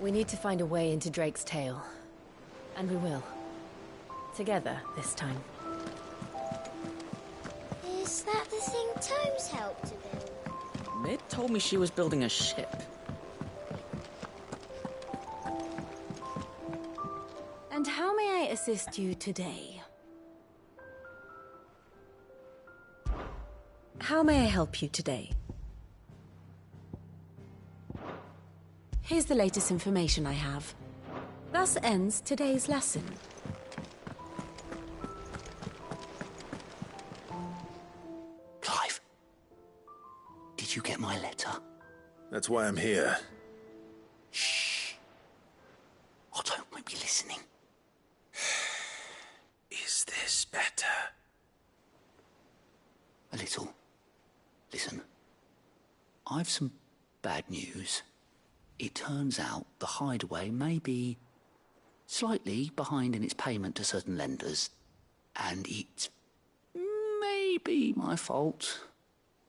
We need to find a way into Drake's tail. And we will. Together, this time. Is that the thing Tomes helped to build? Mid told me she was building a ship. And how may I assist you today? How may I help you today? Here's the latest information I have. Thus ends today's lesson. Clive, did you get my letter? That's why I'm here. Shh. Otto might be listening. Is this better? A little. Listen, I've some bad news. It turns out the Hideaway may be slightly behind in its payment to certain lenders, and it may be my fault.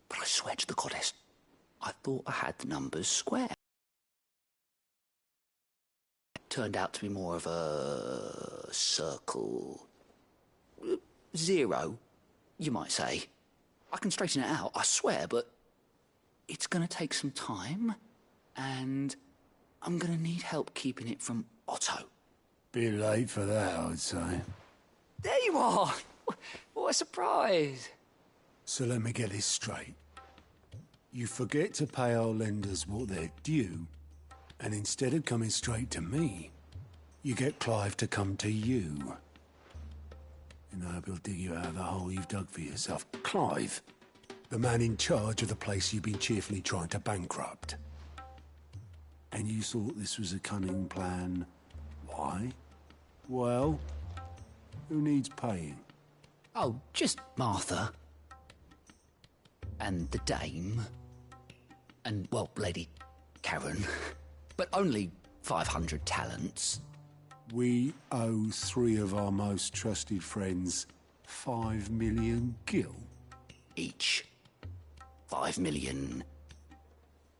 But I swear to the goddess, I thought I had the numbers square. It turned out to be more of a circle. 0, you might say. I can straighten it out, I swear, but it's going to take some time, and I'm going to need help keeping it from Otto. Bit late for that, I'd say. There you are! What a surprise! So let me get this straight. You forget to pay our lenders what they're due, and instead of coming straight to me, you get Clive to come to you. And I hope he'll dig you out of the hole you've dug for yourself. Clive, the man in charge of the place you've been cheerfully trying to bankrupt. And you thought this was a cunning plan. Why? Well, who needs paying? Oh, just Martha. And the dame. And, well, Lady Karen. But only 500 talents. We owe 3 of our most trusted friends 5 million gil. Each. 5 million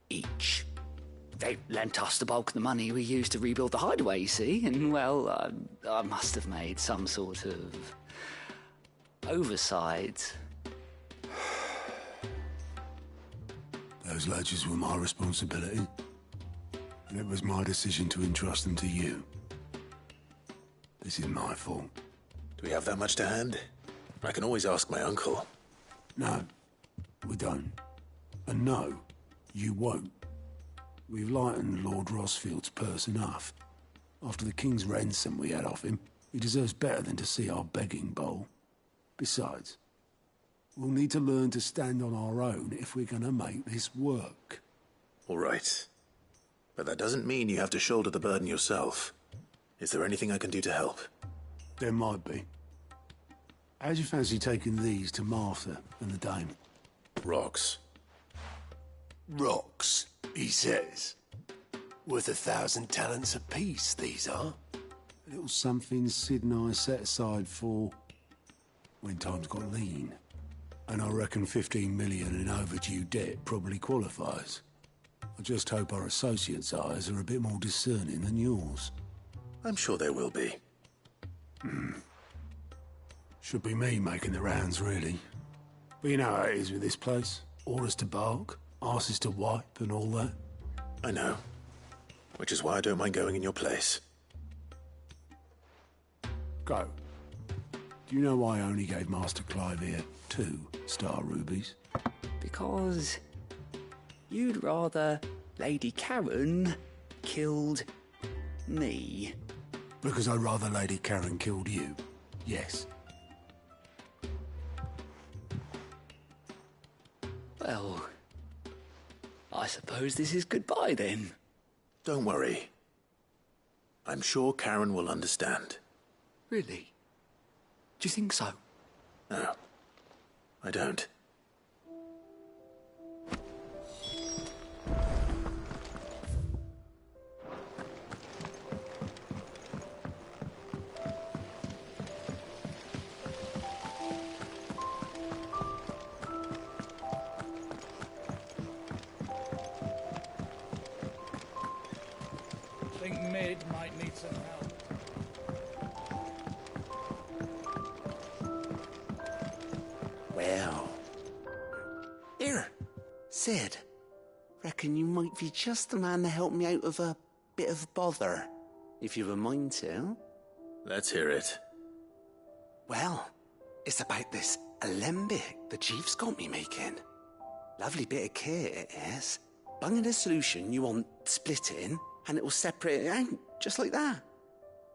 each. They lent us the bulk of the money we used to rebuild the Hideaway, you see, and, well, I must have made some sort of oversight. Those ledgers were my responsibility, and it was my decision to entrust them to you. This is my fault. Do we have that much to hand? I can always ask my uncle. No, we don't. And no, you won't. We've lightened Lord Rosfield's purse enough. After the king's ransom we had off him, he deserves better than to see our begging bowl. Besides, we'll need to learn to stand on our own if we're gonna make this work. All right. But that doesn't mean you have to shoulder the burden yourself. Is there anything I can do to help? There might be. How'd you fancy taking these to Martha and the dame? Rocks. Rocks, he says. Worth 1,000 talents apiece, these are. A little something Sid and I set aside for when times got lean. And I reckon 15 million in overdue debt probably qualifies. I just hope our associates' eyes are a bit more discerning than yours. I'm sure there will be. Should be me making the rounds, really. But you know how it is with this place. Orders to bark, arses to wipe, and all that. I know. Which is why I don't mind going in your place. Go. Do you know why I only gave Master Clive here 2 star rubies? Because you'd rather Lady Karen killed me. Because I'd rather Lady Karen killed you. Yes. Well, I suppose this is goodbye then. Don't worry. I'm sure Karen will understand. Really? Do you think so? No, I don't. think Mid might need some help. Well. Here, Sid. Reckon you might be just the man to help me out of a bit of bother, if you've a mind to. Let's hear it. Well, it's about this alembic the chief's got me making. Lovely bit of kit it is. Bung in a solution you want splitting, and it will separate it out, just like that.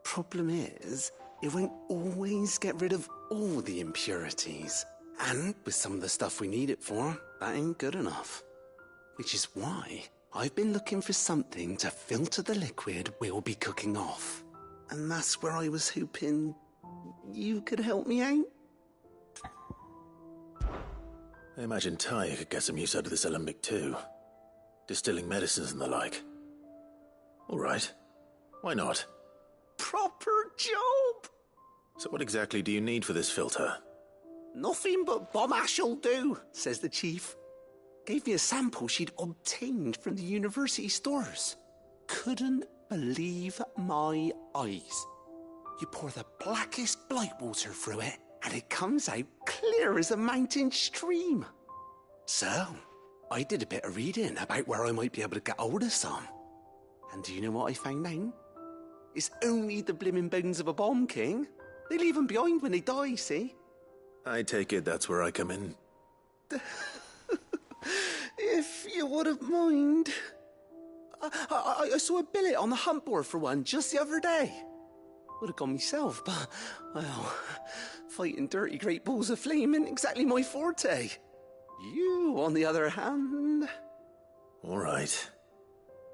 Problem is, it won't always get rid of all the impurities. And with some of the stuff we need it for, that ain't good enough. Which is why I've been looking for something to filter the liquid we'll be cooking off. And that's where I was hoping you could help me out. I imagine Ty could get some use out of this alembic too. Distilling medicines and the like. Alright. Why not? Proper job! So what exactly do you need for this filter? Nothing but bomb ash'll do, says the chief. Gave me a sample she'd obtained from the university stores. Couldn't believe my eyes. You pour the blackest blight water through it, and it comes out clear as a mountain stream. So, I did a bit of reading about where I might be able to get hold of some. And do you know what I found out? It's only the blimmin' bones of a bomb king. They leave them behind when they die, see? I take it that's where I come in. If you wouldn't mind. I saw a billet on the hunt board for one just the other day. Would have gone myself, but, well, fighting dirty great balls of flame ain't exactly my forte. You, on the other hand... All right.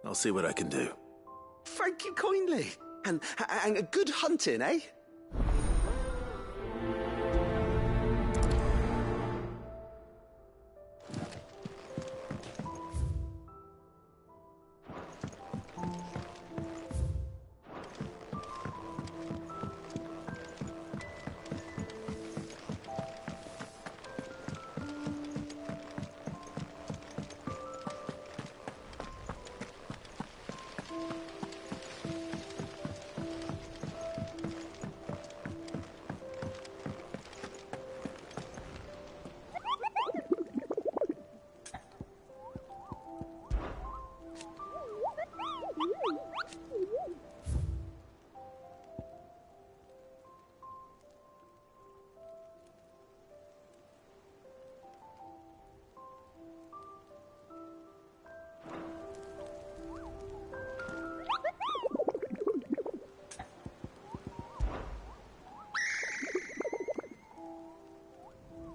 I'll see what I can do. Thank you kindly. And a good hunting, eh?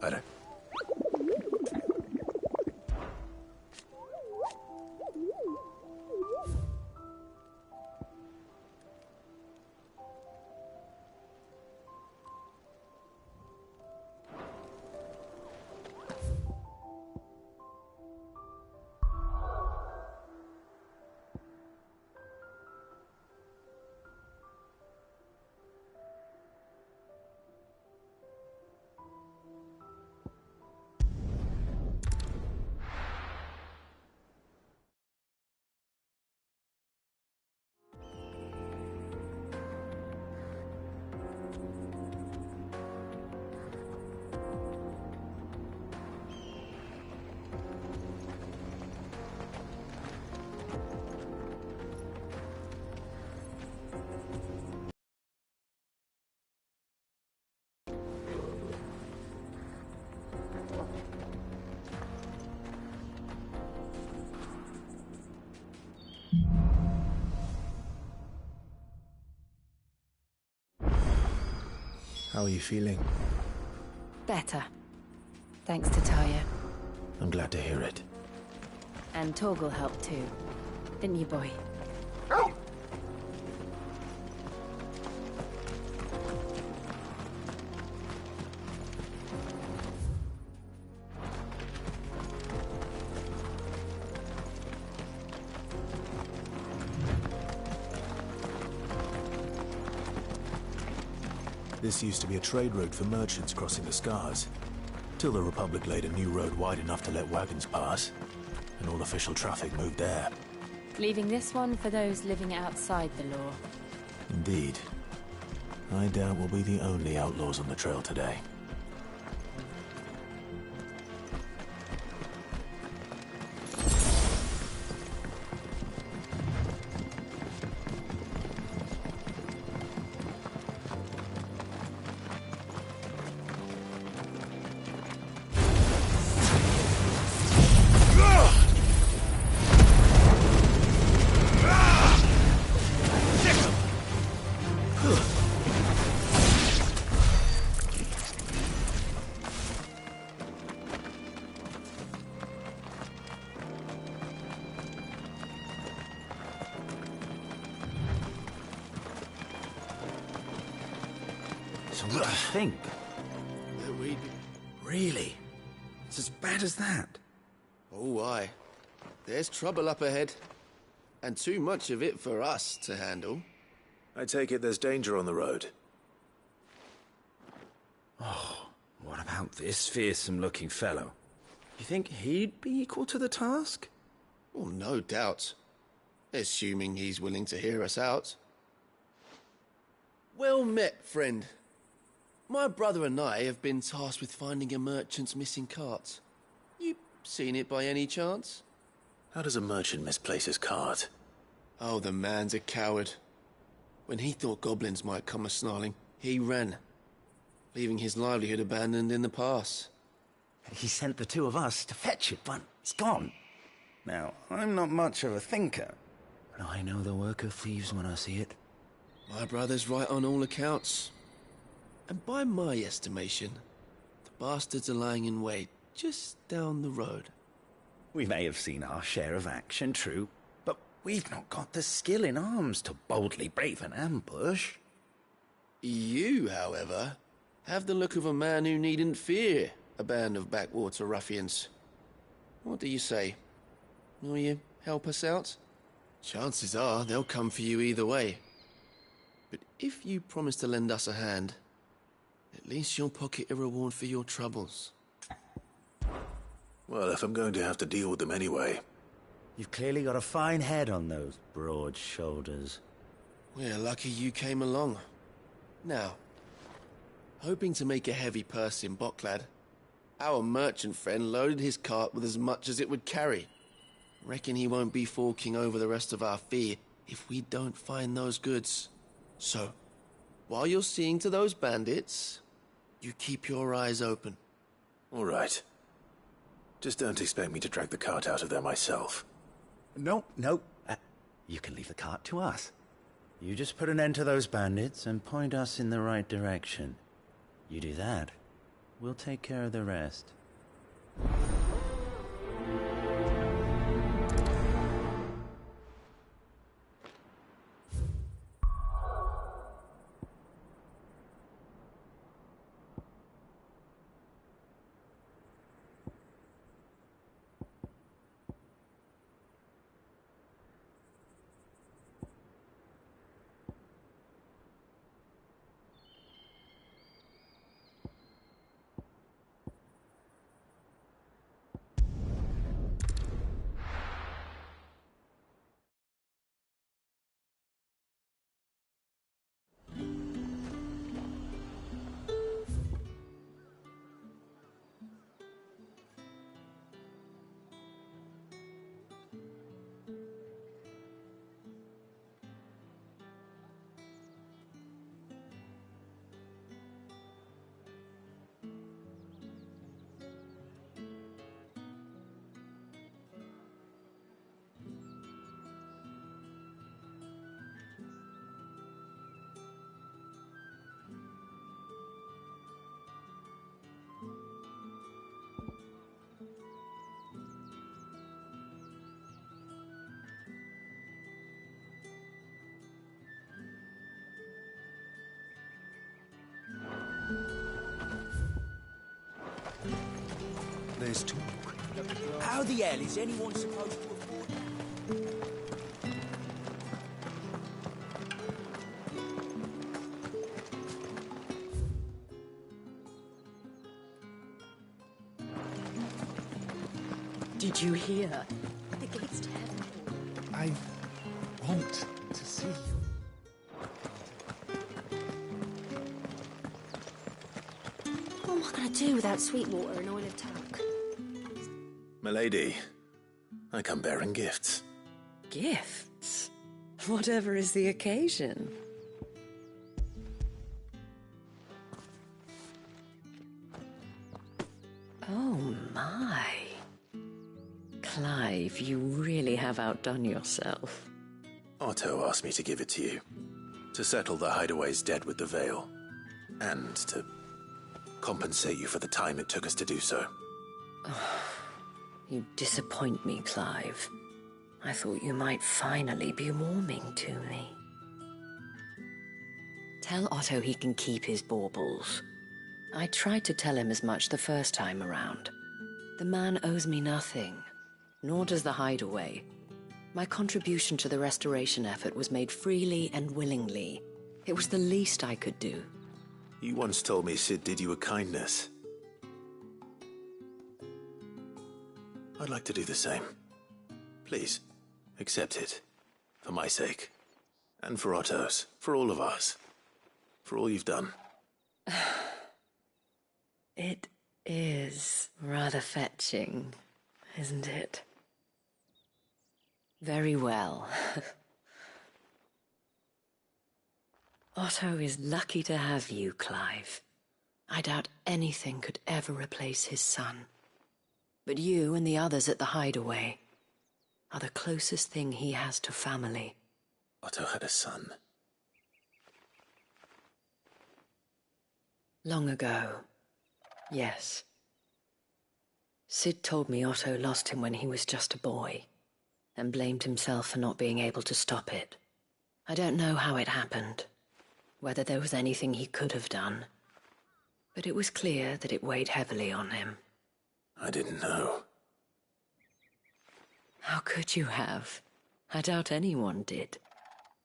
Better. How are you feeling? Better. Thanks to Taya. I'm glad to hear it. And Torgal helped too. Didn't you, boy? This used to be a trade route for merchants crossing the Scars, till the Republic laid a new road wide enough to let wagons pass, and all official traffic moved there. leaving this one for those living outside the law. Indeed. I doubt we'll be the only outlaws on the trail today. So what do you think? That we'd... Really? It's as bad as that? Oh, aye. There's trouble up ahead. And too much of it for us to handle. I take it there's danger on the road. Oh, what about this fearsome-looking fellow? You think he'd be equal to the task? Well, no doubt. Assuming he's willing to hear us out. Well met, friend. My brother and I have been tasked with finding a merchant's missing cart. You seen it by any chance? How does a merchant misplace his cart? Oh, the man's a coward. When he thought goblins might come a-snarling, he ran, leaving his livelihood abandoned in the pass. He sent the two of us to fetch it, but it's gone. Now, I'm not much of a thinker, but I know the work of thieves when I see it. My brother's right on all accounts. And by my estimation, the bastards are lying in wait just down the road. We may have seen our share of action, true, but we've not got the skill in arms to boldly brave an ambush. You, however, have the look of a man who needn't fear a band of backwater ruffians. What do you say? Will you help us out? Chances are they'll come for you either way. But if you promise to lend us a hand, at least you'll pocket a reward for your troubles. Well, if I'm going to have to deal with them anyway. You've clearly got a fine head on those broad shoulders. We're lucky you came along. Now, hoping to make a heavy purse in Bocklad, our merchant friend loaded his cart with as much as it would carry. Reckon he won't be forking over the rest of our fee if we don't find those goods. So, while you're seeing to those bandits, you keep your eyes open. All right. Just don't expect me to drag the cart out of there myself. No. You can leave the cart to us. You just put an end to those bandits and point us in the right direction. You do that, we'll take care of the rest. There's talk. How the hell is anyone supposed to afford... Did you hear? The gates to heaven. I've pleasant to see you. What am I going to do without Sweetwater and Oil of Talc? Milady, I come bearing gifts. Gifts? Whatever is the occasion. Oh my. Clive, you really have outdone yourself. Otto asked me to give it to you. To settle the Hideaway's debt with the Veil. And to compensate you for the time it took us to do so. You disappoint me, Clive. I thought you might finally be warming to me. Tell Otto he can keep his baubles. I tried to tell him as much the first time around. The man owes me nothing, nor does the Hideaway. My contribution to the restoration effort was made freely and willingly. It was the least I could do. You once told me Sid did you a kindness. I'd like to do the same. Please, accept it. For my sake. And for Otto's. For all of us. For all you've done. It is rather fetching, isn't it? Very well. Otto is lucky to have you, Clive. I doubt anything could ever replace his son. But you and the others at the Hideaway are the closest thing he has to family. Otto had a son. Long ago, yes. Sid told me Otto lost him when he was just a boy, and blamed himself for not being able to stop it. I don't know how it happened, whether there was anything he could have done, but it was clear that it weighed heavily on him. I didn't know. How could you have? I doubt anyone did.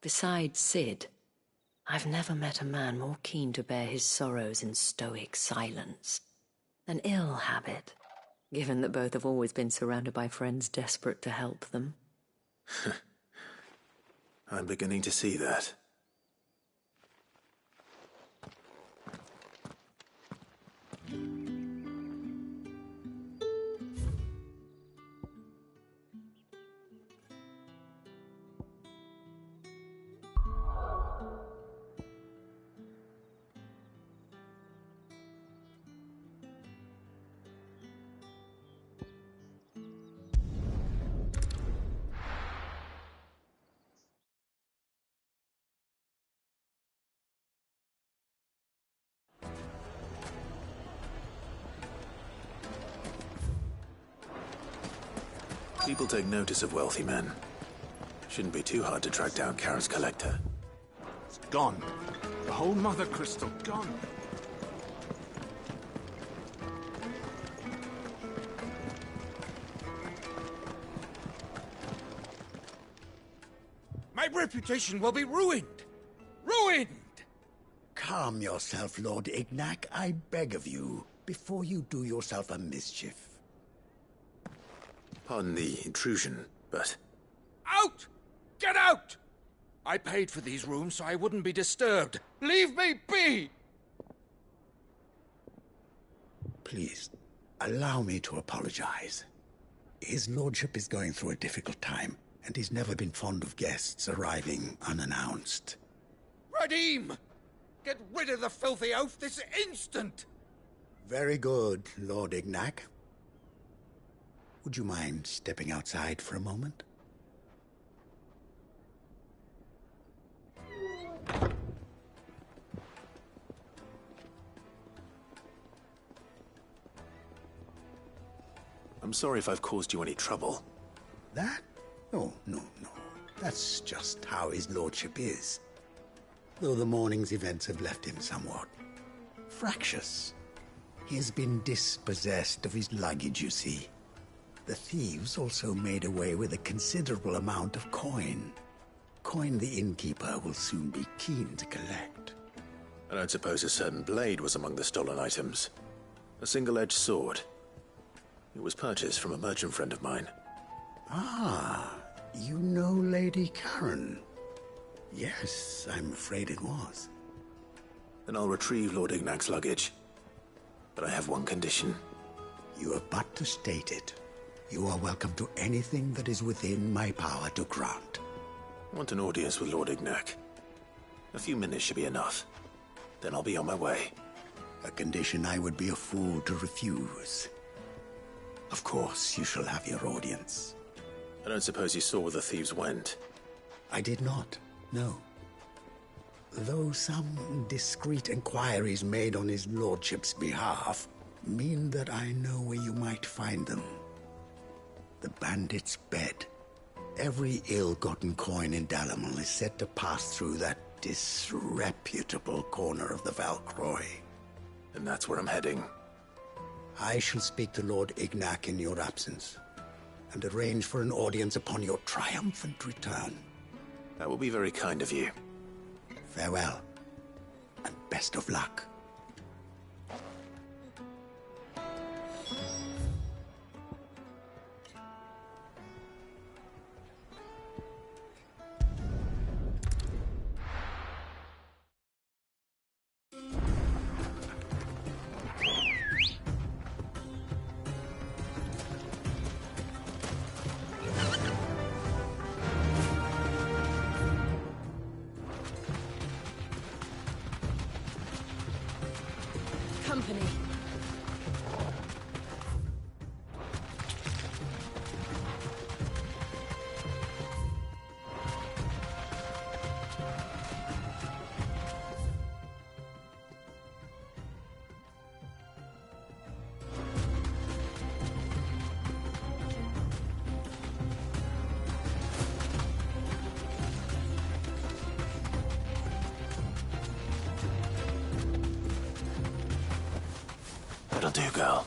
Besides Sid, I've never met a man more keen to bear his sorrows in stoic silence. An ill habit, given that both have always been surrounded by friends desperate to help them. I'm beginning to see that. People take notice of wealthy men. Shouldn't be too hard to track down Karen's collector. It's gone. The whole Mother Crystal gone. My reputation will be ruined! Ruined! Calm yourself, Lord Ignac, I beg of you, before you do yourself a mischief. Pardon the intrusion, but... Out! Get out! I paid for these rooms so I wouldn't be disturbed. Leave me be! Please, allow me to apologize. His lordship is going through a difficult time, and he's never been fond of guests arriving unannounced. Radim! Get rid of the filthy oaf this instant! Very good, Lord Ignac. Would you mind stepping outside for a moment? I'm sorry if I've caused you any trouble. That? Oh, no. That's just how his lordship is. Though the morning's events have left him somewhat fractious. He has been dispossessed of his luggage, you see. The thieves also made away with a considerable amount of coin. Coin the innkeeper will soon be keen to collect. I don't suppose a certain blade was among the stolen items. A single-edged sword. It was purchased from a merchant friend of mine. Ah, you know Lady Karen. Yes, I'm afraid it was. Then I'll retrieve Lord Ignac's luggage. But I have one condition. You have but to state it. You are welcome to anything that is within my power to grant. I want an audience with Lord Ignac. A few minutes should be enough. Then I'll be on my way. A condition I would be a fool to refuse. Of course, you shall have your audience. I don't suppose you saw where the thieves went. I did not, no. Though some discreet inquiries made on his lordship's behalf mean that I know where you might find them. The bandit's bed. Every ill-gotten coin in Dalamon is said to pass through that disreputable corner of the Valcroy. And that's where I'm heading. I shall speak to Lord Ignac in your absence, and arrange for an audience upon your triumphant return. That will be very kind of you. Farewell, and best of luck. Company. That'll do, girl.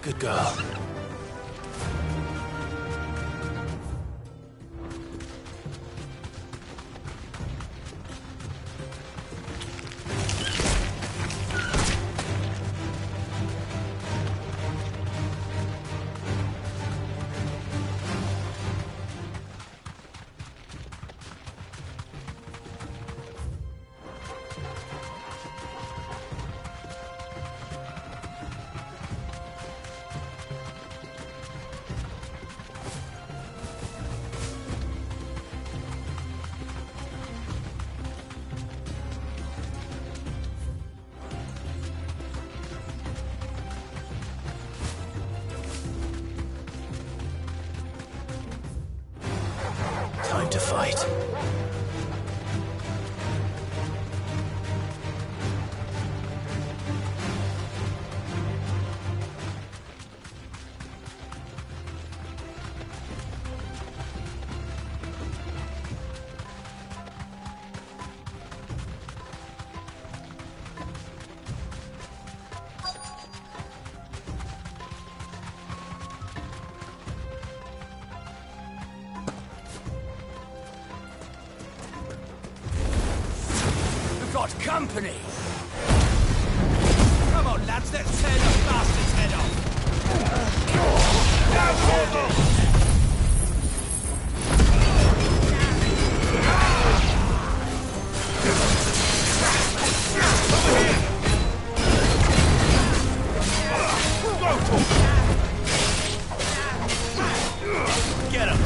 Good girl. Time to fight. Got company! Come on, lads, let's tear the bastard's head off! Get him!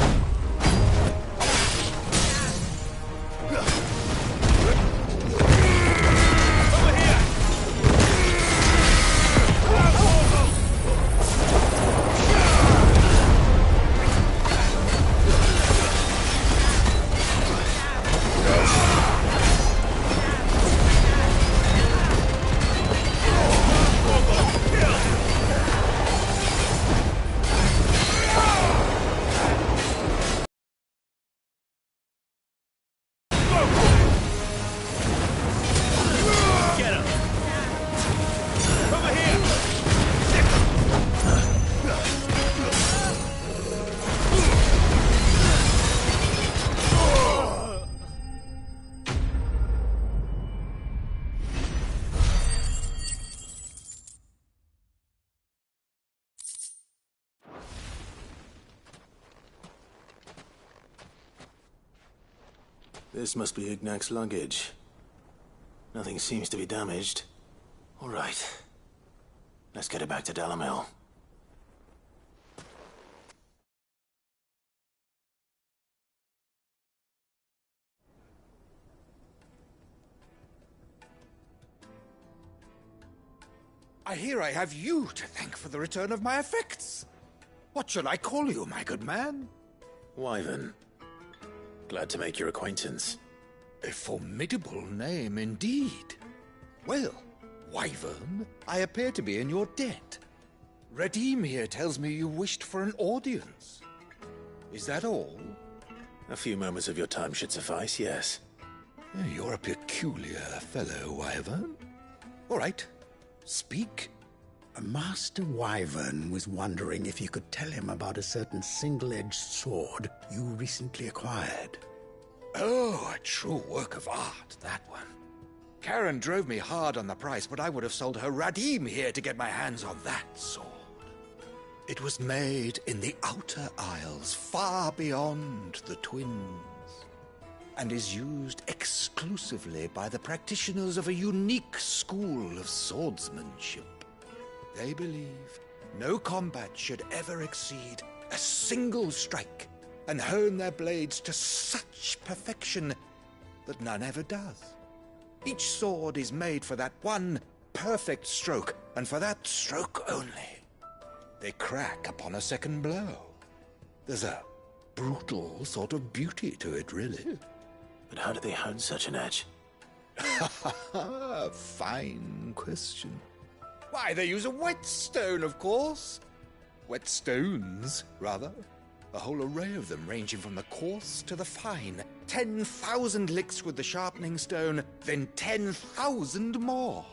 This must be Ignac's luggage. Nothing seems to be damaged. All right. Let's get it back to Dalamel. I hear I have you to thank for the return of my effects. What shall I call you, my good man? Wyvern. Glad to make your acquaintance. A formidable name indeed. Well, Wyvern, I appear to be in your debt. Redeem here tells me you wished for an audience. Is that all? A few moments of your time should suffice, yes. You're a peculiar fellow, Wyvern. All right, speak. Master Wyvern was wondering if you could tell him about a certain single-edged sword you recently acquired. Oh, a true work of art, that one. Karen drove me hard on the price, but I would have sold her Radim here to get my hands on that sword. It was made in the Outer Isles, far beyond the Twins, and is used exclusively by the practitioners of a unique school of swordsmanship. They believe no combat should ever exceed a single strike, and hone their blades to such perfection that none ever does. Each sword is made for that one perfect stroke, and for that stroke only. They crack upon a second blow. There's a brutal sort of beauty to it, really. But how do they hone such an edge? Fine question. Why, they use a whetstone, of course. Whetstones, rather. A whole array of them, ranging from the coarse to the fine. 10,000 licks with the sharpening stone, then 10,000 more.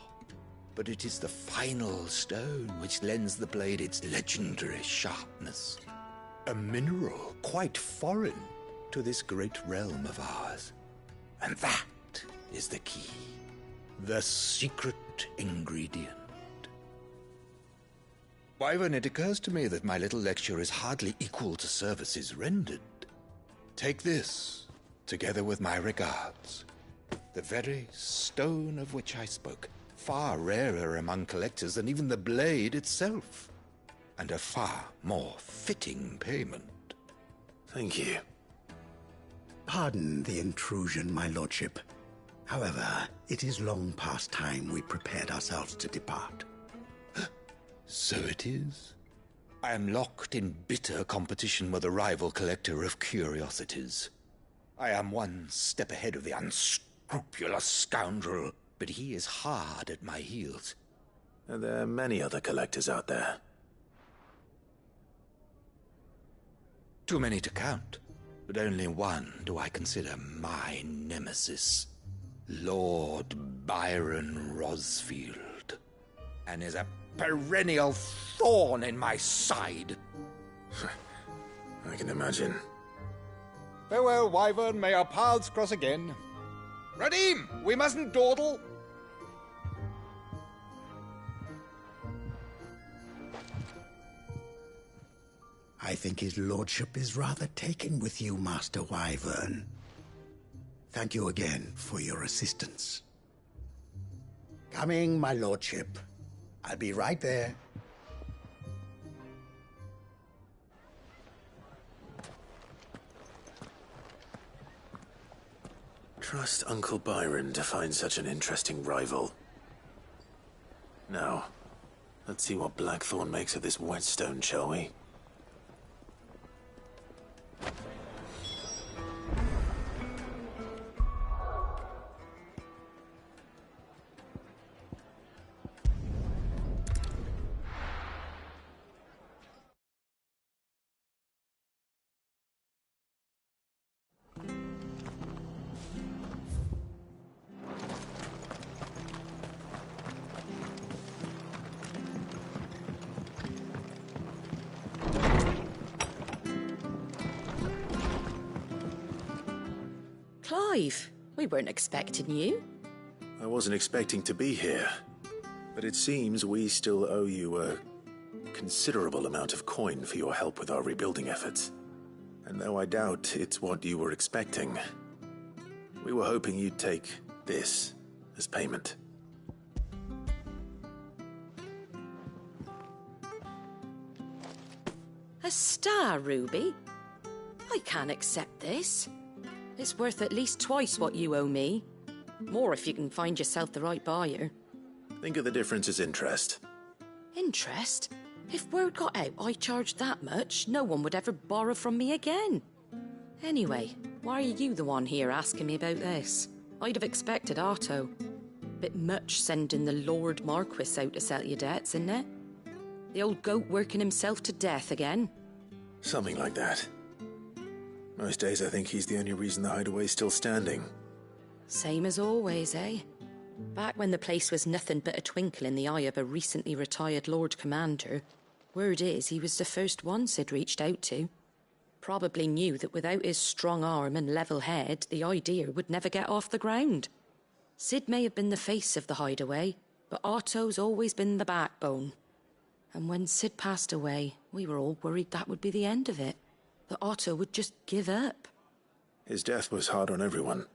but it is the final stone which lends the blade its legendary sharpness. A mineral quite foreign to this great realm of ours. And that is the key. The secret ingredient. Wyvern, it occurs to me that my little lecture is hardly equal to services rendered. Take this, together with my regards. The very stone of which I spoke, far rarer among collectors than even the blade itself, and a far more fitting payment. Thank you. Pardon the intrusion, my lordship. However, it is long past time we prepared ourselves to depart. So it is. I am locked in bitter competition with a rival collector of curiosities. I am one step ahead of the unscrupulous scoundrel, but he is hard at my heels. Are there many other collectors out there? Too many to count, but only one do I consider my nemesis. Lord Byron Rosfield, and is a perennial thorn in my side. I can imagine. Farewell, Wyvern. May our paths cross again. Radim, we mustn't dawdle. I think his lordship is rather taken with you, Master Wyvern. Thank you again for your assistance. Coming, my lordship. I'll be right there. Trust Uncle Byron to find such an interesting rival. Now, let's see what Blackthorn makes of this whetstone, shall we? Clive, we weren't expecting you. I wasn't expecting to be here, but it seems we still owe you a considerable amount of coin for your help with our rebuilding efforts. And though I doubt it's what you were expecting, we were hoping you'd take this as payment. A star ruby? I can't accept this. It's worth at least twice what you owe me. More if you can find yourself the right buyer. Think of the difference as interest. Interest? If word got out I charged that much, no one would ever borrow from me again. Anyway, why are you the one here asking me about this? I'd have expected Otto. Bit much sending the Lord Marquis out to settle your debts, isn't it? The old goat working himself to death again? Something like that. Most days I think he's the only reason the hideaway's still standing. Same as always, eh? Back when the place was nothing but a twinkle in the eye of a recently retired Lord Commander, word is he was the first one Sid reached out to. Probably knew that without his strong arm and level head, the idea would never get off the ground. Sid may have been the face of the hideaway, but Otto's always been the backbone. And when Sid passed away, we were all worried that would be the end of it. That Otto would just give up. His death was hard on everyone.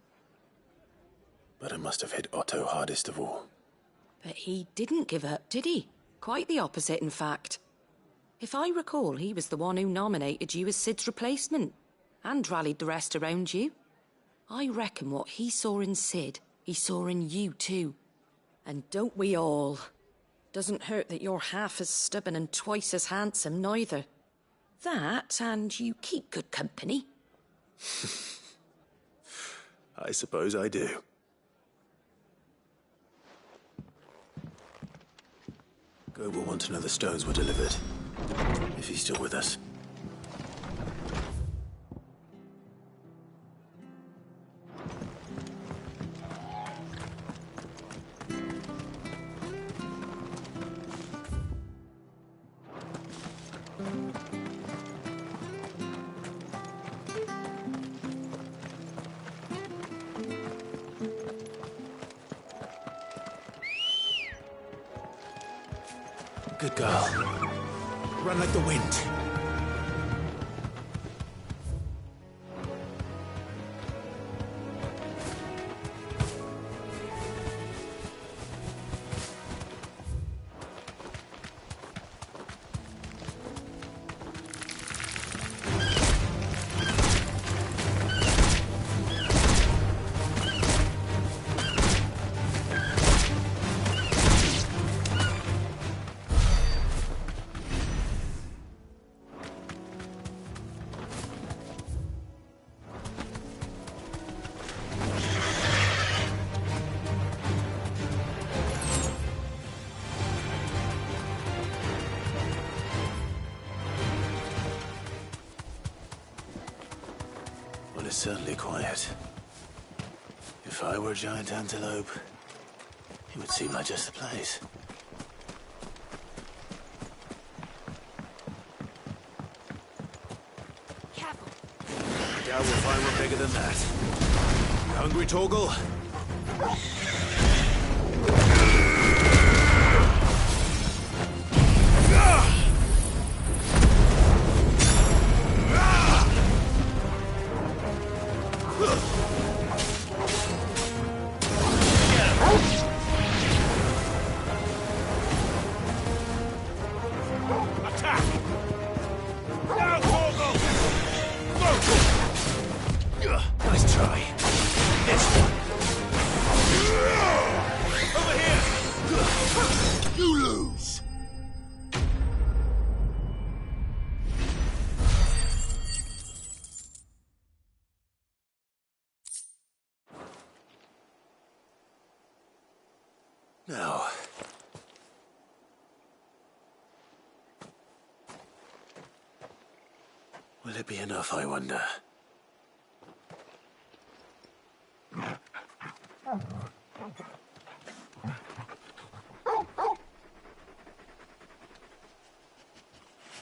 But it must have hit Otto hardest of all. But he didn't give up, did he? Quite the opposite, in fact. If I recall, he was the one who nominated you as Sid's replacement, and rallied the rest around you. I reckon what he saw in Sid, he saw in you too. And don't we all? Doesn't hurt that you're half as stubborn and twice as handsome, neither. That, and you keep good company. I suppose I do. Go will want to know the stones were delivered, if he's still with us. Good girl. Run like the wind. It's certainly quiet. If I were a giant antelope, it would seem like just the place. Careful. I doubt we'll find one bigger than that. You hungry, Torgal? Nice try. This one. Over here! You lose! Now... will it be enough, I wonder?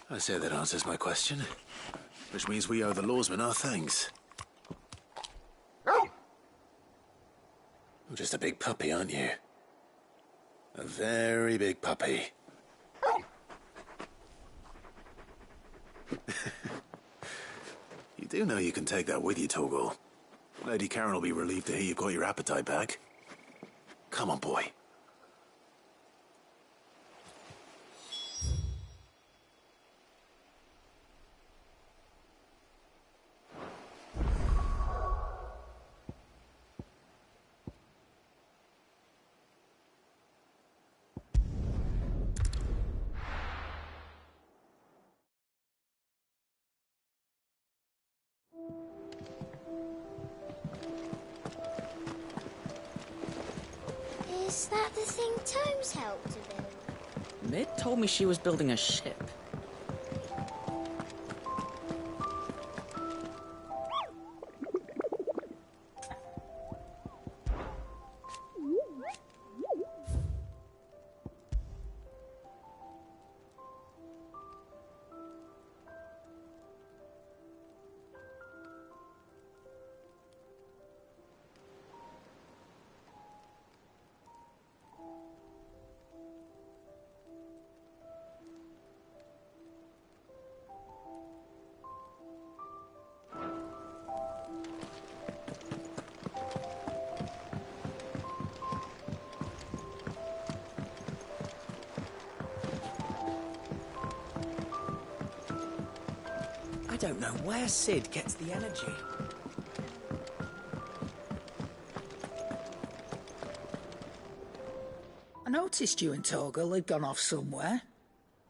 I say that answers my question. Which means we owe the lawsmen our thanks. You're just a big puppy, aren't you? A very big puppy. You do know you can take that with you, Torgal. Lady Karen will be relieved to hear you've got your appetite back. Come on, boy. Is that the thing Tomes helped to build? Mid told me she was building a ship. I don't know where Sid gets the energy. I noticed you and Torgal had gone off somewhere.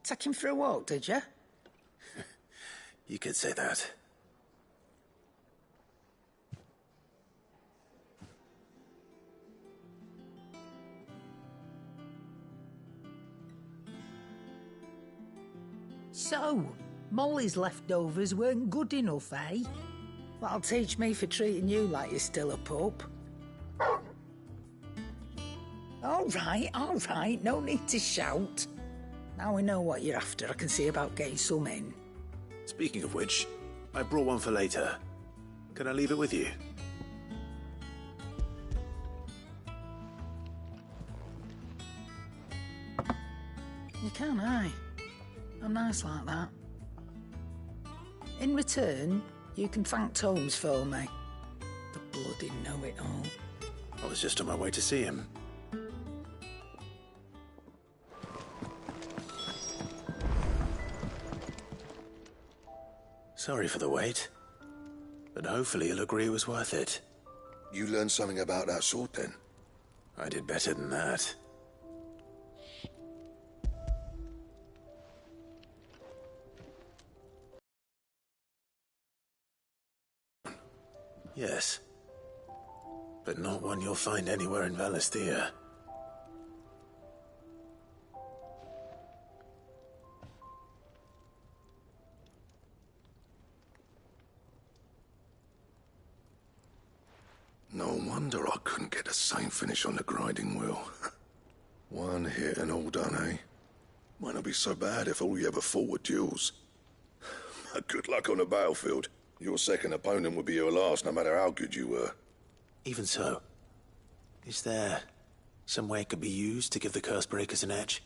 Take him for a walk, did you? You could say that. So, Molly's leftovers weren't good enough, eh? That'll teach me for treating you like you're still a pup. All right, no need to shout. Now we know what you're after, I can see about getting some in. Speaking of which, I brought one for later. Can I leave it with you? You can, aye. I'm nice like that. In return, you can thank Tomes for me. The bloody know-it-all. I was just on my way to see him. Sorry for the wait, but hopefully he'll agree it was worth it. You learned something about that sword, then? I did better than that. Yes, but not one you'll find anywhere in Valisthea. No wonder I couldn't get the same finish on the grinding wheel. One hit and all done, eh? Might not be so bad if all you ever fought were duels. But good luck on the battlefield. Your second opponent would be your last, no matter how good you were. Even so, is there some way it could be used to give the Cursebreakers an edge?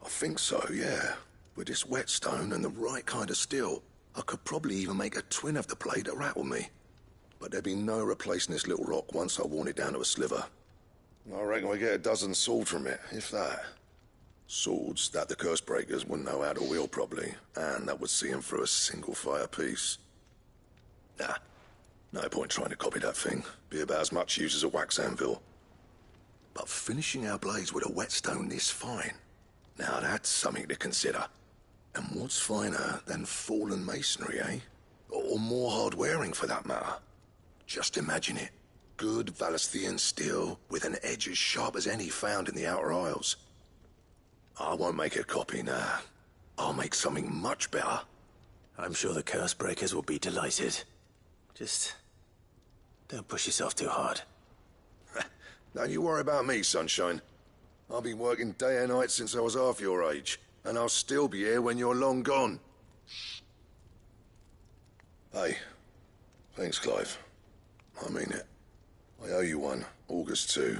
I think so, yeah. With this whetstone and the right kind of steel, I could probably even make a twin of the blade that rattled me. But there'd be no replacing this little rock once I worn it down to a sliver. I reckon we get a dozen swords from it, if that. Swords that the Cursebreakers wouldn't know how to wield properly, and that would see them through a single fire piece. Nah, no point trying to copy that thing. Be about as much use as a wax anvil. But finishing our blades with a whetstone this fine, now that's something to consider. And what's finer than fallen masonry, eh? Or more hard-wearing, for that matter. Just imagine it. Good Valisthean steel with an edge as sharp as any found in the Outer Isles. I won't make a copy, nah. I'll make something much better. I'm sure the Cursebreakers will be delighted. Just don't push yourself too hard. Don't you worry about me, sunshine. I've been working day and night since I was half your age, and I'll still be here when you're long gone. Hey, thanks, Clive. I mean it. I owe you one, August too.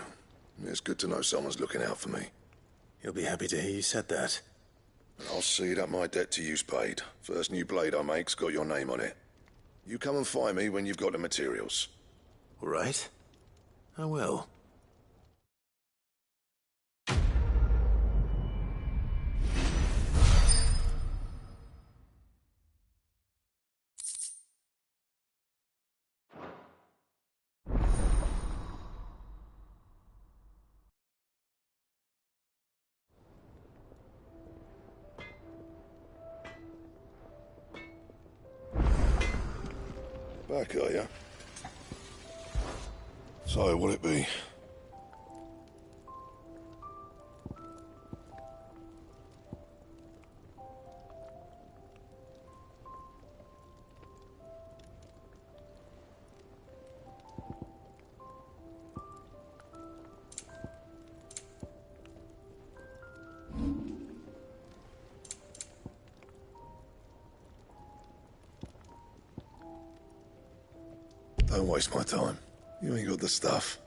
It's good to know someone's looking out for me. You'll be happy to hear you said that. And I'll see that my debt to you's paid. First new blade I make's got your name on it. You come and find me when you've got the materials. All right. I will. Back, are ya? So, what'll it be? Don't waste my time. You ain't got the stuff.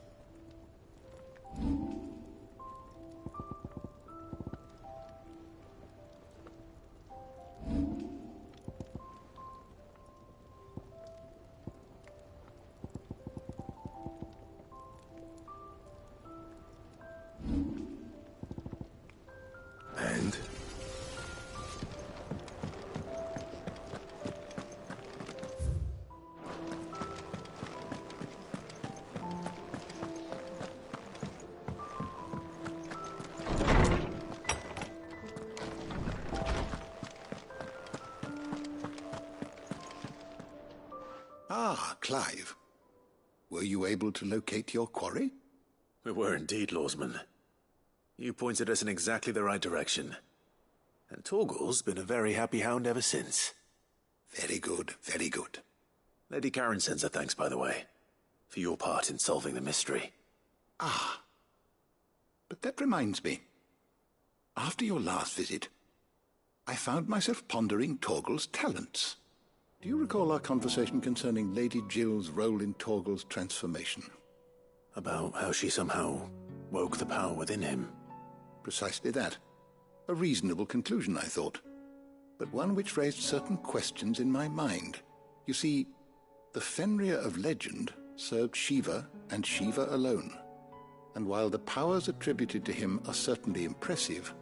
And? Ah, Clive. Were you able to locate your quarry? We were indeed, Lawsman. You pointed us in exactly the right direction. And Torgal's been a very happy hound ever since. Very good, very good. Lady Karen sends her thanks, by the way, for your part in solving the mystery. Ah. But that reminds me. After your last visit, I found myself pondering Torgal's talents. Do you recall our conversation concerning Lady Jill's role in Torgal's transformation? About how she somehow woke the power within him. Precisely that. A reasonable conclusion, I thought, but one which raised certain questions in my mind. You see, the Fenrir of legend served Shiva and Shiva alone, and while the powers attributed to him are certainly impressive,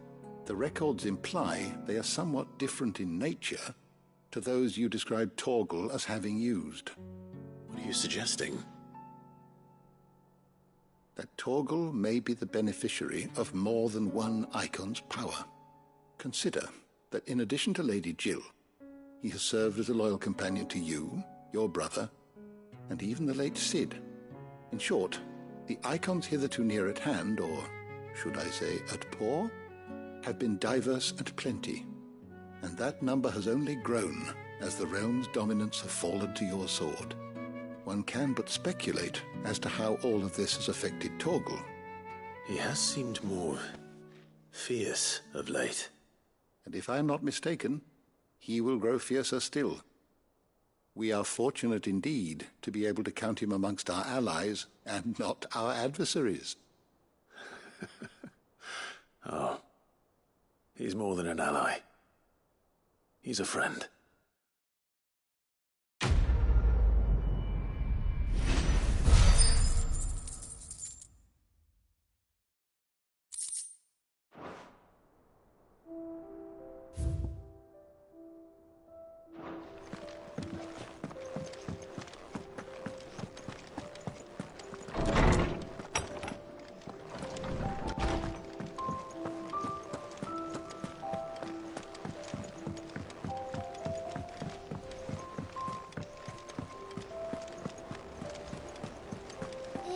the records imply they are somewhat different in nature to those you described Torgal as having used. What are you suggesting? That Torgal may be the beneficiary of more than one icon's power. Consider that in addition to Lady Jill, he has served as a loyal companion to you, your brother, and even the late Cid. In short, the icons hitherto near at hand, or should I say at paw, have been diverse and plenty, and that number has only grown as the realm's dominance have fallen to your sword. One can but speculate as to how all of this has affected Torgal. He has seemed more fierce of late. And if I am not mistaken, he will grow fiercer still. We are fortunate indeed to be able to count him amongst our allies and not our adversaries. Oh, he's more than an ally. He's a friend.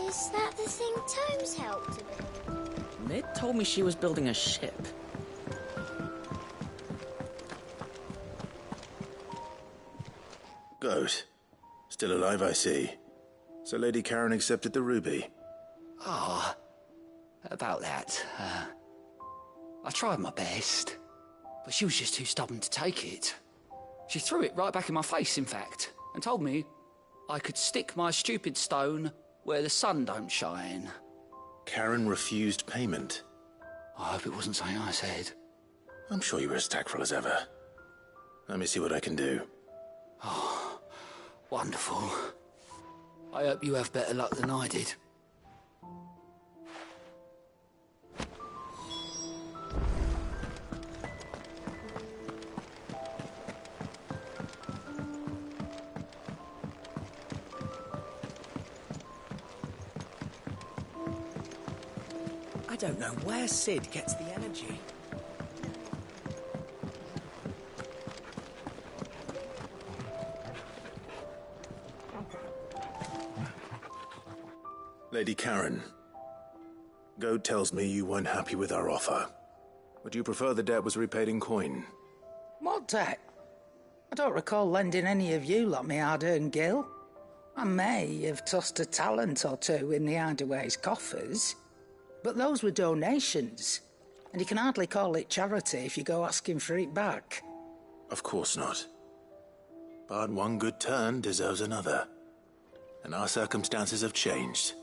Is that the thing Tomes helped to build? Mid told me she was building a ship. Goat. Still alive, I see. So Lady Karen accepted the ruby. Ah, about that. I tried my best, but she was just too stubborn to take it. She threw it right back in my face, in fact, and told me I could stick my stupid stone where the sun don't shine. Karen refused payment. I hope it wasn't something I said. I'm sure you were as tactful as ever. Let me see what I can do. Oh, wonderful. I hope you have better luck than I did. I don't know where Cid gets the energy. Lady Karen, Goat tells me you weren't happy with our offer. Would you prefer the debt was repaid in coin? What debt? I don't recall lending any of you like me hard-earned gil. I may have tossed a talent or two in the Hideaway's coffers, but those were donations, and you can hardly call it charity if you go asking for it back. Of course not. But one good turn deserves another. And our circumstances have changed.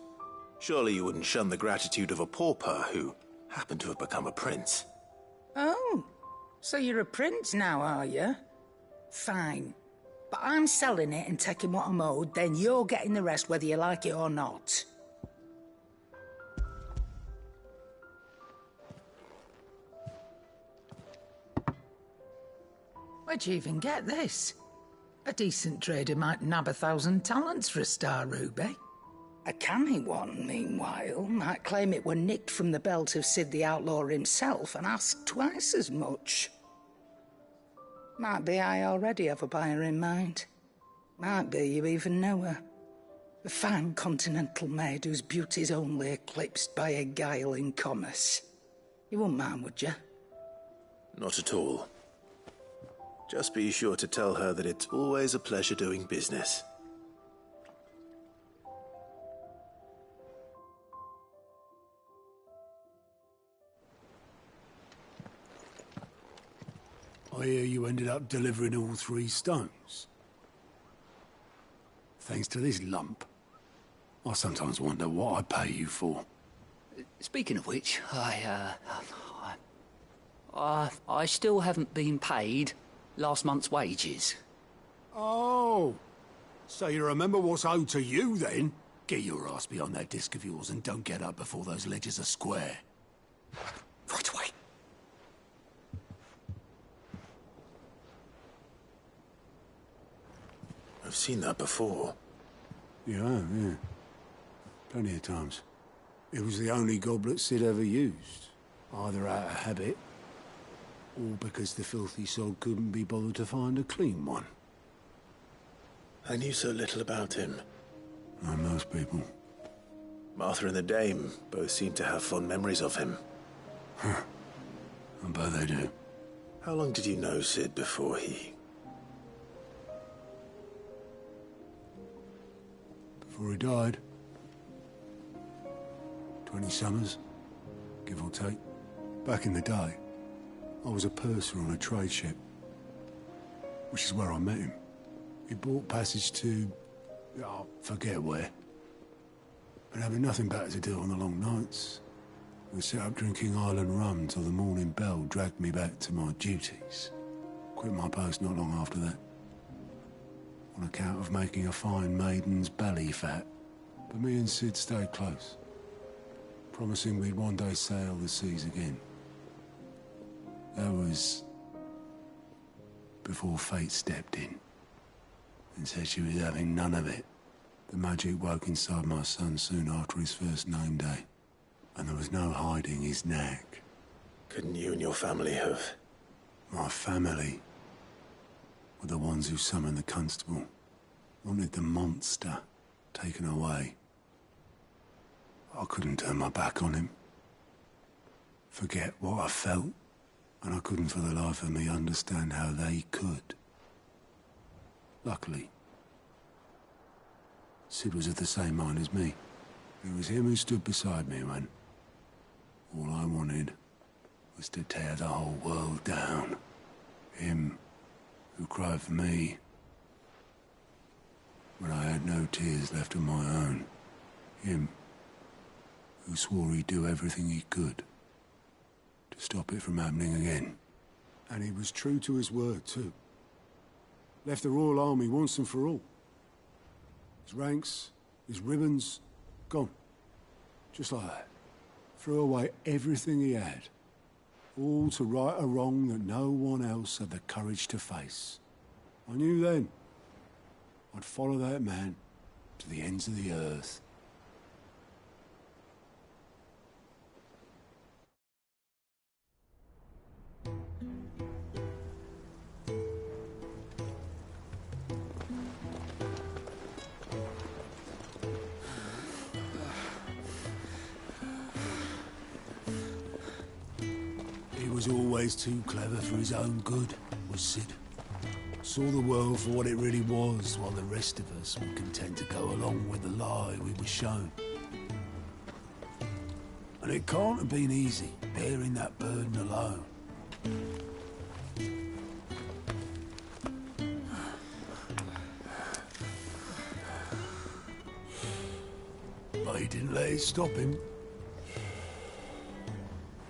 Surely you wouldn't shun the gratitude of a pauper who happened to have become a prince. Oh, so you're a prince now, are you? Fine. But I'm selling it and taking what I'm owed, then you're getting the rest whether you like it or not. Where'd you even get this? A decent trader might nab 1,000 talents for a star ruby. A canny one, meanwhile, might claim it were nicked from the belt of Cid the Outlaw himself and ask twice as much. Might be I already have a buyer in mind. Might be you even know her. A fine continental maid whose beauty's only eclipsed by a guile in commerce. You wouldn't mind, would you? Not at all. Just be sure to tell her that it's always a pleasure doing business. I hear you ended up delivering all 3 stones. Thanks to this lump. I sometimes wonder what I pay you for. Speaking of which, I still haven't been paid last month's wages. Oh, so you remember what's owed to you, then? Get your ass beyond that disc of yours and don't get up before those ledgers are square. Right away. I've seen that before. Yeah, yeah. Plenty of times. It was the only goblet Sid ever used. Either out of habit, or because the filthy sod couldn't be bothered to find a clean one. I knew so little about him. Like most people. Martha and the Dame both seem to have fond memories of him. Huh. I bet they do. How long did you know Sid before he... Before he died? 20 summers, give or take. Back in the day, I was a purser on a trade ship, which is where I met him. He bought passage to... oh, forget where. But having nothing better to do on the long nights, we set up drinking island rum till the morning bell dragged me back to my duties. Quit my post not long after that, on account of making a fine maiden's belly fat. But me and Sid stayed close, promising we'd one day sail the seas again. That was before fate stepped in and said she was having none of it. The magic woke inside my son soon after his first name day, and there was no hiding his knack. Couldn't you and your family have... My family were the ones who summoned the constable, wanted the monster taken away. I couldn't turn my back on him, forget what I felt, and I couldn't for the life of me understand how they could. Luckily, Sid was of the same mind as me. It was him who stood beside me when all I wanted was to tear the whole world down. Him who cried for me when I had no tears left of my own. Him who swore he'd do everything he could to stop it from happening again. And he was true to his word, too. Left the Royal Army once and for all. His ranks, his ribbons, gone. Just like that. Threw away everything he had. All to right a wrong that no one else had the courage to face. I knew then I'd follow that man to the ends of the earth. He was always too clever for his own good, was Sid. Saw the world for what it really was, while the rest of us were content to go along with the lie we were shown. And it can't have been easy, bearing that burden alone. But he didn't let it stop him.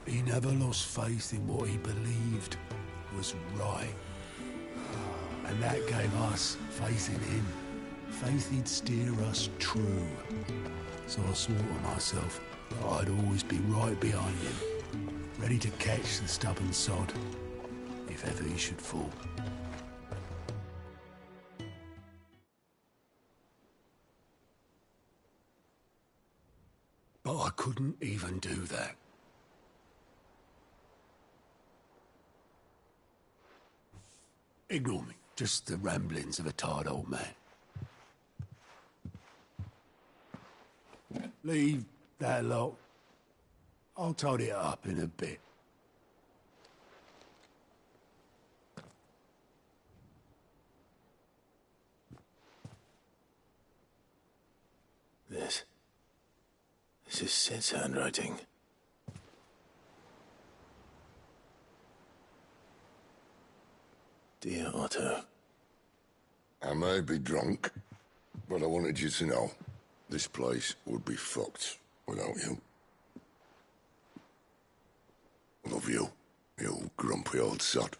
He never lost faith in what he believed was right. And that gave us faith in him. Faith he'd steer us true. So I swore to myself that I'd always be right behind him, ready to catch the stubborn sod, if ever he should fall. But I couldn't even do that. Ignore me. Just the ramblings of a tired old man. Leave that lot. I'll tidy it up in a bit. This is Sid's handwriting. Dear Otto. I may be drunk, but I wanted you to know this place would be fucked without you. Love you, You grumpy old sod.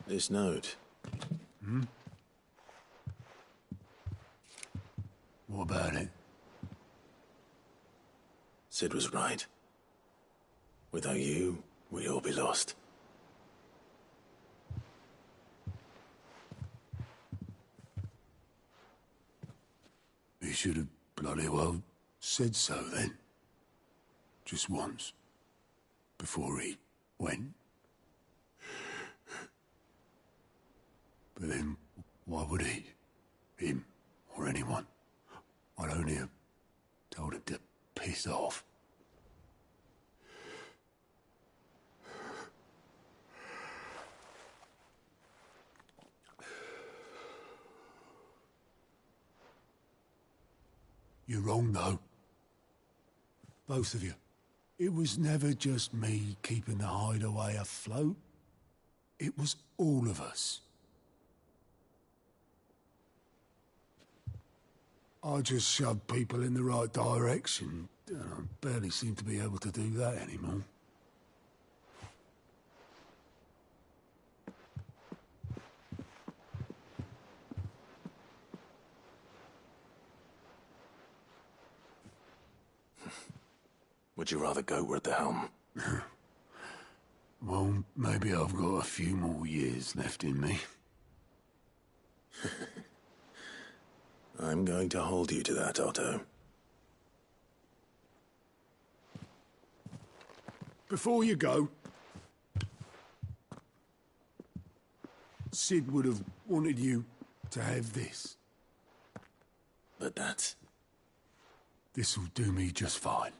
This note. Hmm? What about it? Sid was right. Without you, we'd all be lost. He should have bloody well said so then. Just once. Before he went. But then, why would he? Him, or anyone? I'd only have told him to piss off. You're wrong, though. Both of you. It was never just me keeping the hideaway afloat. It was all of us. I just shoved people in the right direction. I barely seem to be able to do that anymore. Would you rather go at the helm? Well, maybe I've got a few more years left in me. I'm going to hold you to that, Otto. Before you go, Sid would have wanted you to have this. But that's... This'll do me just fine.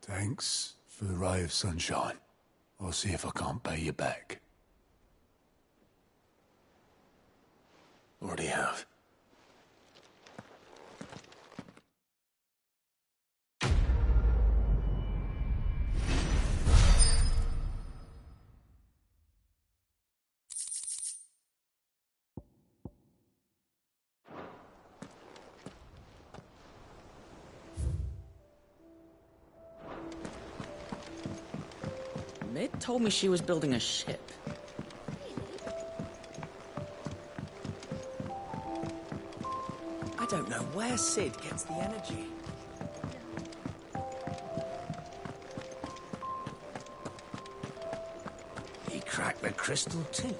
Thanks for the ray of sunshine. I'll see if I can't pay you back. Already have. Mid told me she was building a ship. I don't know where Sid gets the energy. He cracked the crystal too.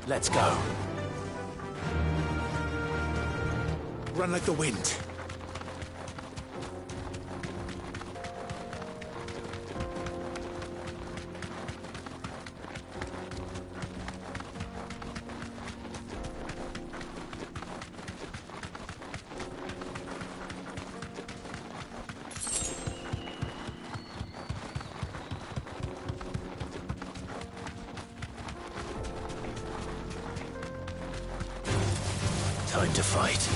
Let's go. Run like the wind. Time to fight.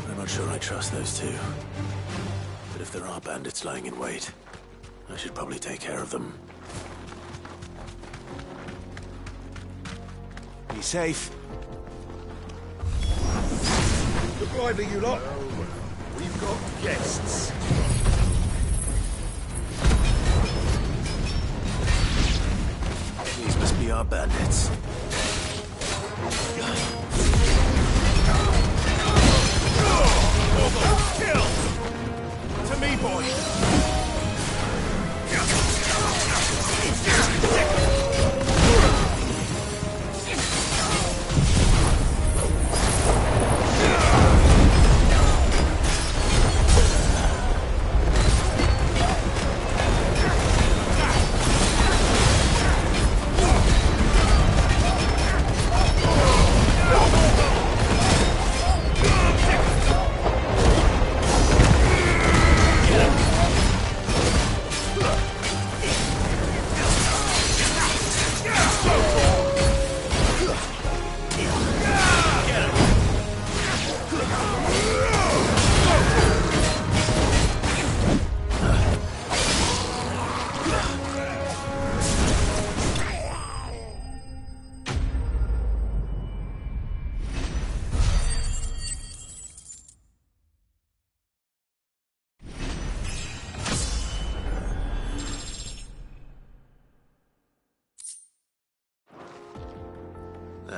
I'm not sure I trust those two. But if there are bandits lying in wait, I should probably take care of them. Be safe. Look lively, you lot. We've got guests. These must be our bandits. Kill! To me, boy!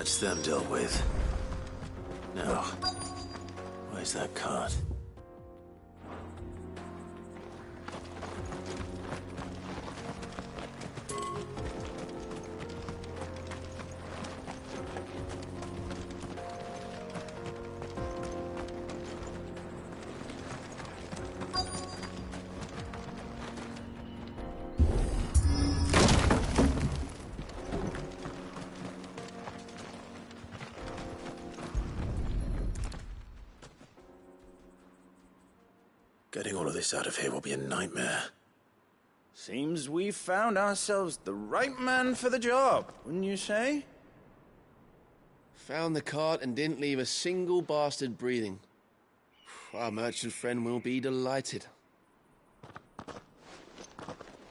That's them dealt with. Now, where's that cart? Getting all of this out of here will be a nightmare. Seems we've found ourselves the right man for the job, wouldn't you say? Found the cart and didn't leave a single bastard breathing. Our merchant friend will be delighted.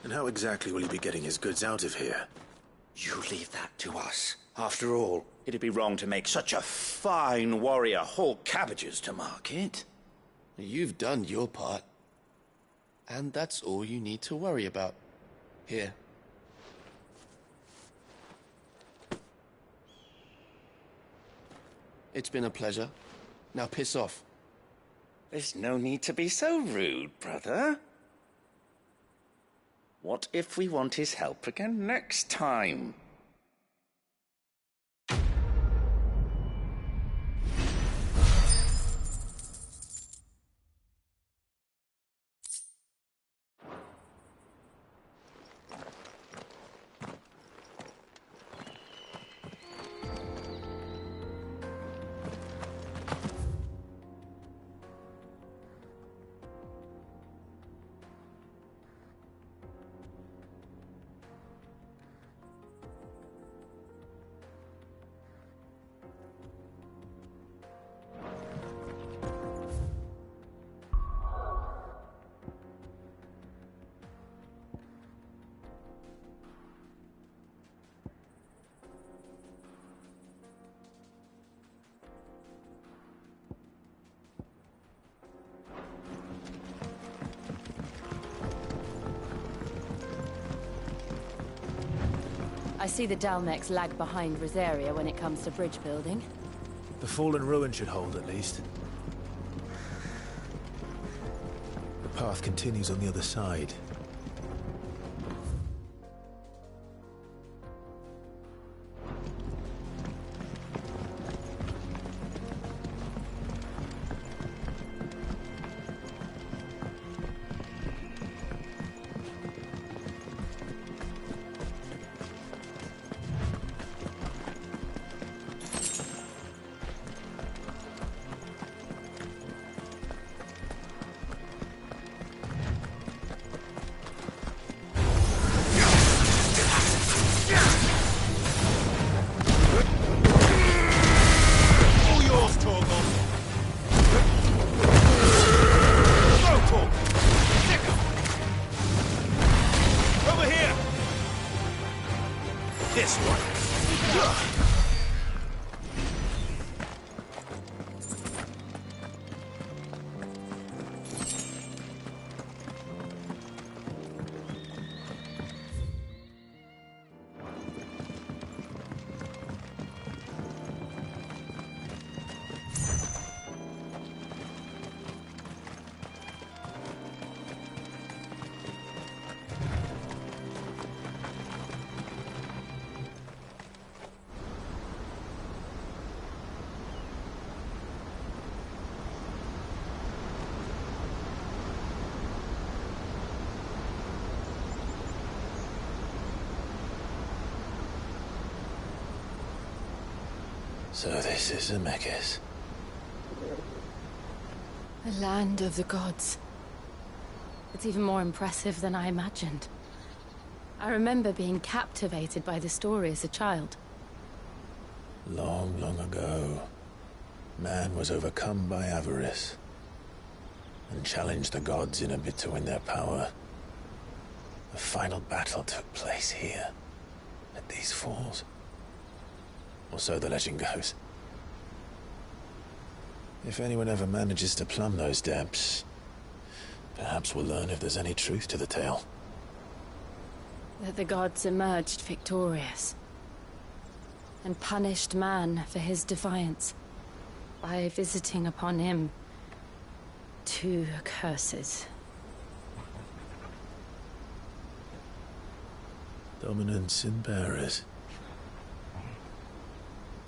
And how exactly will he be getting his goods out of here? You leave that to us. After all, it'd be wrong to make such a fine warrior haul cabbages to market. You've done your part. And that's all you need to worry about. Here. It's been a pleasure. Now piss off. There's no need to be so rude, brother. What if we want his help again next time? I see the Dalmex lag behind Rosaria when it comes to bridge building. The fallen ruin should hold, at least. The path continues on the other side. So this is SICKEST. The land of the gods. It's even more impressive than I imagined. I remember being captivated by the story as a child. Long, long ago, man was overcome by avarice and challenged the gods in a bid to win their power. The final battle took place here, at these falls. Or so the legend goes. If anyone ever manages to plumb those depths, perhaps we'll learn if there's any truth to the tale. That the gods emerged victorious. and punished man for his defiance by visiting upon him 2 curses. Dominant sin bearers.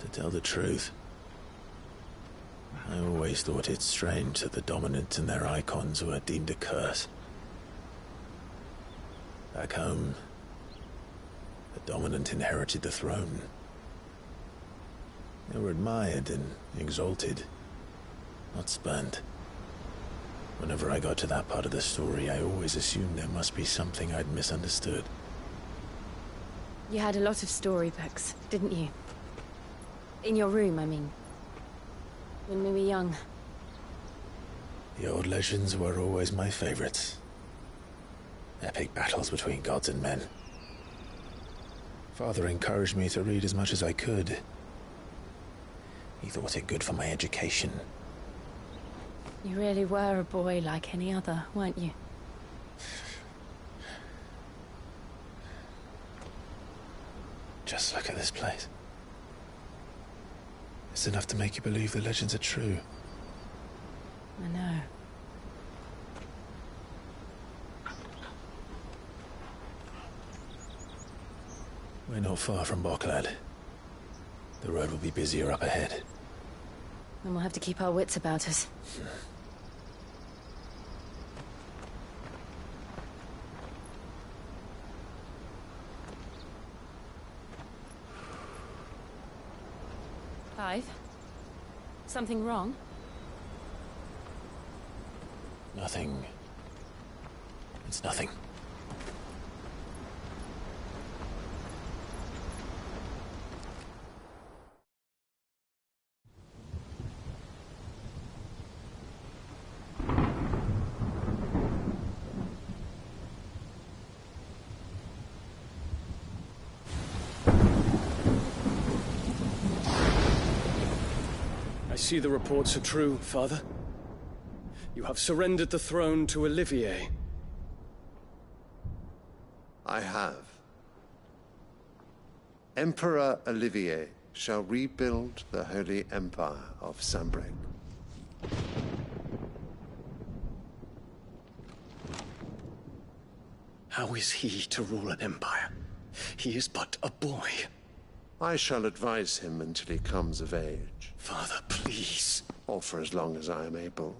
To tell the truth, I always thought it strange that the dominant and their icons were deemed a curse. Back home, the dominant inherited the throne. They were admired and exalted, not spurned. Whenever I got to that part of the story, I always assumed there must be something I'd misunderstood. You had a lot of storybooks, didn't you? In your room, I mean. When we were young. The old legends were always my favorites. Epic battles between gods and men. Father encouraged me to read as much as I could. He thought it good for my education. You really were a boy like any other, weren't you? Just look at this place. It's enough to make you believe the legends are true. I know. We're not far from Boklad. The road will be busier up ahead. Then we'll have to keep our wits about us. Clive? Something wrong? Nothing. It's nothing. I see the reports are true, Father. You have surrendered the throne to Olivier. I have. Emperor Olivier shall rebuild the Holy Empire of Sanbreque. How is he to rule an empire? He is but a boy. I shall advise him until he comes of age. Father, please. Or for as long as I am able.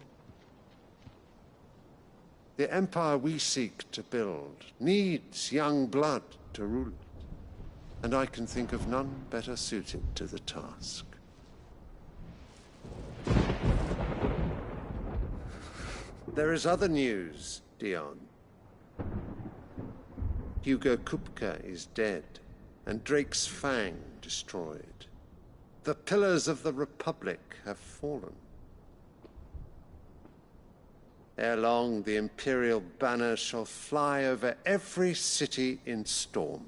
The empire we seek to build needs young blood to rule it, and I can think of none better suited to the task. There is other news, Dion. Hugo Kupka is dead, and Drake's Fang destroyed. The pillars of the Republic have fallen. Ere long, the Imperial banner shall fly over every city in Storm.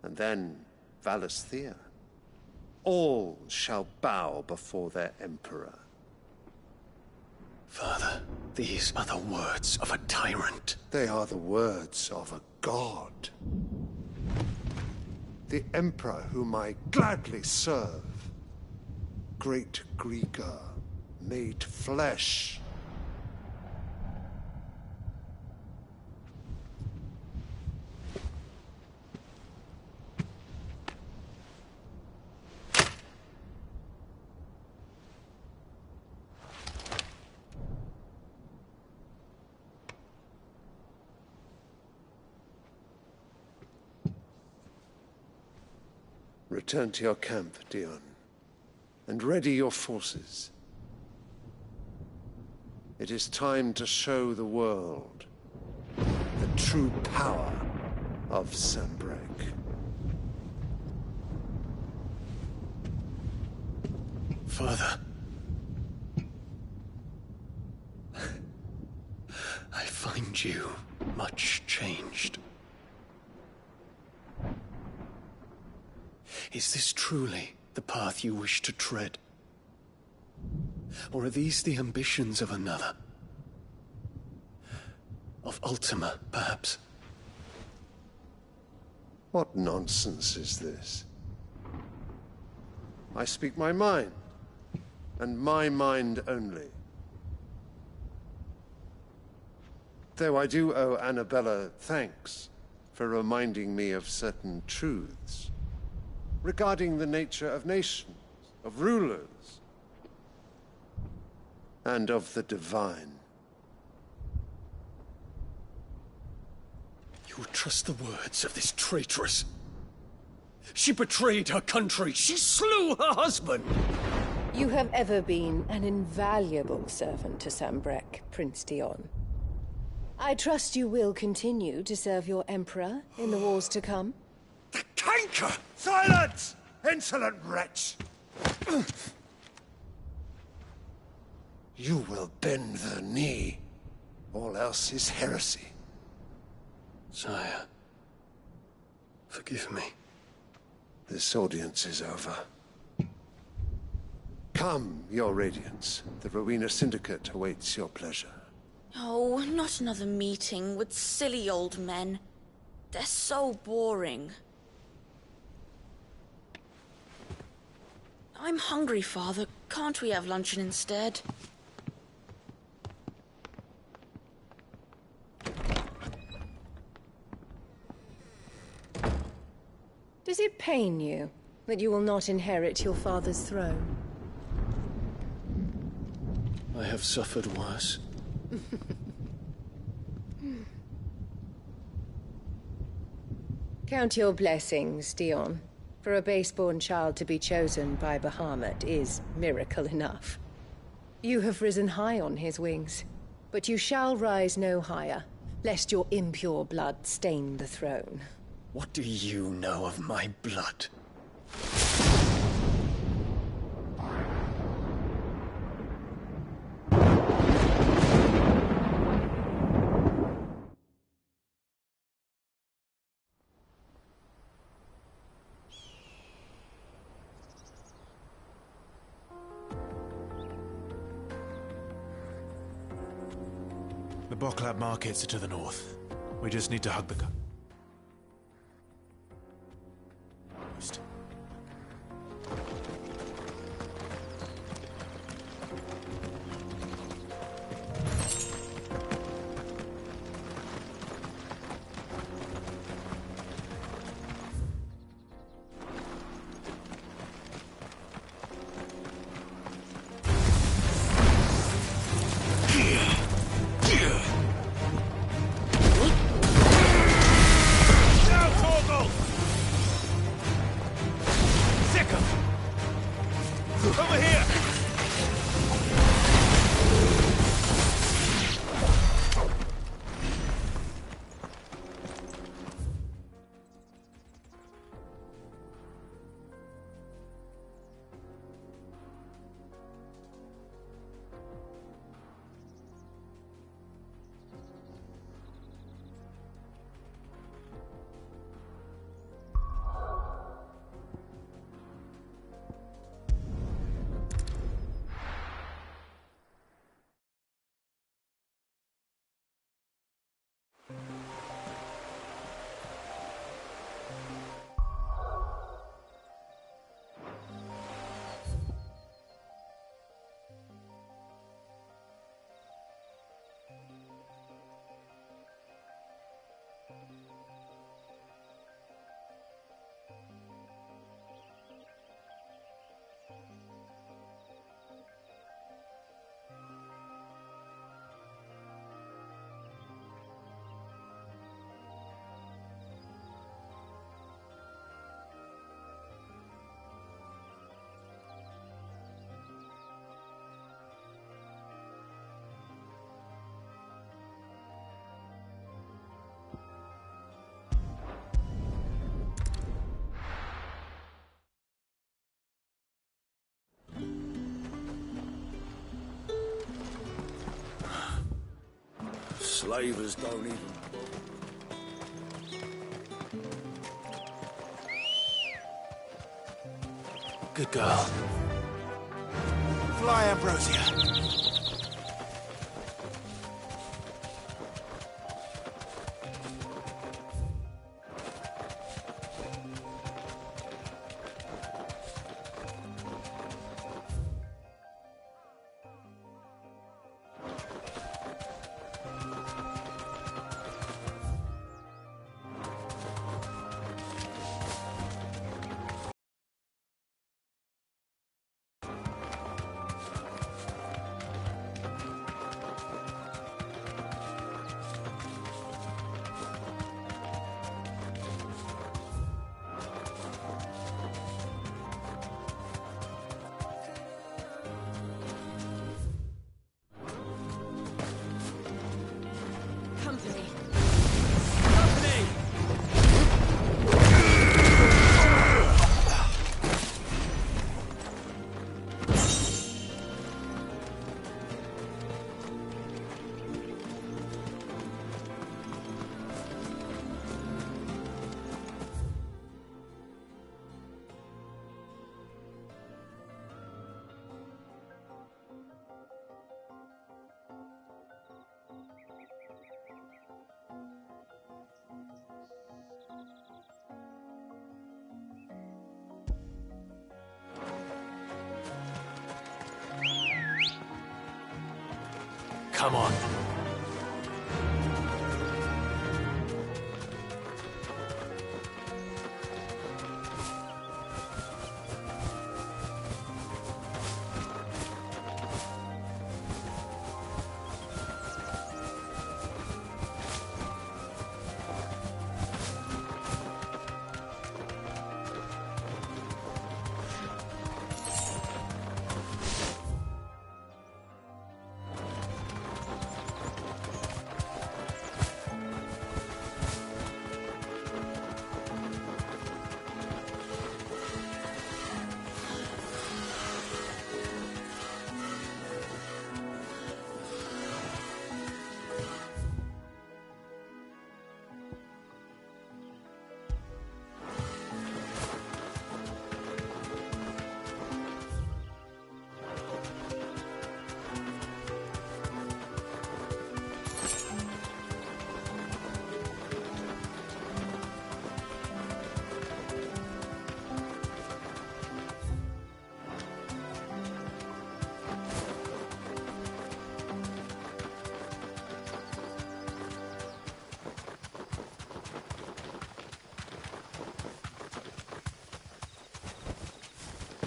And then, Valisthea. All shall bow before their Emperor. Father, these are the words of a tyrant. They are the words of a god. The Emperor whom I gladly serve. Great Grieger, made flesh. Return to your camp, Dion, and ready your forces. It is time to show the world the true power of Sanbreque. Father. I find you much changed. Is this truly the path you wish to tread? Or are these the ambitions of another? Of Ultima, perhaps? What nonsense is this? I speak my mind, and my mind only. Though I do owe Annabella thanks for reminding me of certain truths regarding the nature of nations, of rulers, and of the divine. You would trust the words of this traitress? She betrayed her country. She slew her husband. You have ever been an invaluable servant to Sambrek, Prince Dion. I trust you will continue to serve your Emperor in the wars to come. The canker! Silence! Insolent wretch! You will bend the knee. All else is heresy. Sire, forgive me. This audience is over. Come, your Radiance. The Rowena Syndicate awaits your pleasure. Oh, not another meeting with silly old men. They're so boring. I'm hungry, Father. Can't we have luncheon instead? Does it pain you that you will not inherit your father's throne? I have suffered worse. Count your blessings, Dion. For a base-born child to be chosen by Bahamut is miracle enough. You have risen high on his wings, but you shall rise no higher, lest your impure blood stain the throne. What do you know of my blood? The Boklab markets are to the north. We just need to hug the coast. Slavers don't even... Good girl. Fly, Ambrosia. Come on.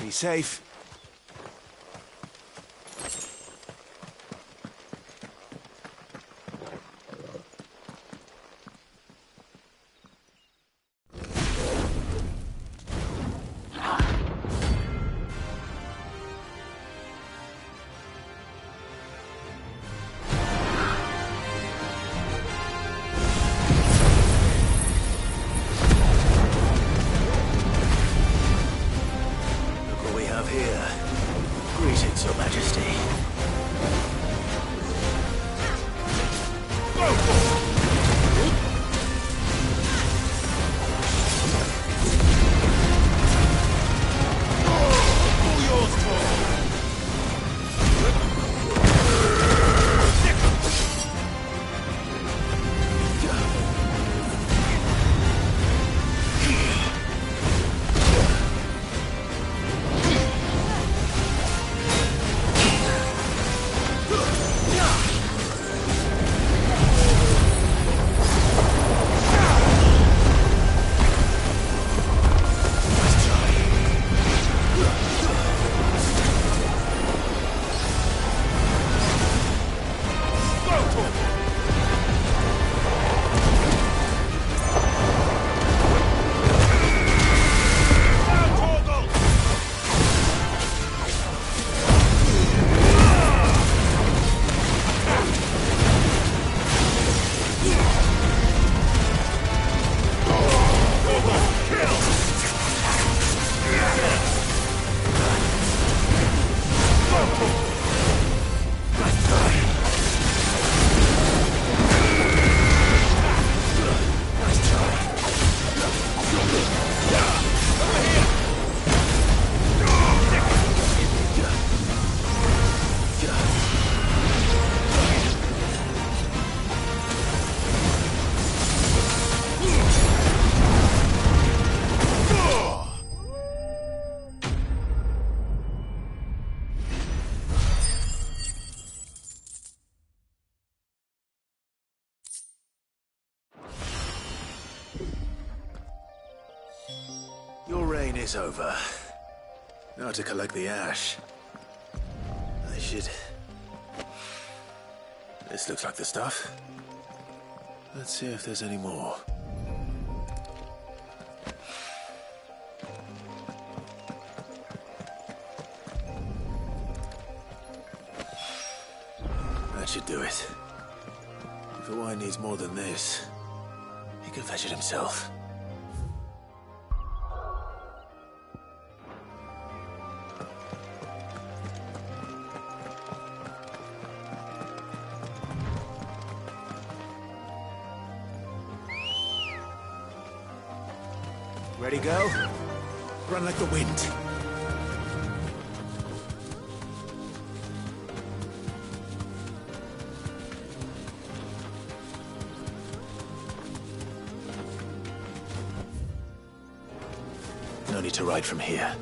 Be safe. Your reign is over. Now to collect the ash. I should... This looks like the stuff. Let's see if there's any more. That should do it. If the wine needs more than this, he can fetch it himself. Ready, go? Run like the wind. No need to ride from here.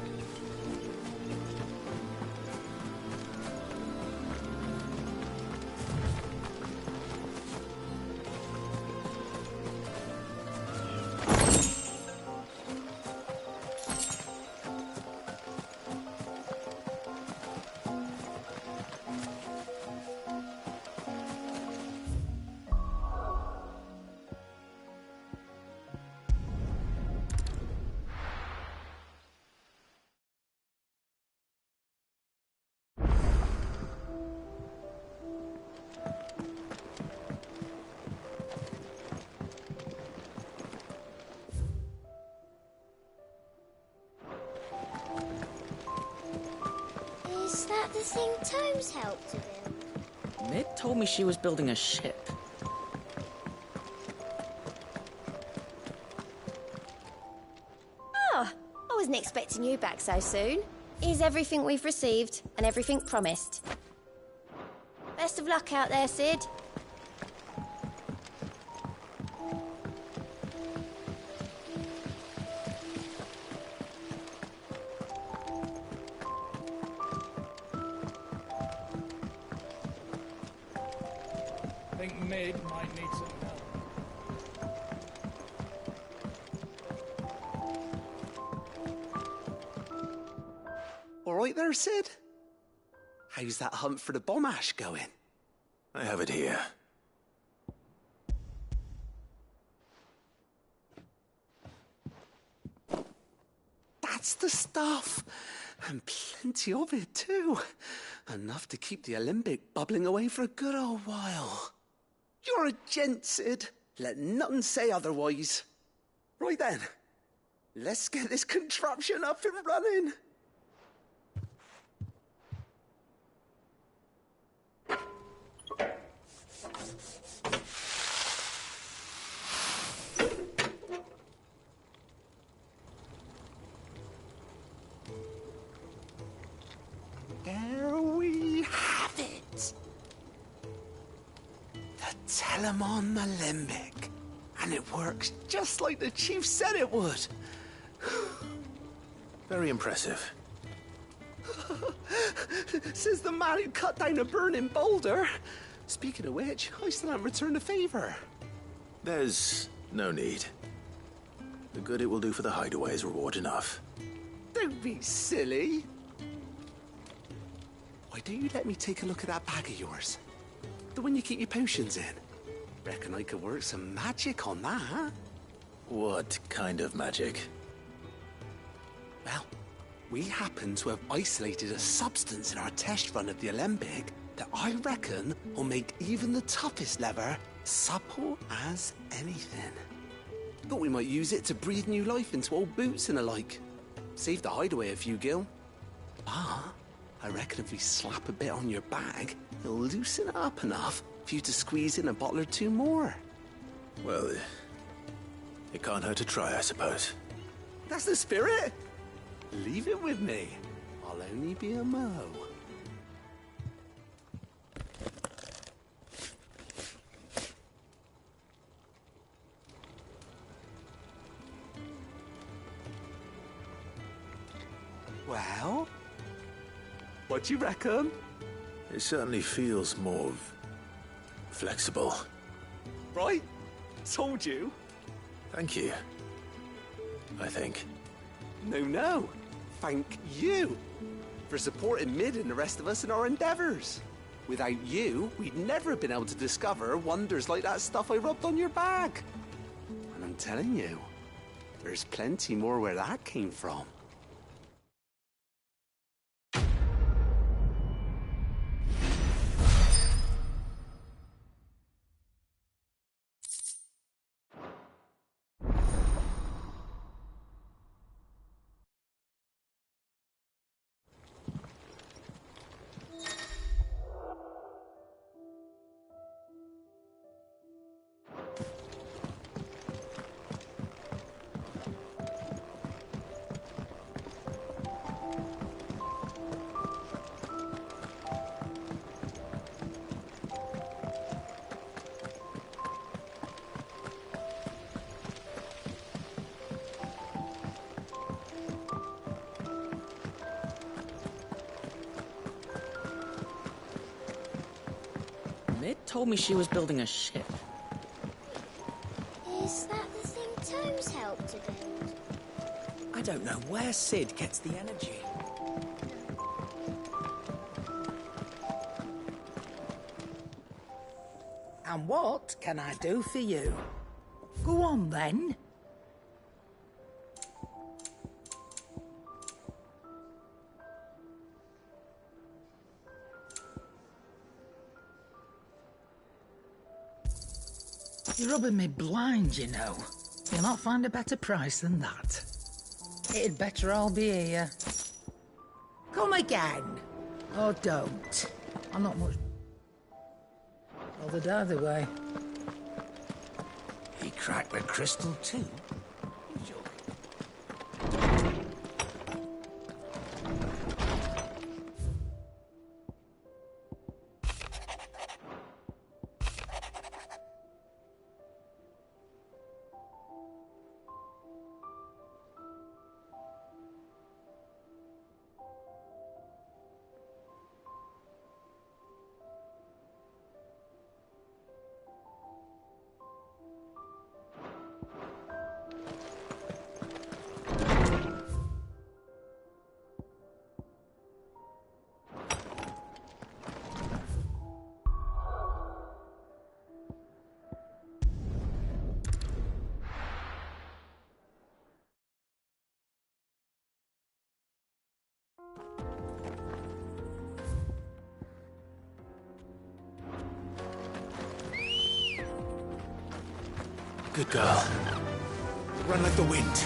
the thing Tomes helped to build? Mid told me she was building a ship. Oh, I wasn't expecting you back so soon. Here's everything we've received and everything promised. Best of luck out there, Sid. I think Mid might need some help. All right there, Sid? How's that hunt for the bomb ash going? I have it here. That's the stuff. And plenty of it, too. Enough to keep the Olympic bubbling away for a good old while. You're a gent, Sid. Let nothing say otherwise. Right then. Let's get this contraption up and running. There we have it. The Telemon Alembic. And it works just like the chief said it would. Very impressive. Says the man who cut down a burning boulder. Speaking of which, I still haven't returned the favor. There's no need. The good it will do for the hideaway is reward enough. Don't be silly. Why don't you let me take a look at that bag of yours? The one you keep your potions in. Reckon I could work some magic on that. What kind of magic? Well, we happen to have isolated a substance in our test run of the Alembic that I reckon will make even the toughest lever supple as anything. Thought we might use it to breathe new life into old boots and the like. Save the hideaway a few gil. But I reckon if we slap a bit on your bag, it'll loosen it up enough for you to squeeze in a bottle or two more. Well, it can't hurt to try, I suppose. That's the spirit. Leave it with me. I'll only be a mo. Well, what do you reckon? It certainly feels more flexible. Right? Told you. Thank you. I think. No. Thank you for supporting Mid and the rest of us in our endeavors. Without you, we'd never have been able to discover wonders like that stuff I rubbed on your bag. And I'm telling you, there's plenty more where that came from. Mid told me she was building a ship. Is that the thing Tomes helped to build? I don't know where Sid gets the energy. And what can I do for you? Go on, then. You're rubbing me blind, you know. You'll not find a better price than that. It'd better all be here. Come again. Or don't. I'm not much bothered either way. He cracked the crystal too? Good girl. Run like the wind.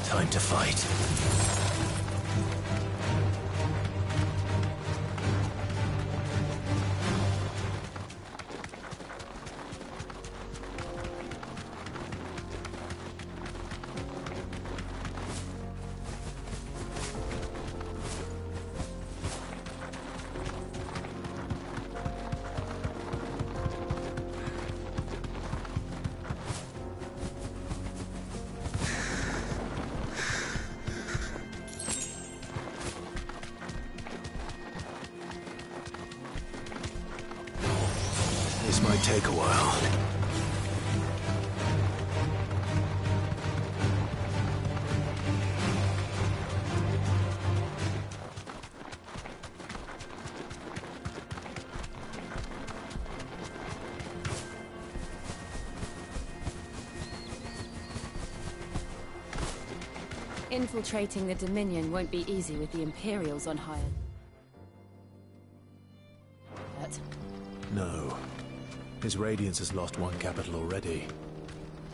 Time to fight. This might take a while. Infiltrating the Dominion won't be easy with the Imperials on hire. But No. His Radiance has lost one capital already.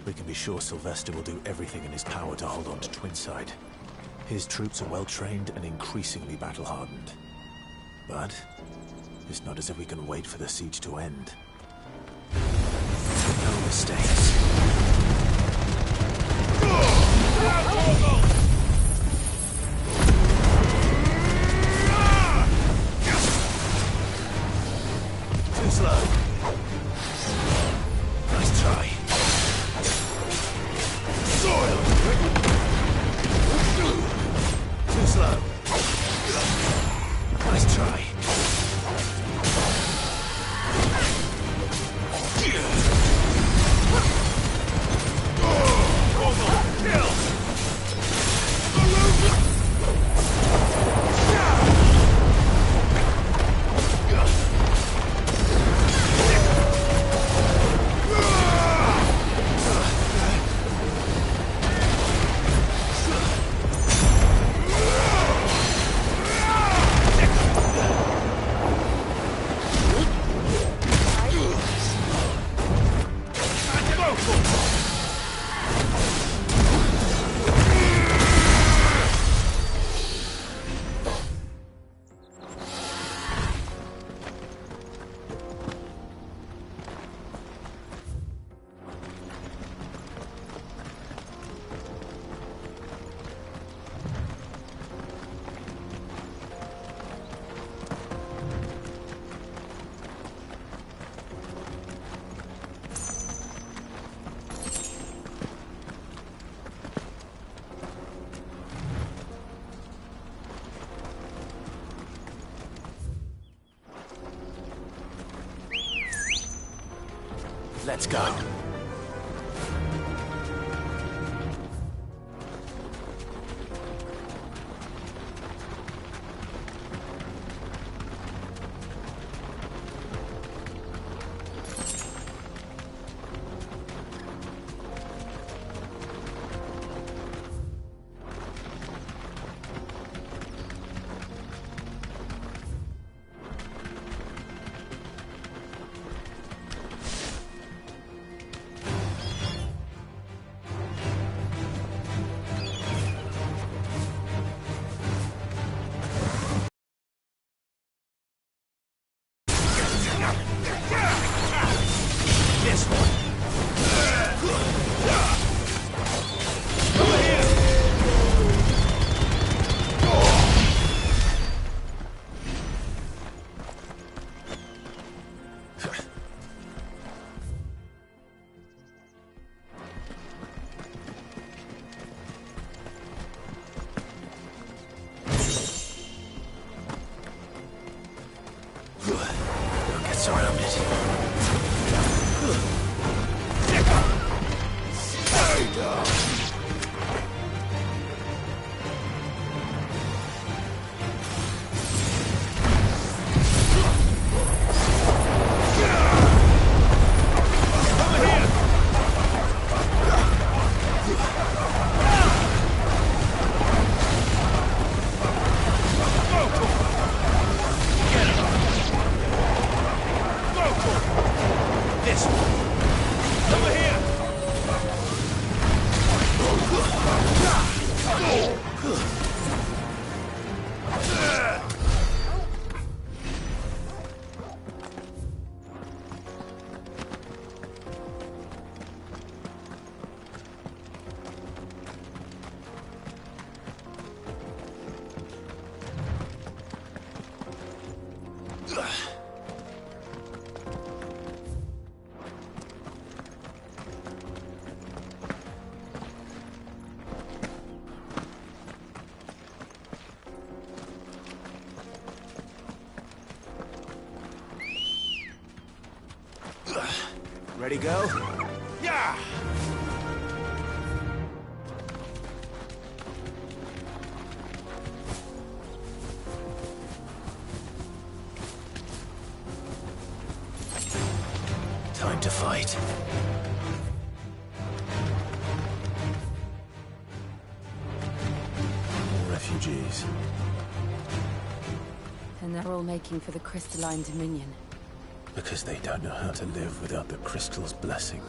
We can be sure Sylvester will do everything in his power to hold on to Twinside. His troops are well-trained and increasingly battle-hardened. But it's not as if we can wait for the siege to end. No mistakes. Too slow. Nice try. Soil! Too slow. Nice try. Let's go. Ready, go? Yeah! Time to fight. More refugees. And they're all making for the crystalline dominion. Because they don't know how to live without the crystal's blessing.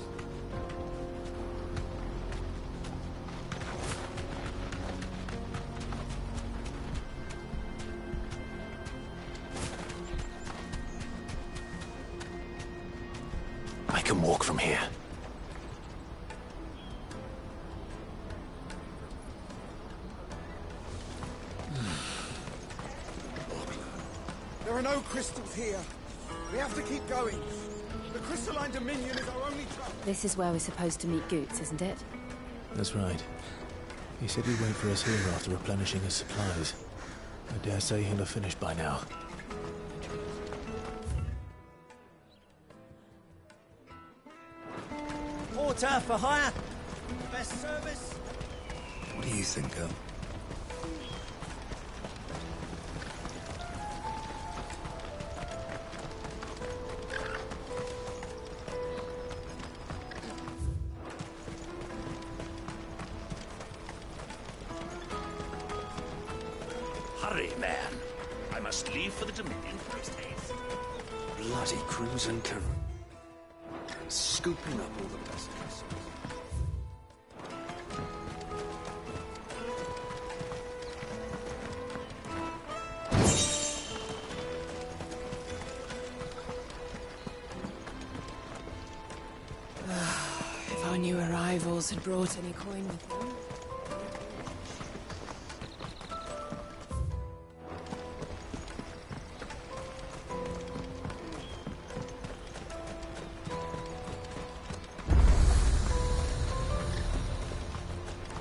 I can walk from here. There are no crystals here. We have to keep going. The crystalline dominion is our only trust. This is where we're supposed to meet Goots, isn't it? That's right. He said he'd wait for us here after replenishing his supplies. I dare say he'll have finished by now. Porter for hire. Best service. What do you think, girl? Hurry, man. I must leave for the Dominion post haste. Bloody crimson can. Scooping up all the best vessels. If our new arrivals had brought any coin with them.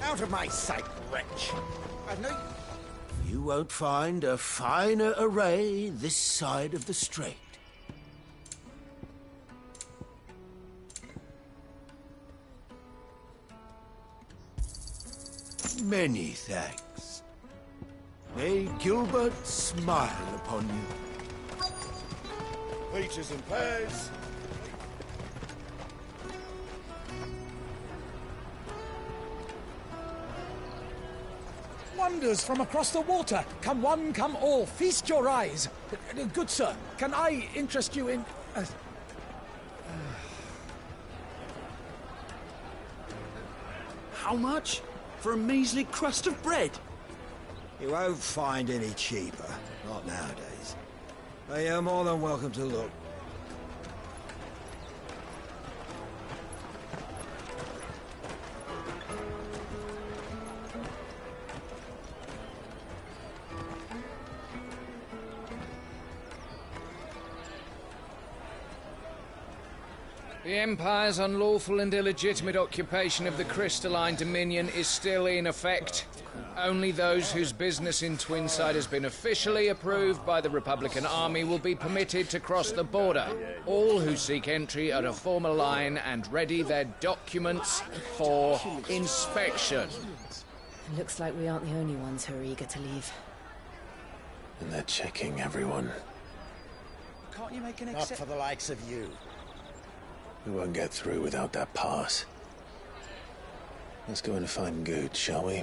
Out of my sight, wretch! I've no... You won't find a finer array this side of the strait. Many thanks. May Gilbert smile upon you. Peaches and pears. Wonders from across the water. Come one, come all. Feast your eyes. Good sir, can I interest you in... How much? For a measly crust of bread? You won't find any cheaper. Not nowadays. But you're more than welcome to look. The Empire's unlawful and illegitimate occupation of the crystalline dominion is still in effect. Only those whose business in Twinside has been officially approved by the Republican Army will be permitted to cross the border. All who seek entry are to form a line and ready their documents for inspection. It looks like we aren't the only ones who are eager to leave. And they're checking everyone. Can't you make an Not for the likes of you. We won't get through without that pass. Let's go and find Good, shall we?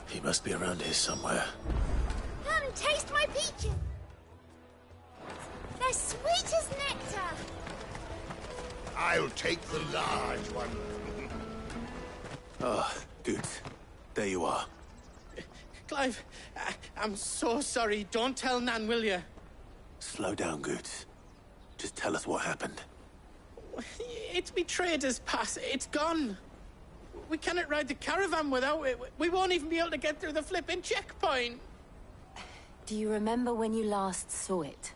He must be around here somewhere. Come, taste my peaches. They're sweet as nectar. I'll take the large one. Ah, Good. There you are. Clive, I'm so sorry. Don't tell Nan, will you? Slow down, Good. Just tell us what happened. It's me trader's pass. It's gone. We cannot ride the caravan without it. We won't even be able to get through the flipping checkpoint. Do you remember when you last saw it?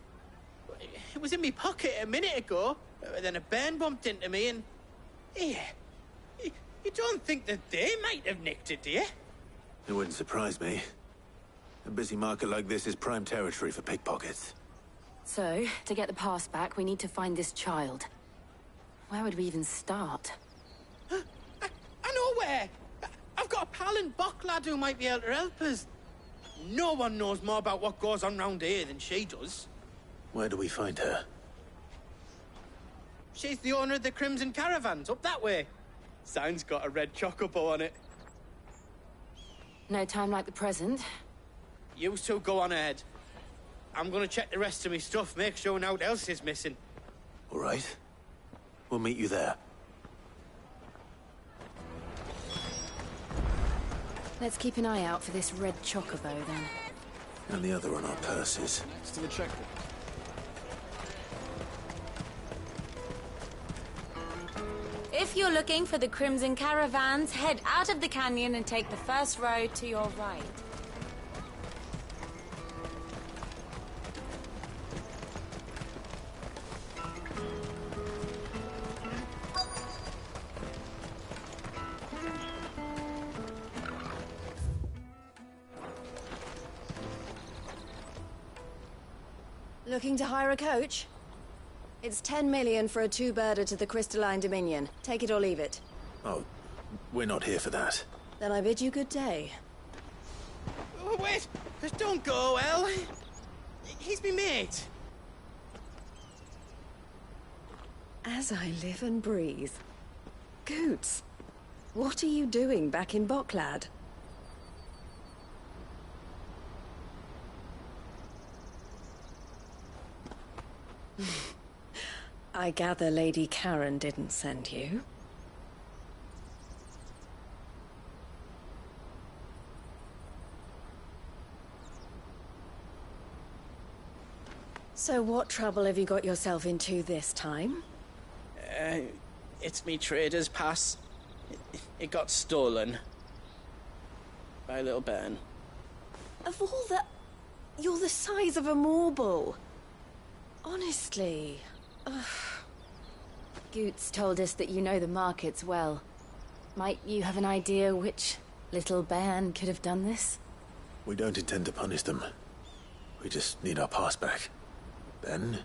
It was in my pocket a minute ago. Then a bairn bumped into me and... Yeah. You don't think that they might have nicked it, do you? It wouldn't surprise me. A busy market like this is prime territory for pickpockets. So, to get the pass back, we need to find this child. Where would we even start? I know where! I've got a pal in Bocklad who might be able to help us. No one knows more about what goes on round here than she does. Where do we find her? She's the owner of the Crimson Caravans, up that way. Sign's got a red chocobo on it. No time like the present. You two go on ahead. I'm gonna check the rest of my stuff, make sure nothing else is missing. All right. We'll meet you there. Let's keep an eye out for this red chocobo, then. And the other on our purses. Next to the checkbook. If you're looking for the Crimson Caravans, head out of the canyon and take the first road to your right. Looking to hire a coach? It's 10 million for a two-birder to the Crystalline Dominion. Take it or leave it. Oh, we're not here for that. Then I bid you good day. Oh, wait! Don't go, El. He's me mate. As I live and breathe. Goots, what are you doing back in Bocklad? I gather Lady Karen didn't send you. So what trouble have you got yourself into this time? It's me trader's pass. It got stolen. By little Ben. Of all the... You're the size of a marble. Honestly. Ugh. Goots told us that you know the markets well. Might you have an idea which little bairn could have done this? We don't intend to punish them. We just need our pass back. Then,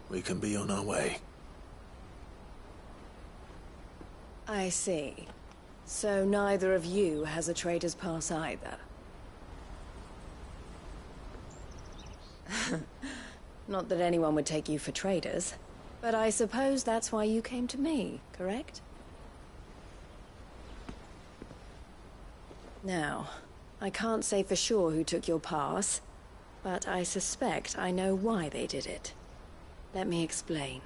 we can be on our way. I see. So neither of you has a trader's pass either. Not that anyone would take you for traders, but I suppose that's why you came to me, correct? Now, I can't say for sure who took your pass, but I suspect I know why they did it. Let me explain.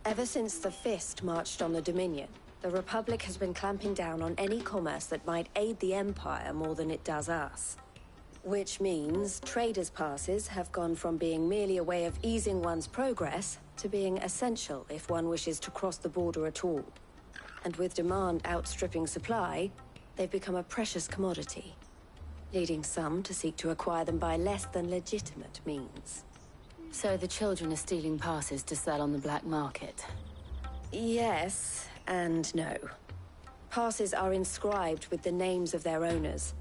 Ever since the Fist marched on the Dominion, the Republic has been clamping down on any commerce that might aid the Empire more than it does us. Which means traders' passes have gone from being merely a way of easing one's progress to being essential if one wishes to cross the border at all. And with demand outstripping supply, they've become a precious commodity, leading some to seek to acquire them by less than legitimate means. So the children are stealing passes to sell on the black market? Yes, and no. Passes are inscribed with the names of their owners,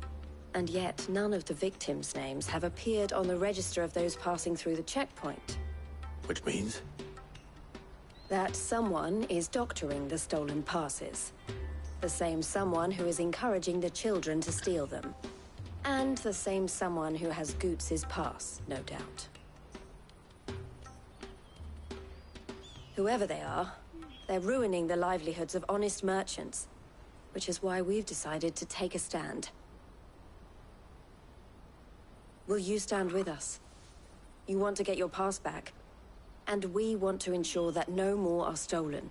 and yet none of the victims' names have appeared on the register of those passing through the checkpoint. Which means? That someone is doctoring the stolen passes. The same someone who is encouraging the children to steal them. And the same someone who has Goots' pass, no doubt. Whoever they are, they're ruining the livelihoods of honest merchants, which is why we've decided to take a stand. Will you stand with us? You want to get your pass back, and we want to ensure that no more are stolen.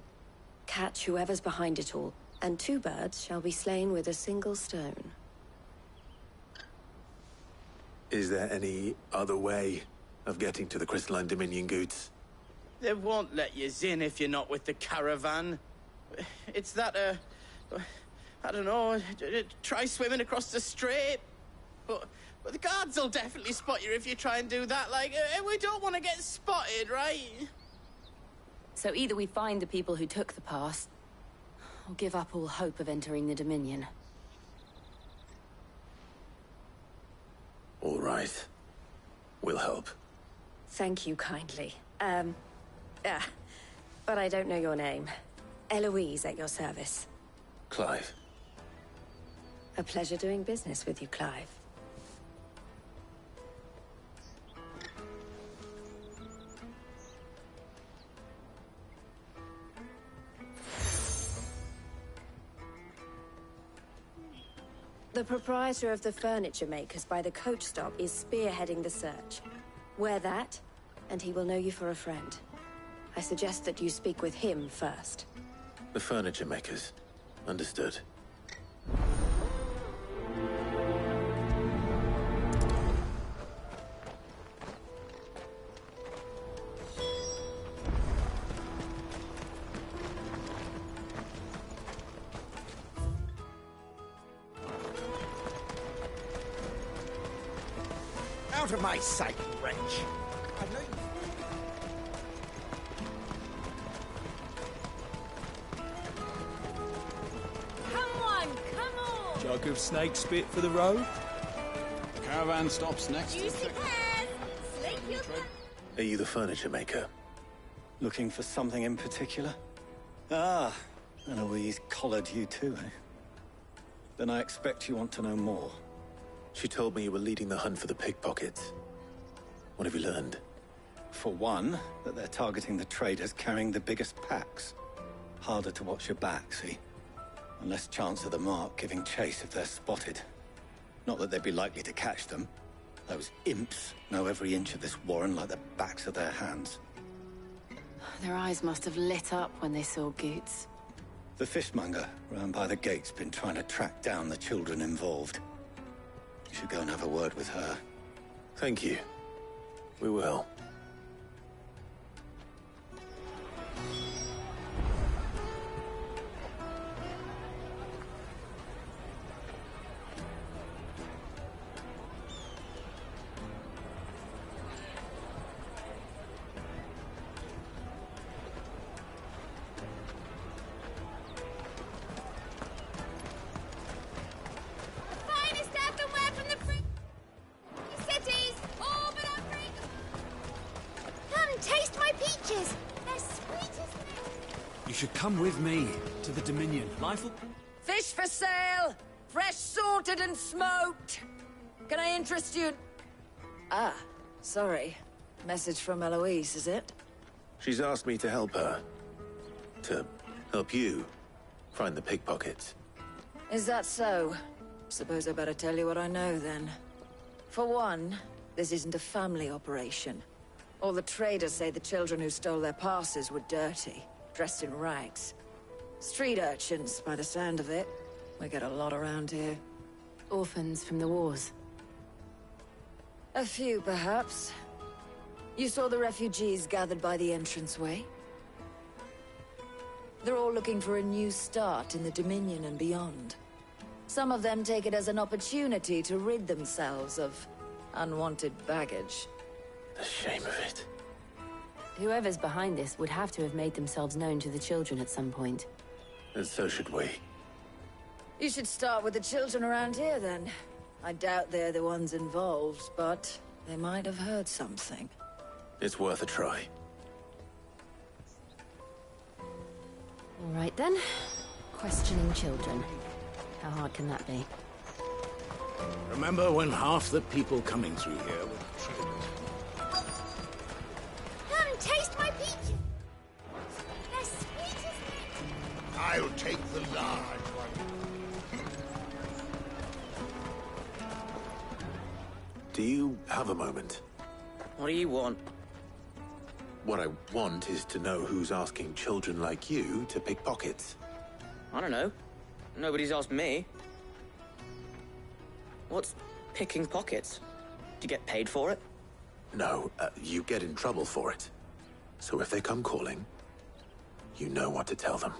Catch whoever's behind it all, and two birds shall be slain with a single stone. Is there any other way of getting to the Crystalline Dominion, Goots? They won't let you in if you're not with the caravan. It's that, I don't know, try swimming across the strait. But the guards lads will definitely spot you if you try and do that. Like, we don't want to get spotted, right? So either we find the people who took the pass, or give up all hope of entering the Dominion. All right. We'll help. Thank you kindly. But I don't know your name. Eloise at your service. Clive. A pleasure doing business with you, Clive. The proprietor of the furniture makers by the coach stop is spearheading the search. Wear that, and he will know you for a friend. I suggest that you speak with him first. The furniture makers. Understood. Out of my sight, wretch! I know you... Come on! Jug of snake spit for the road? Caravan stops next. Juicy pears! Slake your Are you the furniture maker? Looking for something in particular? Ah, Eloise collared you too, eh? Then I expect you want to know more. She told me you were leading the hunt for the pickpockets. What have you learned? For one, that they're targeting the traders carrying the biggest packs. Harder to watch your back, see? And less chance of the mark giving chase if they're spotted. Not that they'd be likely to catch them. Those imps know every inch of this warren like the backs of their hands. Their eyes must have lit up when they saw Goots. The fishmonger round by the gate's been trying to track down the children involved. You should go and have a word with her. Thank you. We will. You should come with me to the Dominion. Life will... Fish for sale! Fresh sorted and smoked! Can I interest you? Ah, sorry. Message from Eloise, is it? She's asked me to help her. To help you find the pickpockets. Is that so? Suppose I better tell you what I know, then. For one, this isn't a family operation. All the traders say the children who stole their passes were dirty, dressed in rags. Street urchins, by the sound of it. We get a lot around here. Orphans from the wars. A few, perhaps. You saw the refugees gathered by the entranceway? They're all looking for a new start in the Dominion and beyond. Some of them take it as an opportunity to rid themselves of unwanted baggage. The shame of it. Whoever's behind this would have to have made themselves known to the children at some point. And so should we. You should start with the children around here, then. I doubt they're the ones involved, but they might have heard something. It's worth a try. All right, then. Questioning children. How hard can that be? Remember when half the people coming through here were traders? Come, taste my peaches! They're sweet as mint! I'll take the large one. Do you have a moment? What do you want? What I want is to know who's asking children like you to pick pockets. I don't know. Nobody's asked me. What's picking pockets? Do you get paid for it? No, you get in trouble for it. So if they come calling, you know what to tell them.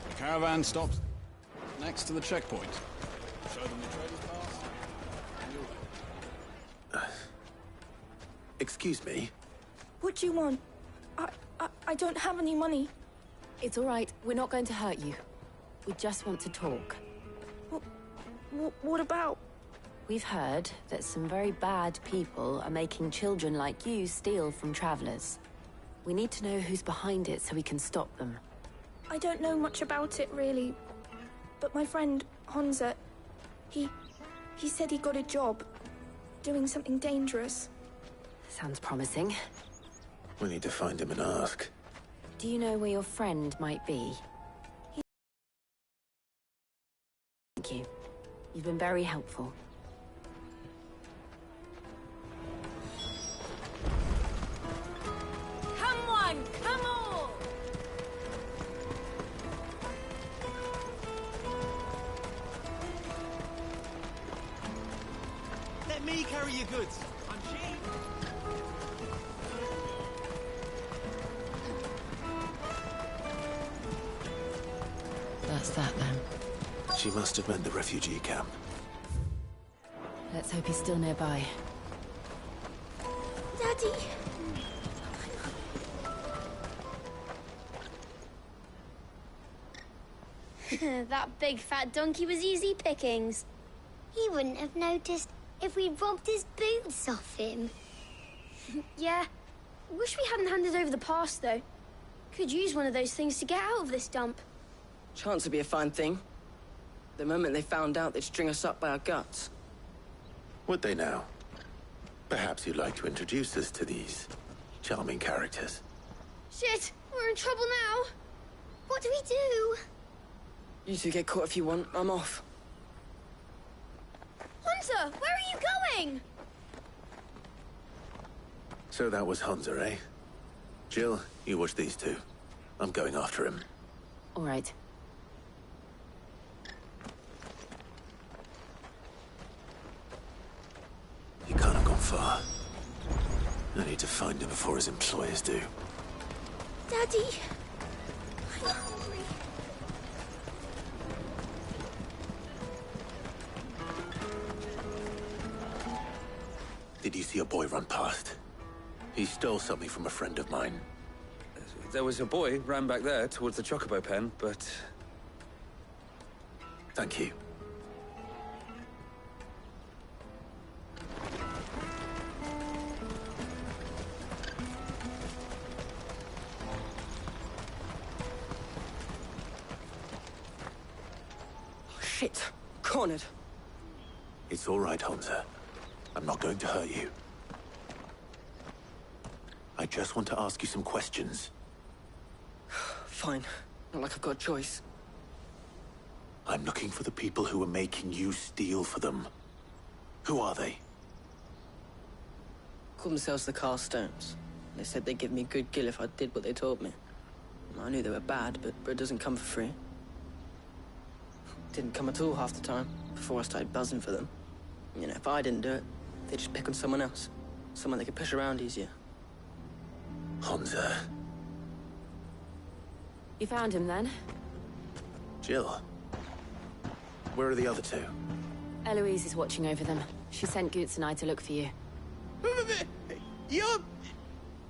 The caravan stops Next to the checkpoint. Show them the trader's pass. And you're ready. Excuse me? What do you want? I don't have any money. It's all right. We're not going to hurt you. We just want to talk. What about? We've heard that some very bad people are making children like you steal from travelers. We need to know who's behind it so we can stop them. I don't know much about it, really. But my friend, Honza, he said he got a job doing something dangerous. Sounds promising. We need to find him and ask. Do you know where your friend might be? Thank you. You've been very helpful. Come on, come on! Let me carry your goods. I'm cheap. That's that then. She must have meant the refugee camp. Let's hope he's still nearby. Daddy! That big fat donkey was easy pickings. He wouldn't have noticed if we'd robbed his boots off him. Yeah. Wish we hadn't handed over the pass, though. Could use one of those things to get out of this dump. Chance would be a fine thing. The moment they found out, they'd string us up by our guts. Would they now? Perhaps you'd like to introduce us to these charming characters. Shit! We're in trouble now! What do we do? You two get caught if you want. I'm off. Hunter! Where are you going? So that was Hunter, eh? Jill, you watch these two. I'm going after him. All right. He can't have gone far. I need to find him before his employers do. Daddy! I'm hungry. Did you see a boy run past? He stole something from a friend of mine. There was a boy ran back there towards the chocobo pen, but... Thank you. Oh, shit. Cornered. It's all right, Hunter. I'm not going to hurt you. I just want to ask you some questions. Fine. Not like I've got a choice. I'm looking for the people who are making you steal for them. Who are they? Called themselves the Carstones. They said they'd give me good gill if I did what they told me. I knew they were bad, but bread doesn't come for free. Didn't come at all half the time, before I started buzzing for them. You know, if I didn't do it, they'd just pick on someone else. Someone they could push around easier. Hunter. You found him, then? Jill. Where are the other two? Eloise is watching over them. She sent Goots and I to look for you. You're...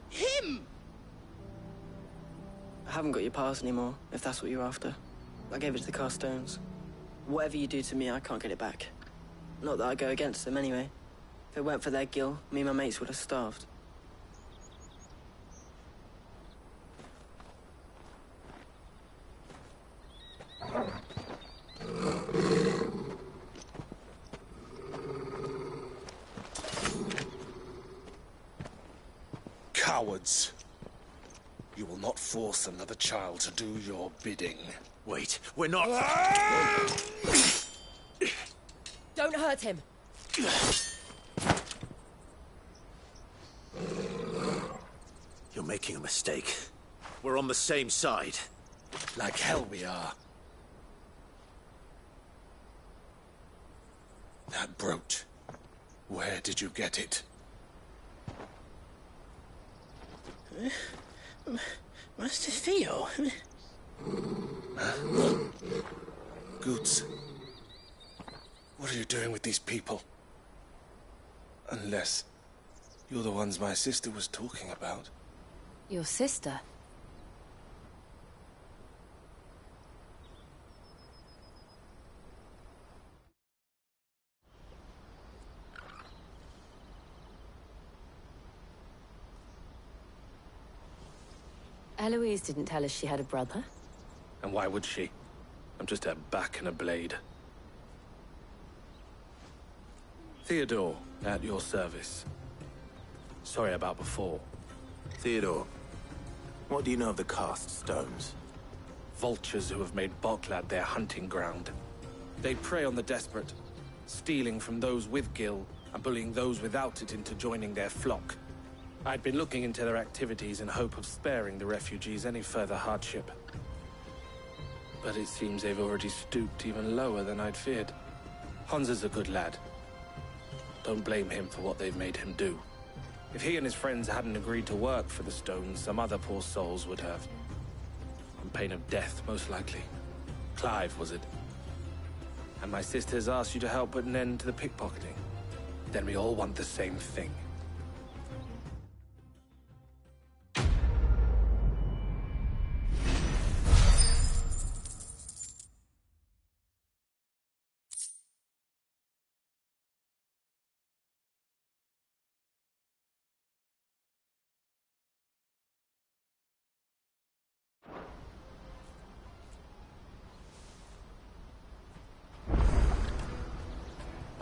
him! I haven't got your pass anymore, if that's what you're after. I gave it to the Carstones. Whatever you do to me, I can't get it back. Not that I go against them, anyway. If it weren't for their gill, me and my mates would have starved. Cowards. You will not force another child to do your bidding. Wait, we're not... Don't hurt him. You're making a mistake. We're on the same side. Like hell we are. That brooch. Where did you get it? Master Theo. Goots, what are you doing with these people? Unless you're the ones my sister was talking about. Your sister? Eloise didn't tell us she had a brother. And why would she? I'm just her back and a blade. Theodore, at your service. Sorry about before. Theodore, what do you know of the cast stones? Vultures who have made Boklad their hunting ground. They prey on the desperate, stealing from those with gil and bullying those without it into joining their flock. I'd been looking into their activities in hope of sparing the refugees any further hardship. But it seems they've already stooped even lower than I'd feared. Hansa's a good lad. Don't blame him for what they've made him do. If he and his friends hadn't agreed to work for the stones, some other poor souls would have. On pain of death, most likely. Clive, was it? And my sisters asked you to help put an end to the pickpocketing. Then we all want the same thing.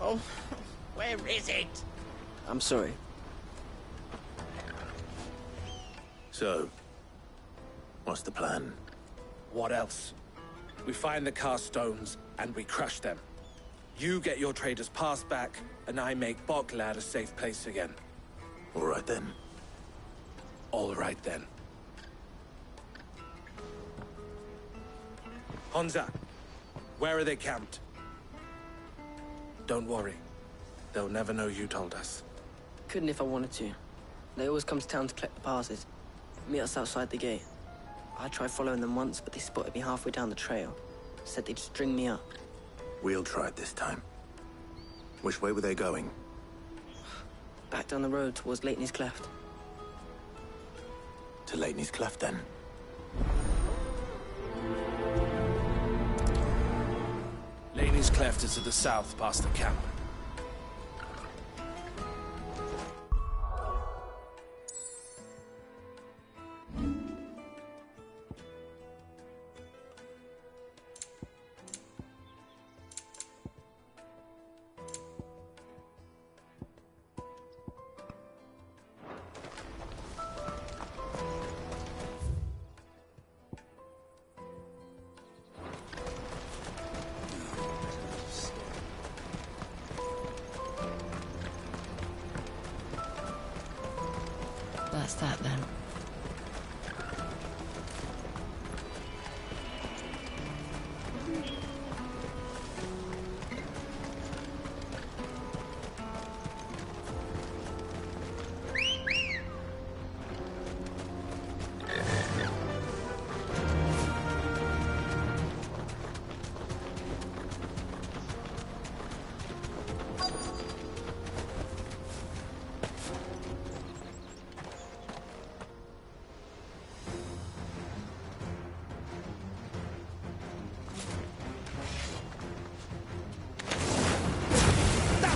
Oh, where is it? I'm sorry. So, what's the plan? What else? We find the cast stones, and we crush them. You get your trader's pass back, and I make Boklad a safe place again. All right then. All right then. Hansa, where are they camped? Don't worry. They'll never know you told us. Couldn't if I wanted to. They always come to town to collect the passes. Meet us outside the gate. I tried following them once, but they spotted me halfway down the trail. Said they'd string me up. We'll try it this time. Which way were they going? Back down the road towards Lateney's Cleft. To Lateney's Cleft, then. Lateney's Cleft is to the south, past the camp. That's that then.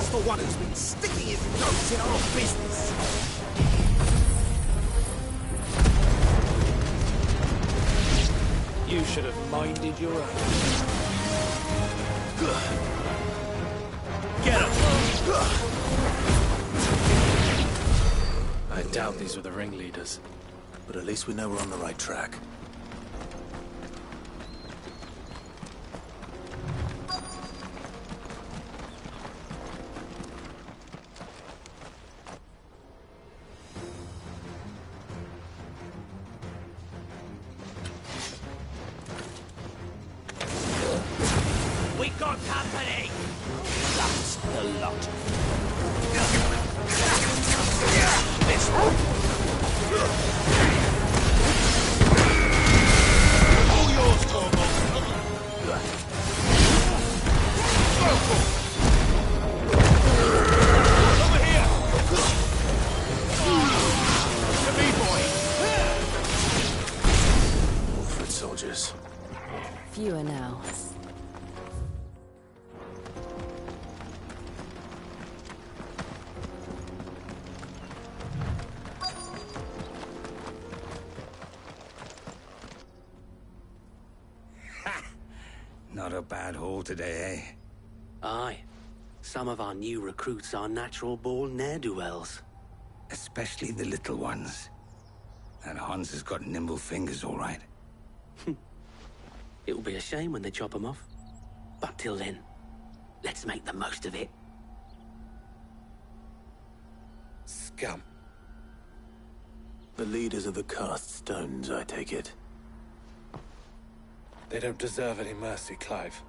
The one who's been sticking his nose in our business. You should have minded your own. Get him! I doubt these were the ringleaders. But at least we know we're on the right track. We got company! That's the lot. This one. All yours, Torvald. Foot soldiers. Fewer now. Not a bad haul today, eh? Aye. Some of our new recruits are natural-born ne'er-do-wells. Especially the little ones. And Hans has got nimble fingers, all right. It'll be a shame when they chop them off. But till then, let's make the most of it. Scum. The leaders of the cast stones, I take it. They don't deserve any mercy, Clive.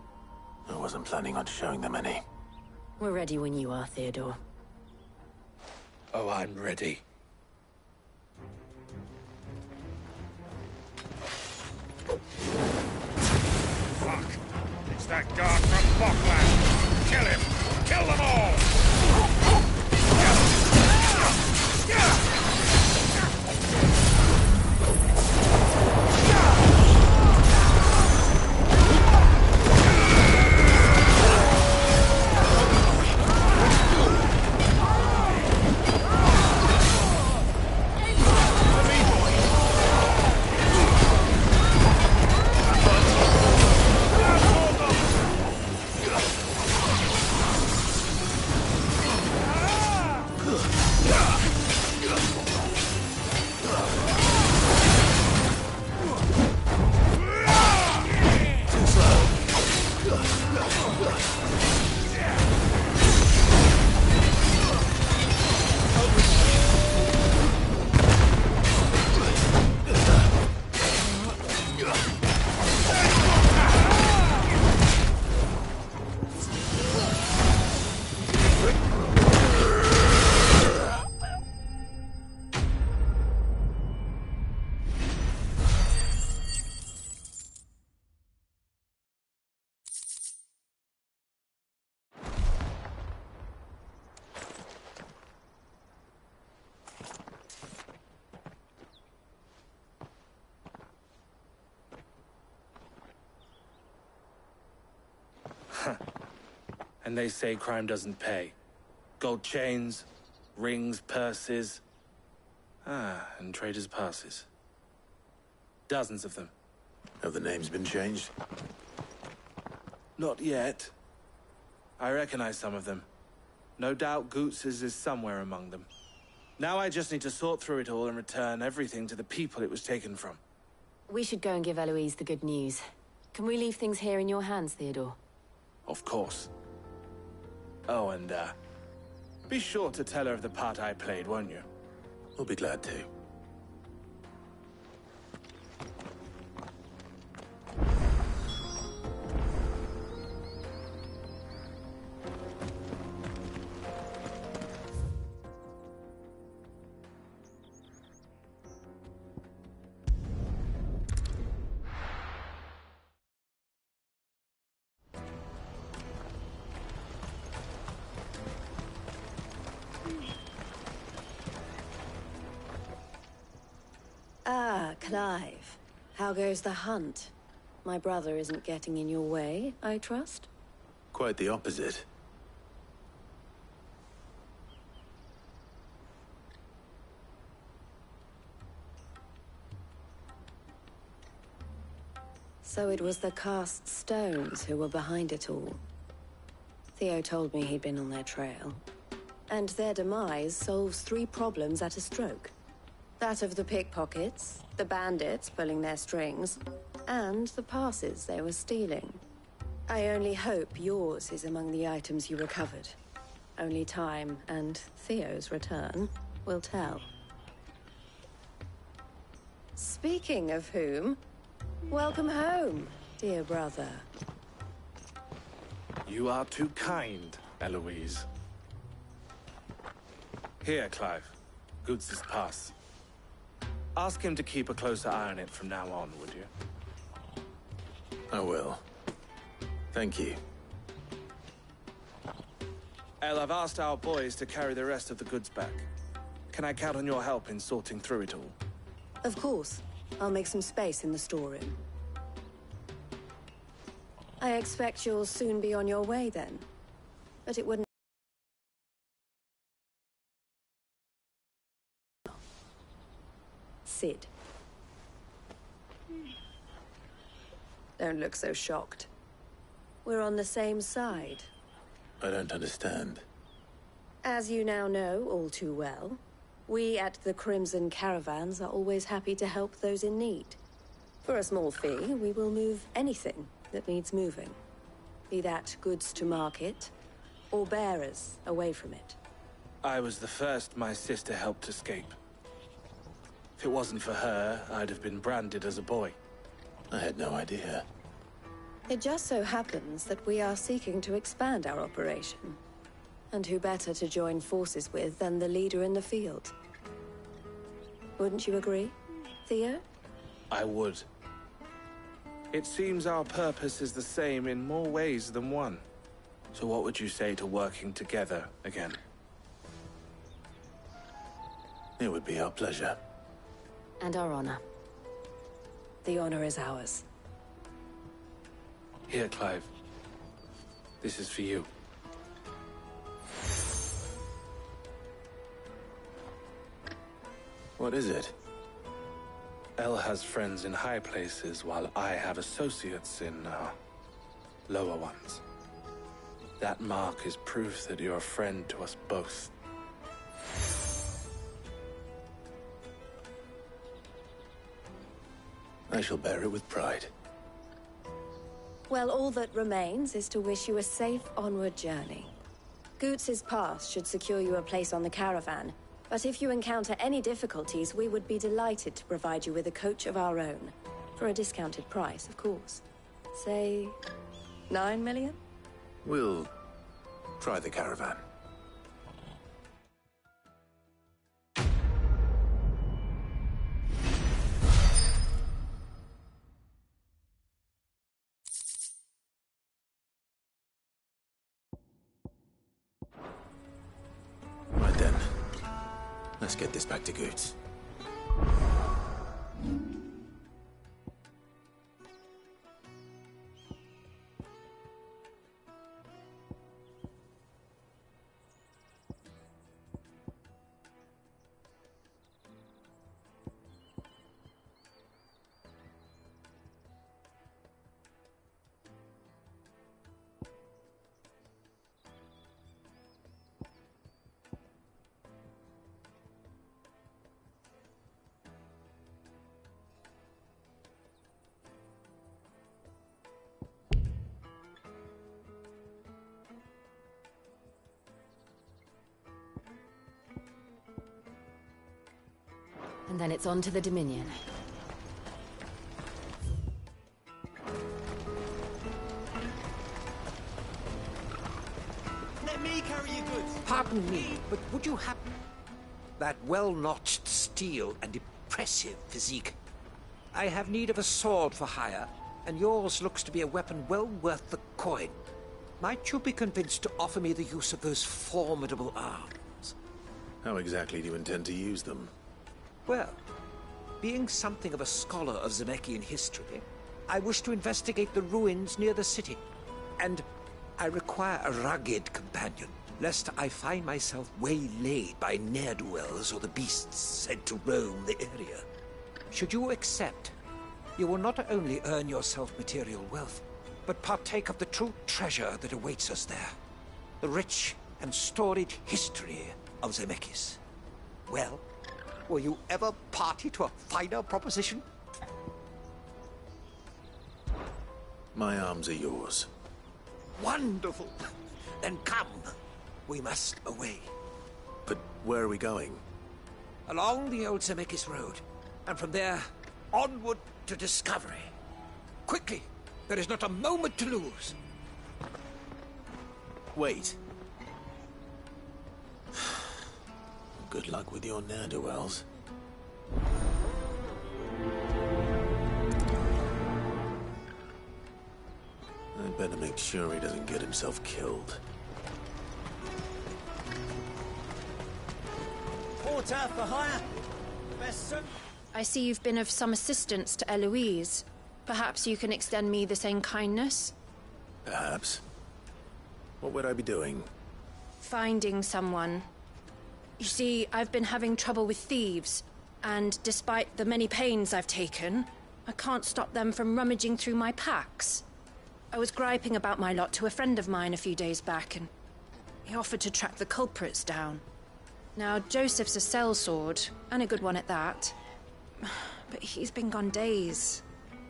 I wasn't planning on showing them any. We're ready when you are, Theodore. Oh, I'm ready. Fuck! It's that guard from Bockland! Kill him! Kill them all! And they say crime doesn't pay. Gold chains, rings, purses. And traders' passes. Dozens of them. Have the names been changed? Not yet. I recognize some of them. No doubt Goots's is somewhere among them. Now I just need to sort through it all and return everything to the people it was taken from. We should go and give Eloise the good news. Can we leave things here in your hands, Theodore? Of course. Oh, and, be sure to tell her of the part I played, won't you? We'll be glad to. Ah, Clive. How goes the hunt? My brother isn't getting in your way, I trust? Quite the opposite. So it was the cast stones who were behind it all. Theo told me he'd been on their trail. And their demise solves 3 problems at a stroke. That of the pickpockets, the bandits pulling their strings, and the passes they were stealing. I only hope yours is among the items you recovered. Only time and Theo's return will tell. Speaking of whom, welcome home, dear brother. You are too kind, Eloise. Here, Clive. Goots's pass. Ask him to keep a closer eye on it from now on, would you? I will. Thank you. El, I've asked our boys to carry the rest of the goods back. Can I count on your help in sorting through it all? Of course. I'll make some space in the storeroom. I expect you'll soon be on your way then. But it wouldn't... Sid. Don't look so shocked. We're on the same side. I don't understand. As you now know all too well, we at the Crimson Caravans are always happy to help those in need. For a small fee, we will move anything that needs moving. Be that goods to market, or bearers away from it. I was the first my sister helped escape. If it wasn't for her, I'd have been branded as a boy. I had no idea. It just so happens that we are seeking to expand our operation. And who better to join forces with than the leader in the field? Wouldn't you agree, Theo? I would. It seems our purpose is the same in more ways than one. So what would you say to working together again? It would be our pleasure. And our honor. The honor is ours. Here, Clive. This is for you. What is it? El has friends in high places, while I have associates in, lower ones. That mark is proof that you're a friend to us both. I shall bear it with pride. Well, all that remains is to wish you a safe onward journey. Goots's pass should secure you a place on the caravan, but if you encounter any difficulties, we would be delighted to provide you with a coach of our own. For a discounted price, of course. Say, 9 million? We'll try the caravan. Right then. Let's get this back to Goots. And then it's on to the Dominion. Let me carry your goods. Pardon me, but would you happen... That well-notched steel and impressive physique. I have need of a sword for hire, and yours looks to be a weapon well worth the coin. Might you be convinced to offer me the use of those formidable arms? How exactly do you intend to use them? Well, being something of a scholar of Zemeckis history, I wish to investigate the ruins near the city. And I require a rugged companion, lest I find myself waylaid by ne'er-do-wells or the beasts sent to roam the area. Should you accept, you will not only earn yourself material wealth, but partake of the true treasure that awaits us there. The rich and storied history of Zemeckis. Well, were you ever party to a finer proposition? My arms are yours. Wonderful! Then come. We must away. But where are we going? Along the old Zemeckis Road, and from there, onward to discovery. Quickly! There is not a moment to lose. Wait. Good luck with your ne'er-do-wells. I'd better make sure he doesn't get himself killed. Porter for hire. Best suit. I see you've been of some assistance to Eloise. Perhaps you can extend me the same kindness? Perhaps. What would I be doing? Finding someone. You see, I've been having trouble with thieves, and despite the many pains I've taken, I can't stop them from rummaging through my packs. I was griping about my lot to a friend of mine a few days back, and he offered to track the culprits down. Now, Joseph's a sellsword, and a good one at that. But he's been gone days,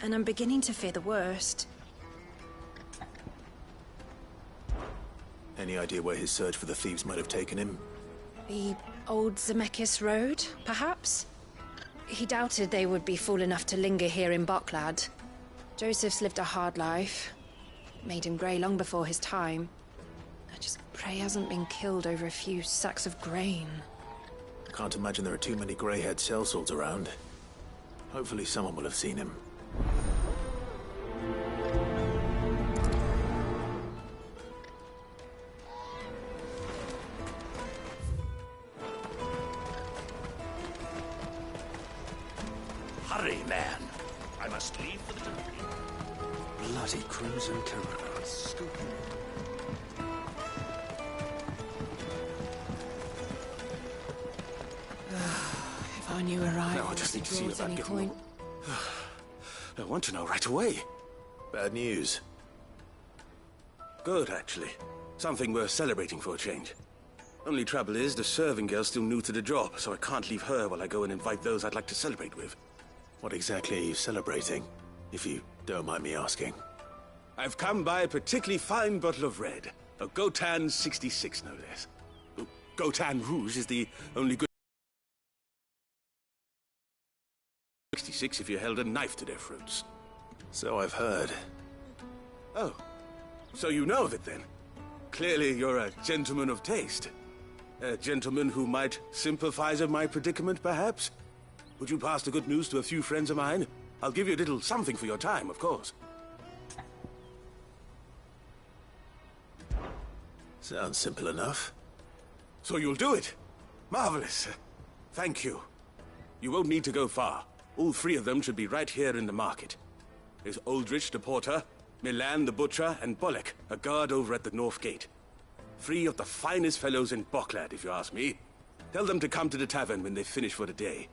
and I'm beginning to fear the worst. Any idea where his search for the thieves might have taken him? The old Sickest road, perhaps? He doubted they would be fool enough to linger here in Boklad. Joseph's lived a hard life. Made him grey long before his time. I just pray he hasn't been killed over a few sacks of grain. Can't imagine there are too many grey-haired sellswords around. Hopefully someone will have seen him. Hurry, man. I must leave for the temple. Bloody crimson terror. Stupid. If I knew where I No, I just need to see about getting coin. I want to know right away. Bad news. Good, actually. Something worth celebrating for a change. Only trouble is, the serving girl's still new to the job, so I can't leave her while I go and invite those I'd like to celebrate with. What exactly are you celebrating, if you don't mind me asking? I've come by a particularly fine bottle of red. A Gotan 66, no less. Gotan Rouge is the only good 66 if you held a knife to their throats. So I've heard. Oh, so you know of it then? Clearly you're a gentleman of taste. A gentleman who might sympathize with my predicament, perhaps? Would you pass the good news to a few friends of mine? I'll give you a little something for your time, of course. Sounds simple enough. So you'll do it? Marvelous. Thank you. You won't need to go far. All three of them should be right here in the market. There's Aldrich the porter, Milan the butcher, and Bolek, a guard over at the north gate. Three of the finest fellows in Boklad, if you ask me. Tell them to come to the tavern when they've finished for the day.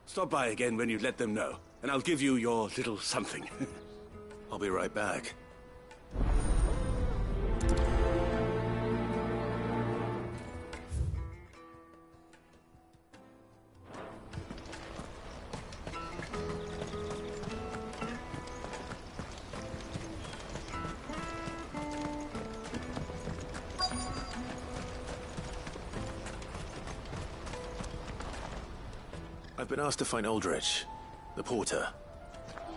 Stop by again when you let them know, and I'll give you your little something. I'll be right back. I've been asked to find Aldrich, the porter.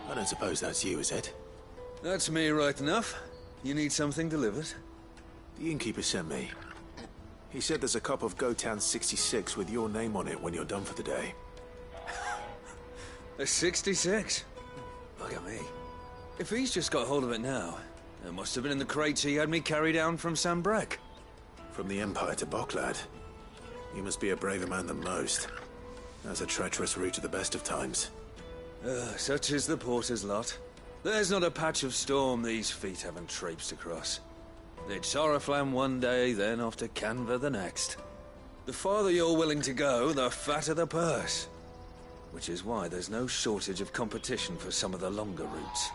I don't suppose that's you, is it? That's me right enough. You need something delivered? The innkeeper sent me. He said there's a cup of Gotan 66 with your name on it when you're done for the day. A 66? Look at me. If he's just got hold of it now, it must have been in the crates he had me carry down from Sambrek. From the Empire to Boklad. You must be a braver man than most. That's a treacherous route at the best of times. Such is the porter's lot. There's not a patch of storm these feet haven't traipsed across. It's Oriflamme one day, then off to Canva the next. The farther you're willing to go, the fatter the purse. Which is why there's no shortage of competition for some of the longer routes.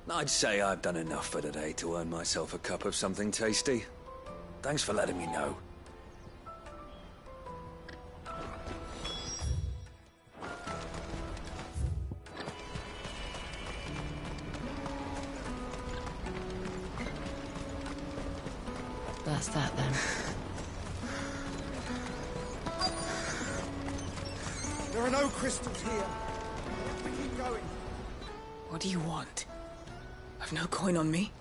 I'd say I've done enough for today to earn myself a cup of something tasty. Thanks for letting me know. That's that then. There are no crystals here. We keep going. What do you want? I've no coin on me.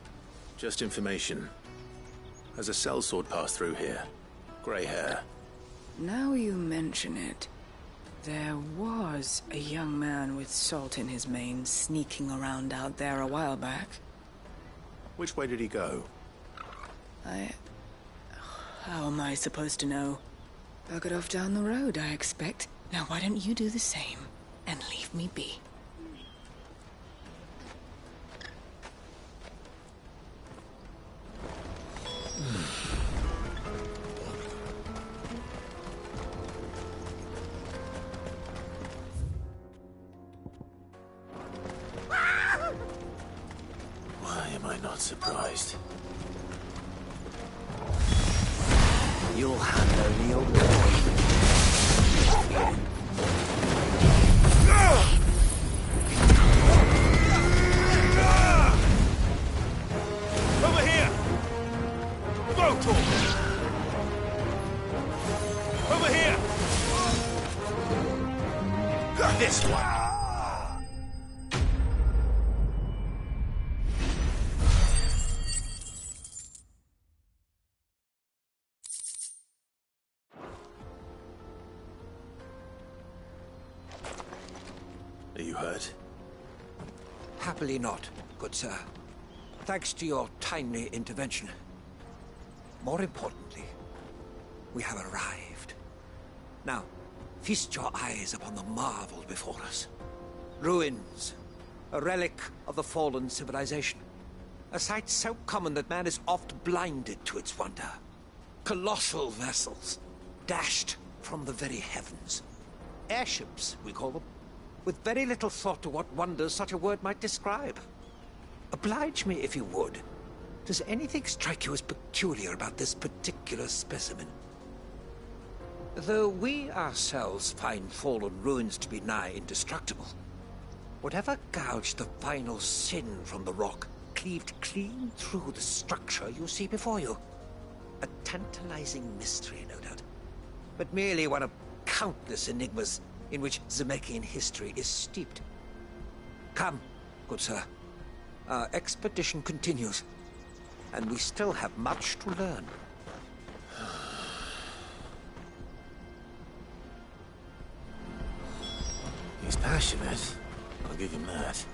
Just information. Has a sellsword passed through here? Grey hair. Now you mention it, there was a young man with salt in his mane sneaking around out there a while back. Which way did he go? How am I supposed to know? Buggered off down the road, I expect. Now why don't you do the same and leave me be? Why am I not surprised? You'll handle the old boy. Over here! Motor! Over here! This one! Are you hurt? Happily not, good sir. Thanks to your timely intervention. More importantly, we have arrived. Now, feast your eyes upon the marvel before us. Ruins, a relic of the fallen civilization. A sight so common that man is oft blinded to its wonder. Colossal vessels, dashed from the very heavens. Airships, we call them, with very little thought to what wonders such a word might describe. Oblige me if you would. Does anything strike you as peculiar about this particular specimen? Though we ourselves find fallen ruins to be nigh indestructible, whatever gouged the final sin from the rock cleaved clean through the structure you see before you. A tantalizing mystery, no doubt, but merely one of countless enigmas in which Zemeckyan history is steeped. Come, good sir. Our expedition continues, and we still have much to learn. He's passionate. I'll give him that.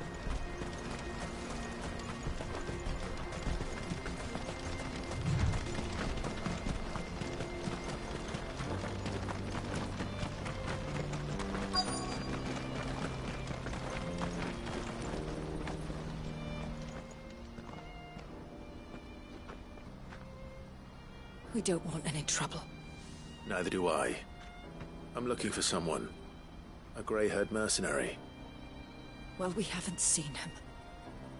We don't want any trouble. Neither do I. I'm looking for someone. A grey-haired mercenary. Well, we haven't seen him.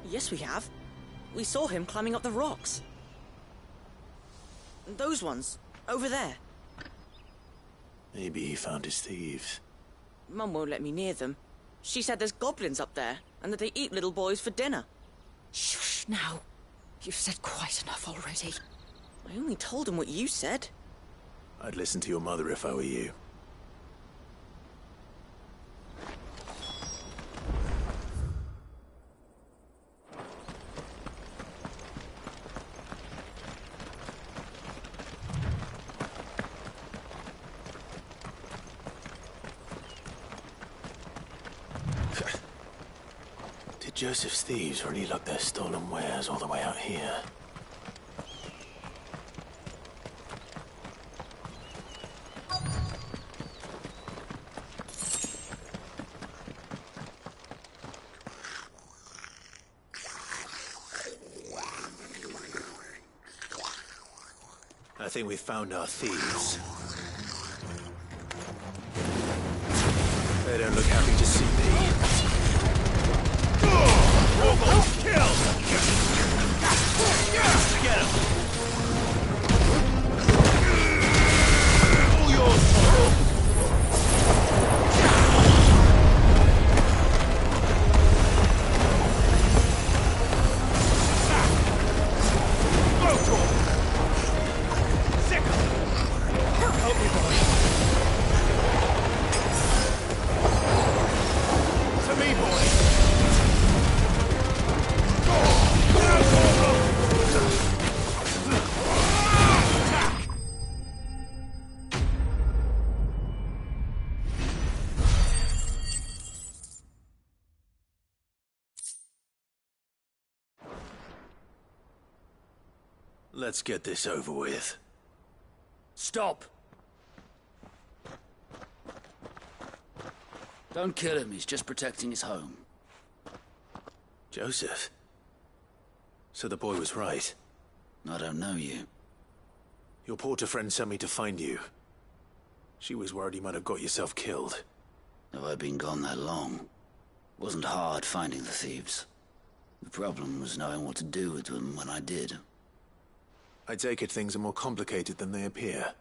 Yes, we have. We saw him climbing up the rocks. Those ones, over there. Maybe he found his thieves. Mum won't let me near them. She said there's goblins up there, and that they eat little boys for dinner. Shush, now. You've said quite enough already. I only told him what you said. I'd listen to your mother if I were you. Did Joseph's thieves really lug their stolen wares all the way out here? I think we've found our thieves. They don't look happy to see me. Kill! Get him! All yours, Toro! Let's get this over with. Stop! Don't kill him, he's just protecting his home. Joseph? So the boy was right. I don't know you. Your porter friend sent me to find you. She was worried you might have got yourself killed. Have I been gone that long? Wasn't hard finding the thieves. The problem was knowing what to do with them when I did. I take it things are more complicated than they appear.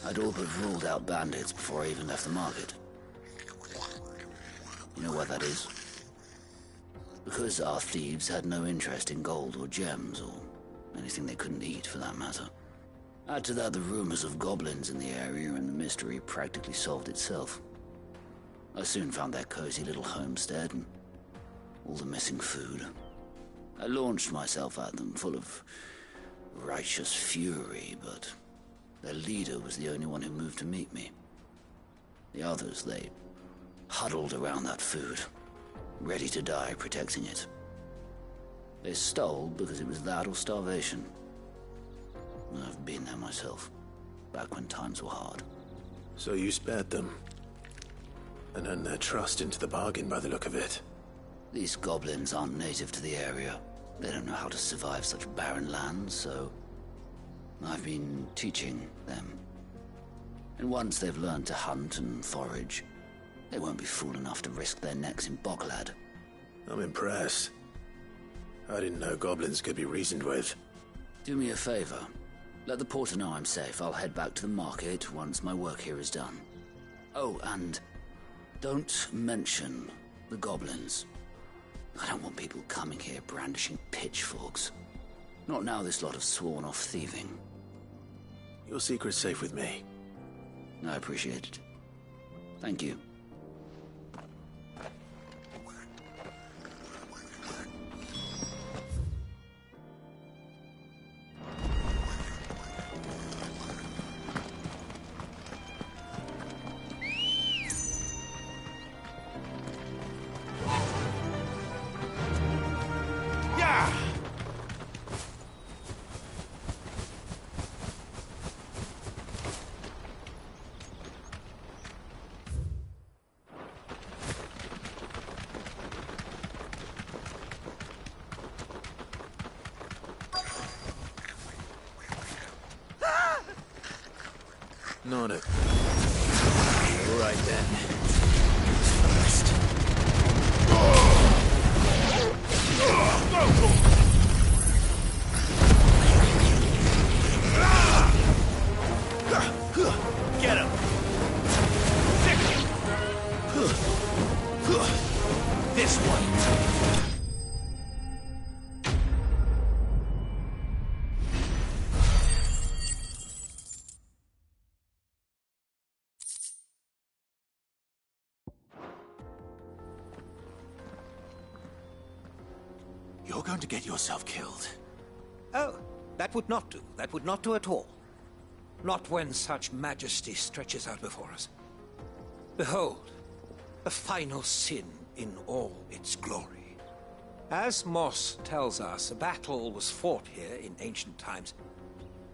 I'd all but ruled out bandits before I even left the market. You know why that is? Because our thieves had no interest in gold or gems, or anything they couldn't eat for that matter. Add to that the rumors of goblins in the area, and the mystery practically solved itself. I soon found their cozy little homestead, and all the missing food. I launched myself at them, full of righteous fury, but their leader was the only one who moved to meet me. The others, they huddled around that food, ready to die protecting it. They stole because it was that or starvation. I've been there myself, back when times were hard. So you spared them, and earned their trust into the bargain by the look of it. These goblins aren't native to the area. They don't know how to survive such barren lands, so I've been teaching them. And once they've learned to hunt and forage, they won't be fool enough to risk their necks in Boklad. I'm impressed. I didn't know goblins could be reasoned with. Do me a favor. Let the porter know I'm safe. I'll head back to the market once my work here is done. Oh, and don't mention the goblins. I don't want people coming here brandishing pitchforks. Not now this lot have sworn off thieving. Your secret's safe with me. I appreciate it. Thank you. Not it. All right then. First. Get him. This one. You're going to get yourself killed. Oh, that would not do. That would not do at all. Not when such majesty stretches out before us. Behold, the final sin in all its glory. As Moss tells us, a battle was fought here in ancient times.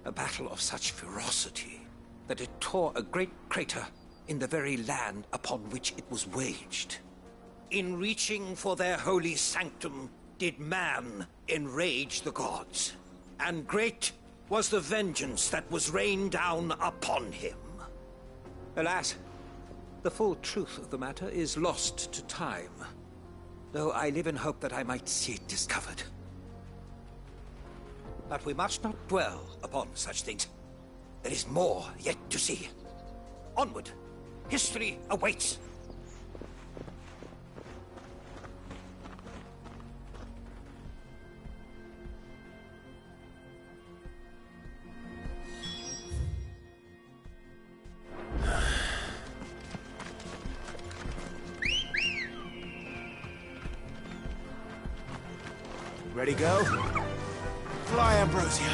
A battle of such ferocity that it tore a great crater in the very land upon which it was waged. In reaching for their holy sanctum, did man enrage the gods, and great was the vengeance that was rained down upon him. Alas, the full truth of the matter is lost to time, though I live in hope that I might see it discovered. But we must not dwell upon such things. There is more yet to see. Onward, history awaits. Ready, go? Fly, Ambrosia.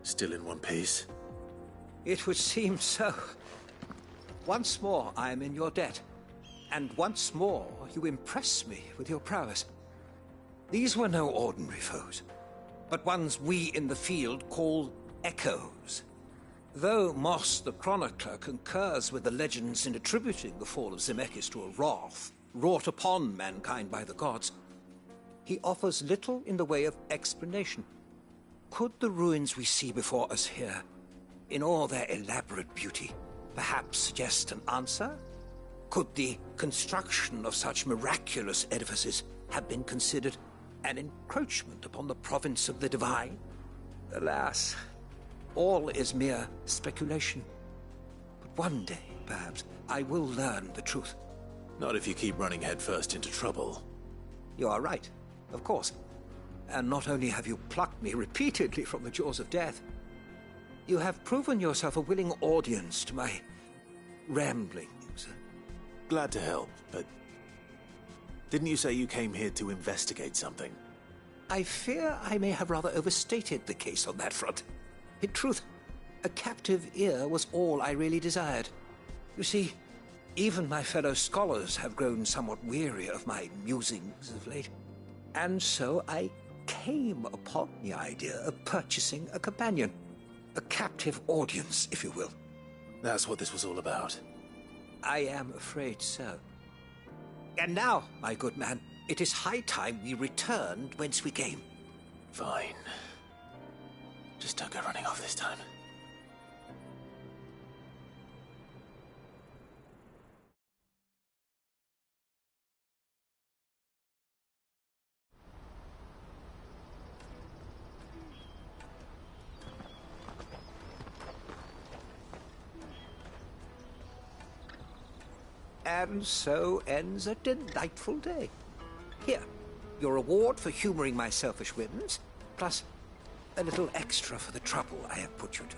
Still in one piece? It would seem so. Once more I am in your debt. And once more you impress me with your prowess. These were no ordinary foes, but ones we in the field call echoes. Though Moss the Chronicler concurs with the legends in attributing the fall of SICKEST to a wrath wrought upon mankind by the gods, he offers little in the way of explanation. Could the ruins we see before us here, in all their elaborate beauty, perhaps suggest an answer? Could the construction of such miraculous edifices have been considered an encroachment upon the province of the divine? Alas, all is mere speculation. But one day, perhaps, I will learn the truth. Not if you keep running headfirst into trouble. You are right, of course. And not only have you plucked me repeatedly from the jaws of death, you have proven yourself a willing audience to my ramblings. Glad to help, but didn't you say you came here to investigate something? I fear I may have rather overstated the case on that front. In truth, a captive ear was all I really desired. You see, even my fellow scholars have grown somewhat weary of my musings of late. And so I came upon the idea of purchasing a companion. A captive audience, if you will. That's what this was all about. I am afraid so. And now, my good man, it is high time we returned whence we came. Fine. Just don't go running off this time. And so ends a delightful day. Here, your reward for humoring my selfish whims, plus a little extra for the trouble I have put you to.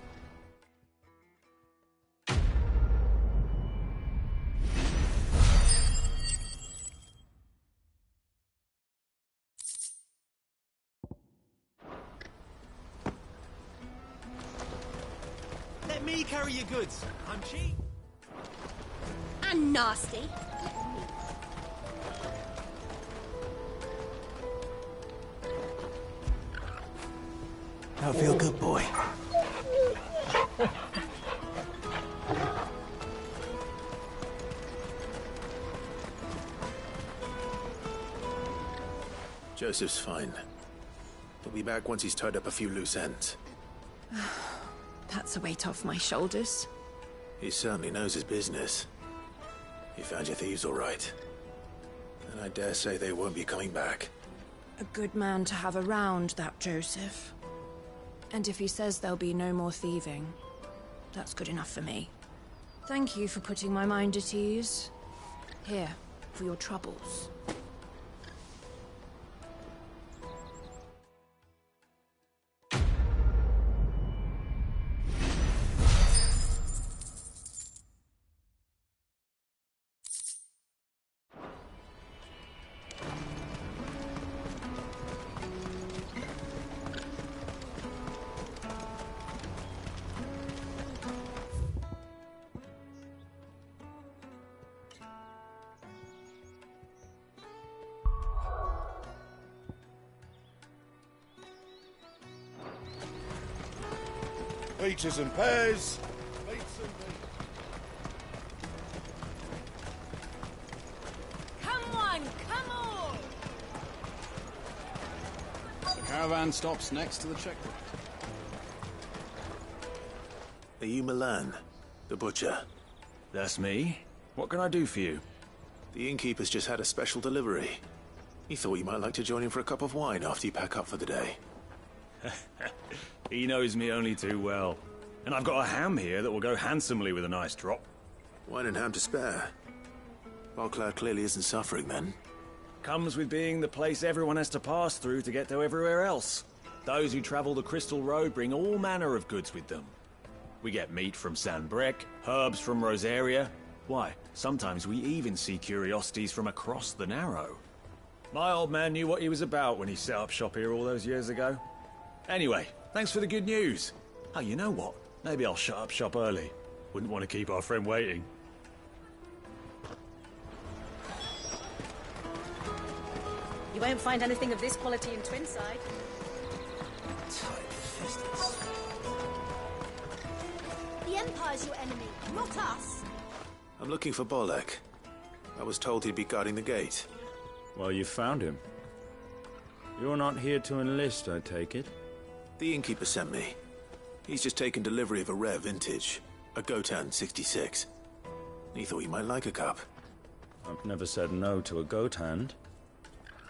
Let me carry your goods. I'm cheap. And nasty. Now feel good, boy. Joseph's fine. He'll be back once he's tied up a few loose ends. That's a weight off my shoulders. He certainly knows his business. You found your thieves all right. And I dare say they won't be coming back. A good man to have around, that Joseph. And if he says there'll be no more thieving, that's good enough for me. Thank you for putting my mind at ease. Here, for your troubles. Peaches and pears. Meats and beef. Come on, come on! The caravan stops next to the checkpoint. Are you Milan, the butcher? That's me. What can I do for you? The innkeeper's just had a special delivery. He thought you might like to join him for a cup of wine after you pack up for the day. He knows me only too well. And I've got a ham here that will go handsomely with a nice drop. Wine and ham to spare. Barclad clearly isn't suffering, then. Comes with being the place everyone has to pass through to get to everywhere else. Those who travel the Crystal Road bring all manner of goods with them. We get meat from Sanbrec, herbs from Rosaria. Why, sometimes we even see curiosities from across the Narrow. My old man knew what he was about when he set up shop here all those years ago. Anyway, thanks for the good news. Oh, you know what? Maybe I'll shut up shop early. Wouldn't want to keep our friend waiting. You won't find anything of this quality in Twinside. The Empire's your enemy, not us. I'm looking for Bolek. I was told he'd be guarding the gate. Well, you found him. You're not here to enlist, I take it? The innkeeper sent me. He's just taken delivery of a rare vintage, a Gotan 66. He thought you might like a cup. I've never said no to a goat hand.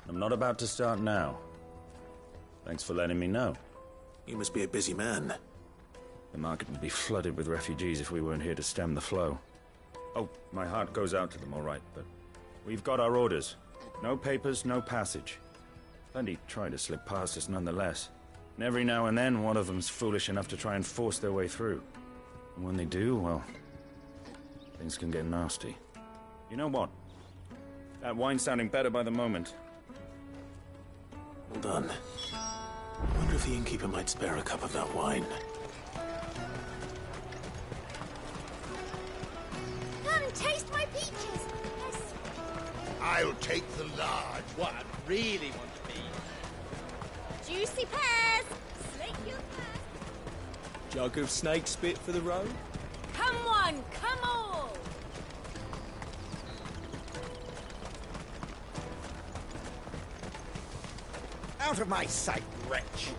I'm not about to start now. Thanks for letting me know. You must be a busy man. The market would be flooded with refugees if we weren't here to stem the flow. Oh, my heart goes out to them, all right, but we've got our orders. No papers, no passage. Plenty try to slip past us nonetheless. And every now and then, one of them's foolish enough to try and force their way through. And when they do, well, things can get nasty. You know what? That wine's sounding better by the moment. Hold on. I wonder if the innkeeper might spare a cup of that wine. Come, taste my peaches. Yes. I'll take the large. What I really want to be. Juicy pears! Slake your thirst. Jug of snake spit for the road? Come one, come all! Out of my sight, wretch!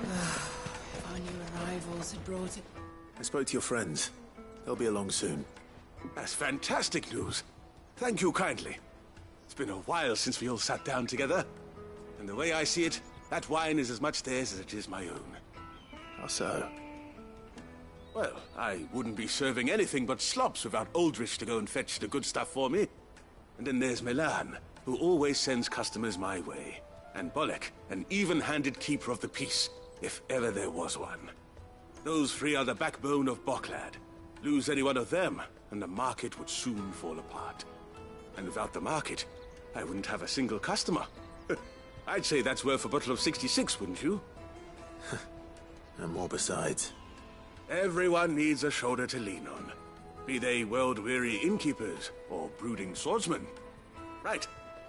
If our new arrivals had brought it. I spoke to your friends. They'll be along soon. That's fantastic news. Thank you kindly. It's been a while since we all sat down together. And the way I see it, that wine is as much theirs as it is my own. How so? Well, I wouldn't be serving anything but slops without Aldrich to go and fetch the good stuff for me. And then there's Milan, who always sends customers my way. And Bolek, an even-handed keeper of the peace, if ever there was one. Those three are the backbone of Boklad. Lose any one of them, and the market would soon fall apart. And without the market, I wouldn't have a single customer. I'd say that's worth a bottle of 66, wouldn't you? And more besides. Everyone needs a shoulder to lean on. Be they world-weary innkeepers or brooding swordsmen. Right.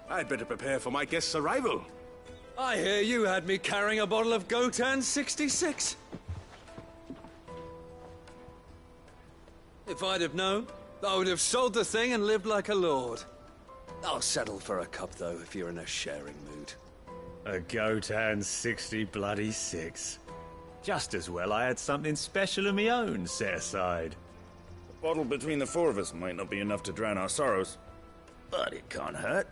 I'd better prepare for my guest's arrival. I hear you had me carrying a bottle of Gotan 66. If I'd have known, I would have sold the thing and lived like a lord. I'll settle for a cup, though, if you're in a sharing mood. A Gotan 66. Just as well I had something special of my own set aside. A bottle between the four of us might not be enough to drown our sorrows, but it can't hurt.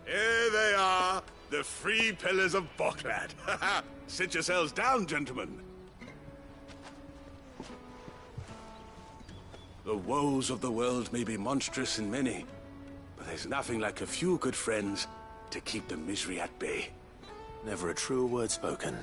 Here they are, the three pillars of Boklad. Sit yourselves down, gentlemen. The woes of the world may be monstrous in many, but there's nothing like a few good friends to keep the misery at bay. Never a truer word spoken.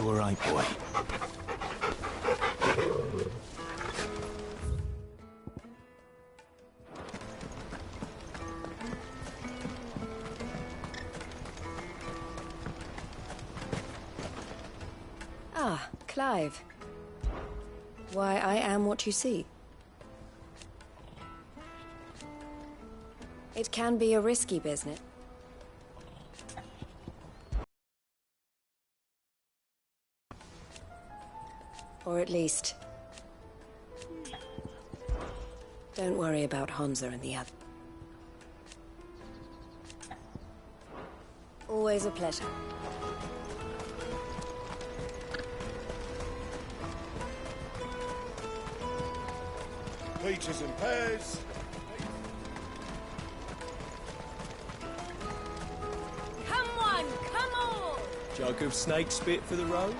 All right, boy. Ah, Clive. Why, I am what you see. It can be a risky business. Or at least... don't worry about Hansa and the other. Always a pleasure. Peaches and pears. Jug of snake spit for the road?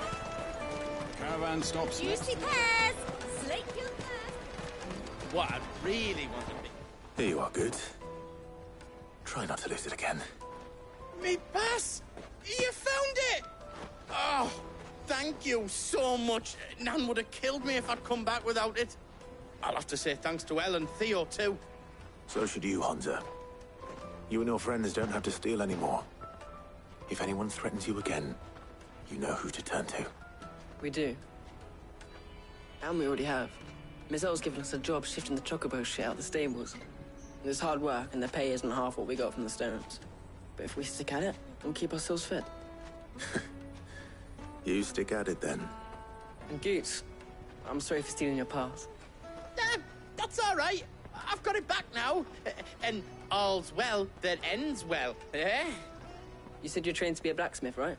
Caravan stops next. Juicy pears! Slake your thirst! What I really want to be... Here you are, good. Try not to lose it again. Me pass! You found it! Oh, thank you so much. Nan would have killed me if I'd come back without it. I'll have to say thanks to Elle and Theo, too. So should you, Hansa. You and your friends don't have to steal anymore. If anyone threatens you again, you know who to turn to. We do. And we already have. Miss L's given us a job shifting the chocobo shit out of the stables. It's hard work, and the pay isn't half what we got from the stones. But if we stick at it, we'll keep ourselves fit. You stick at it, then. And Goots, I'm sorry for stealing your pass. That's all right. I've got it back now. And all's well that ends well, eh? You said you're trained to be a blacksmith, right?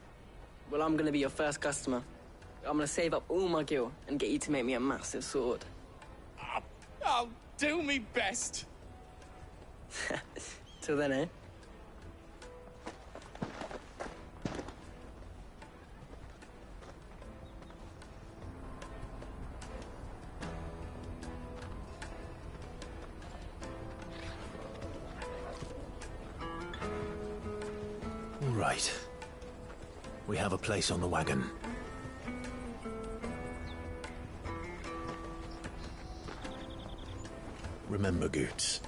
Well, I'm gonna be your first customer. I'm gonna save up all my gil and get you to make me a massive sword. I'll do me best. Till then, eh? All right. We have a place on the wagon. Remember, Goots,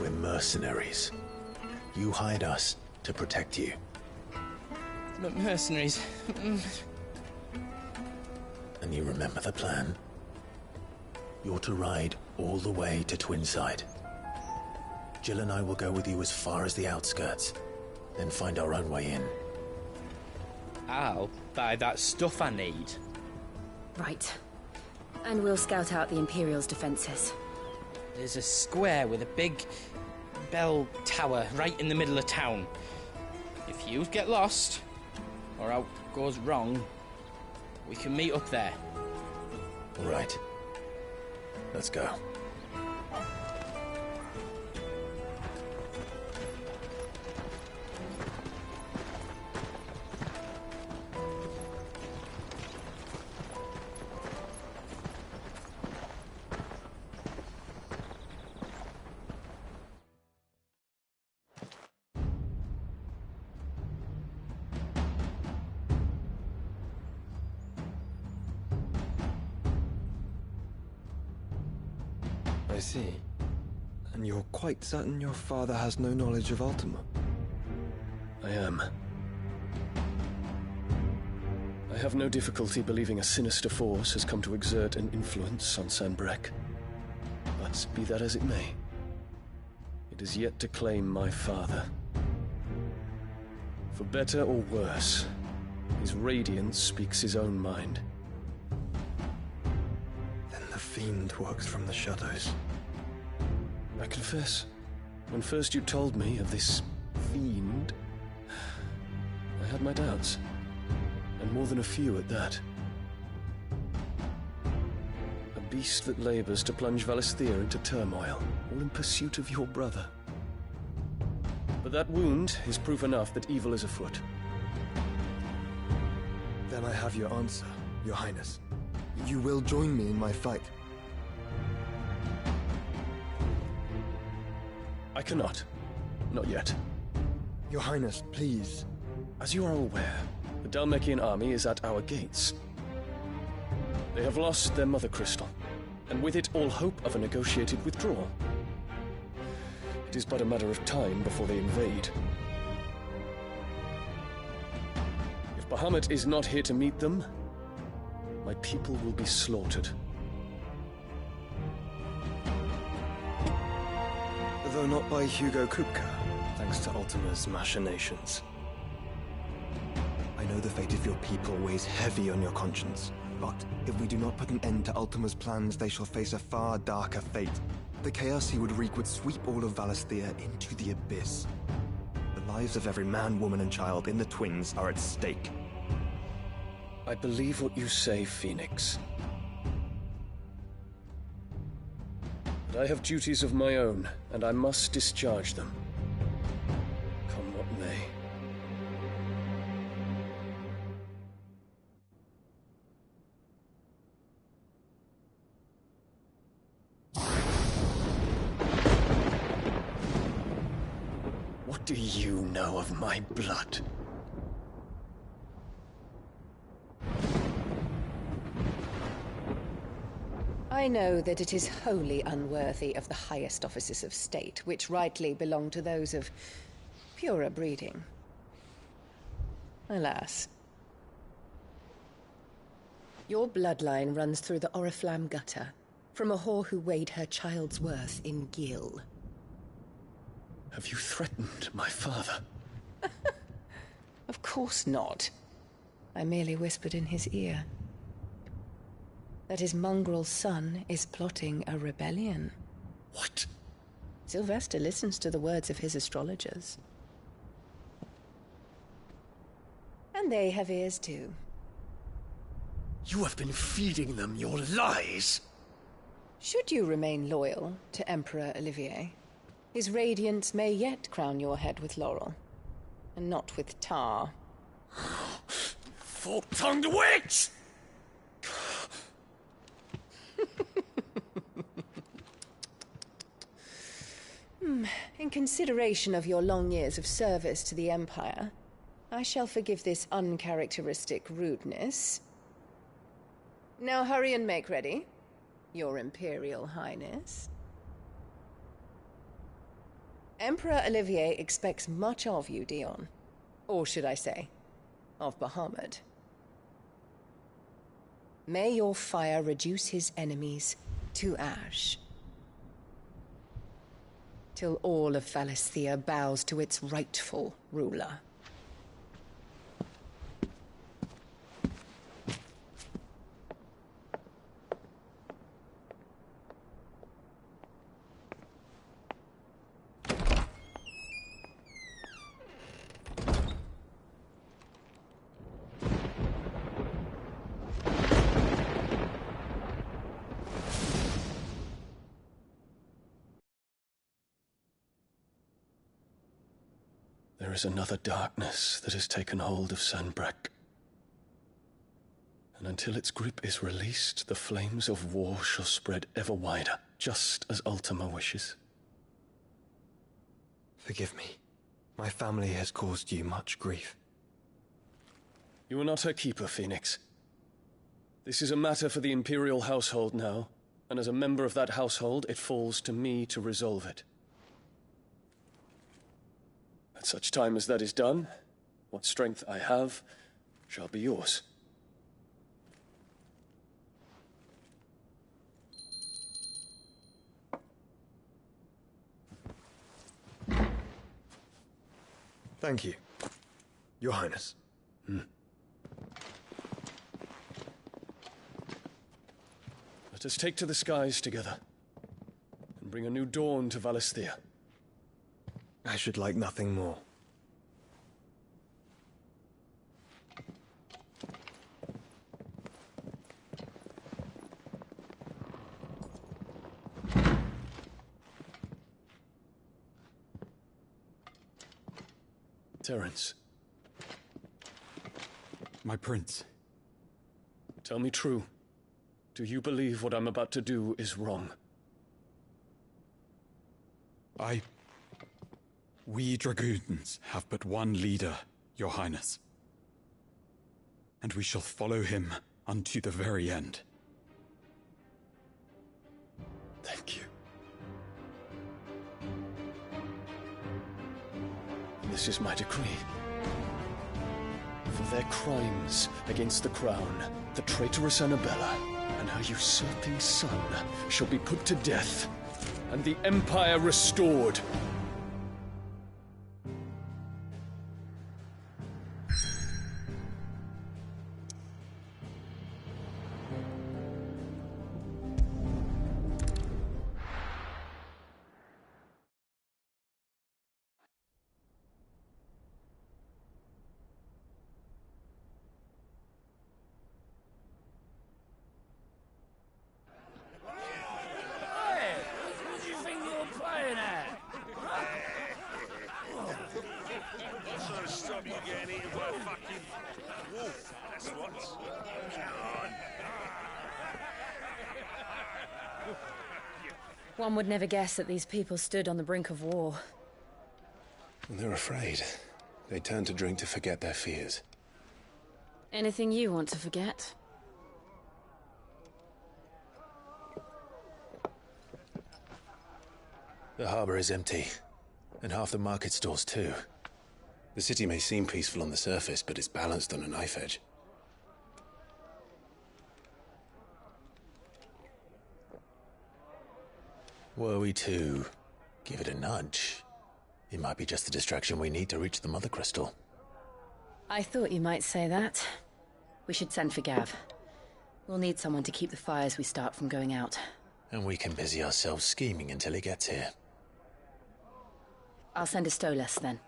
we're mercenaries. You hired us to protect you. But mercenaries... And you remember the plan? You're to ride all the way to Twinside. Jill and I will go with you as far as the outskirts, then find our own way in. I'll buy that stuff I need. Right. And we'll scout out the Imperial's defenses. There's a square with a big bell tower right in the middle of town. If you get lost, or out goes wrong, we can meet up there. All right. Let's go. I see. And you're quite certain your father has no knowledge of Ultima? I am. I have no difficulty believing a sinister force has come to exert an influence on Sanbreque. But be that as it may, it is yet to claim my father. For better or worse, his radiance speaks his own mind. Then the fiend works from the shadows. I confess, when first you told me of this fiend, I had my doubts, and more than a few at that. A beast that labors to plunge Valisthea into turmoil, all in pursuit of your brother. But that wound is proof enough that evil is afoot. Then I have your answer, Your Highness. You will join me in my fight. I cannot. Not yet. Your Highness, please. As you are aware, the Dhalmekian army is at our gates. They have lost their mother crystal, and with it all hope of a negotiated withdrawal. It is but a matter of time before they invade. If Bahamut is not here to meet them, my people will be slaughtered. Though not by Hugo Kupka, thanks to Ultima's machinations. I know the fate of your people weighs heavy on your conscience, but if we do not put an end to Ultima's plans, they shall face a far darker fate. The chaos he would wreak would sweep all of Valisthea into the abyss. The lives of every man, woman, and child in the Twins are at stake. I believe what you say, Phoenix. But I have duties of my own, and I must discharge them. Come what may. do you know of my blood? I know that it is wholly unworthy of the highest offices of state, which rightly belong to those of purer breeding. Alas. Your bloodline runs through the Oriflamme gutter, from a whore who weighed her child's worth in gil. Have you threatened my father? Of course not. I merely whispered in his ear that his mongrel son is plotting a rebellion. What? Sylvester listens to the words of his astrologers. And they have ears too. You have been feeding them your lies! Should you remain loyal to Emperor Olivier, his radiance may yet crown your head with laurel, and not with tar. Fork-tongued witch! In consideration of your long years of service to the Empire, I shall forgive this uncharacteristic rudeness. Now hurry and make ready, Your Imperial Highness. Emperor Olivier expects much of you, Dion. Or should I say, of Bahamut. May your fire reduce his enemies to ash, till all of Valisthea bows to its rightful ruler. There is another darkness that has taken hold of Sanbreque. And until its grip is released, the flames of war shall spread ever wider, just as Ultima wishes. Forgive me. My family has caused you much grief. You are not her keeper, Phoenix. This is a matter for the Imperial household now, and as a member of that household, it falls to me to resolve it. At such time as that is done, what strength I have shall be yours. Thank you, Your Highness. Let us take to the skies together, and bring a new dawn to Valisthea. I should like nothing more. Terence. My prince. Tell me true. Do you believe what I'm about to do is wrong? We dragoons have but one leader, Your Highness. And we shall follow him unto the very end. Thank you. This is my decree. For their crimes against the crown, the traitorous Annabella and her usurping son shall be put to death, and the Empire restored. One would never guess that these people stood on the brink of war. They're afraid. They turn to drink to forget their fears. Anything you want to forget? The harbor is empty, and half the market stalls too. The city may seem peaceful on the surface, but it's balanced on a knife edge. Were we to give it a nudge, it might be just the distraction we need to reach the Mother Crystal. I thought you might say that. We should send for Gav. We'll need someone to keep the fires we start from going out. And we can busy ourselves scheming until he gets here. I'll send a Stolas then.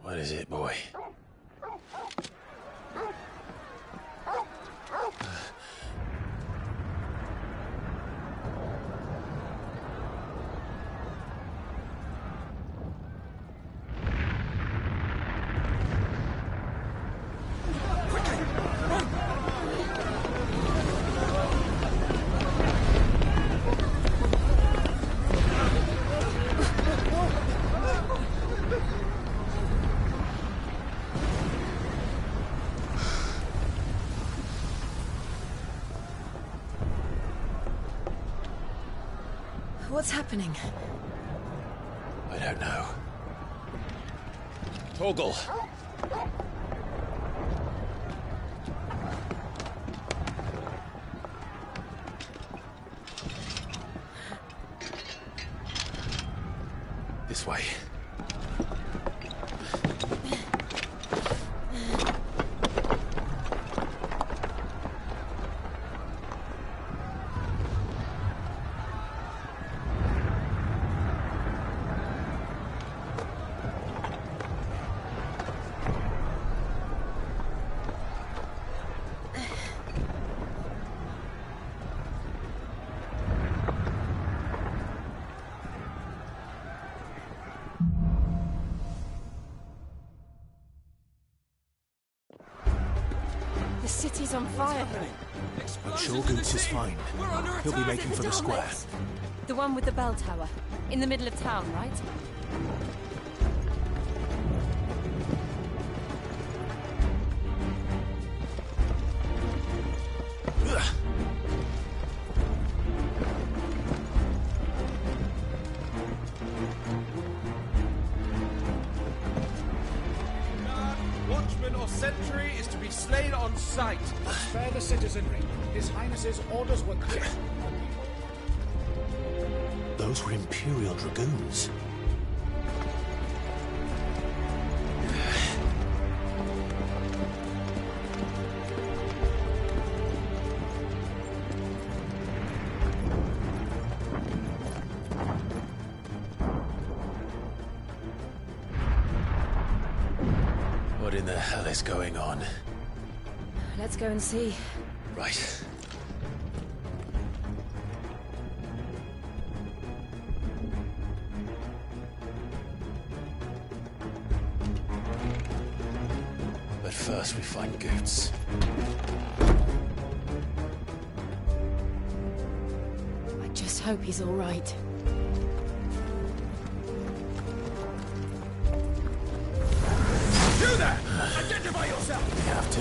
What is it, boy? What's happening? I don't know. Torgal! This way. The city's on fire. I'm sure Goots is fine. He'll be making for the square. The one with the bell tower. In the middle of town, right? Watchman or sentry is to be slain on sight. Spare the citizenry. His Highness's orders were clear. Those were Imperial Dragoons. What in the hell is going on? Let's go and see. Right. But first we find Goots. I just hope he's all right. You there! Identify yourself! We have to.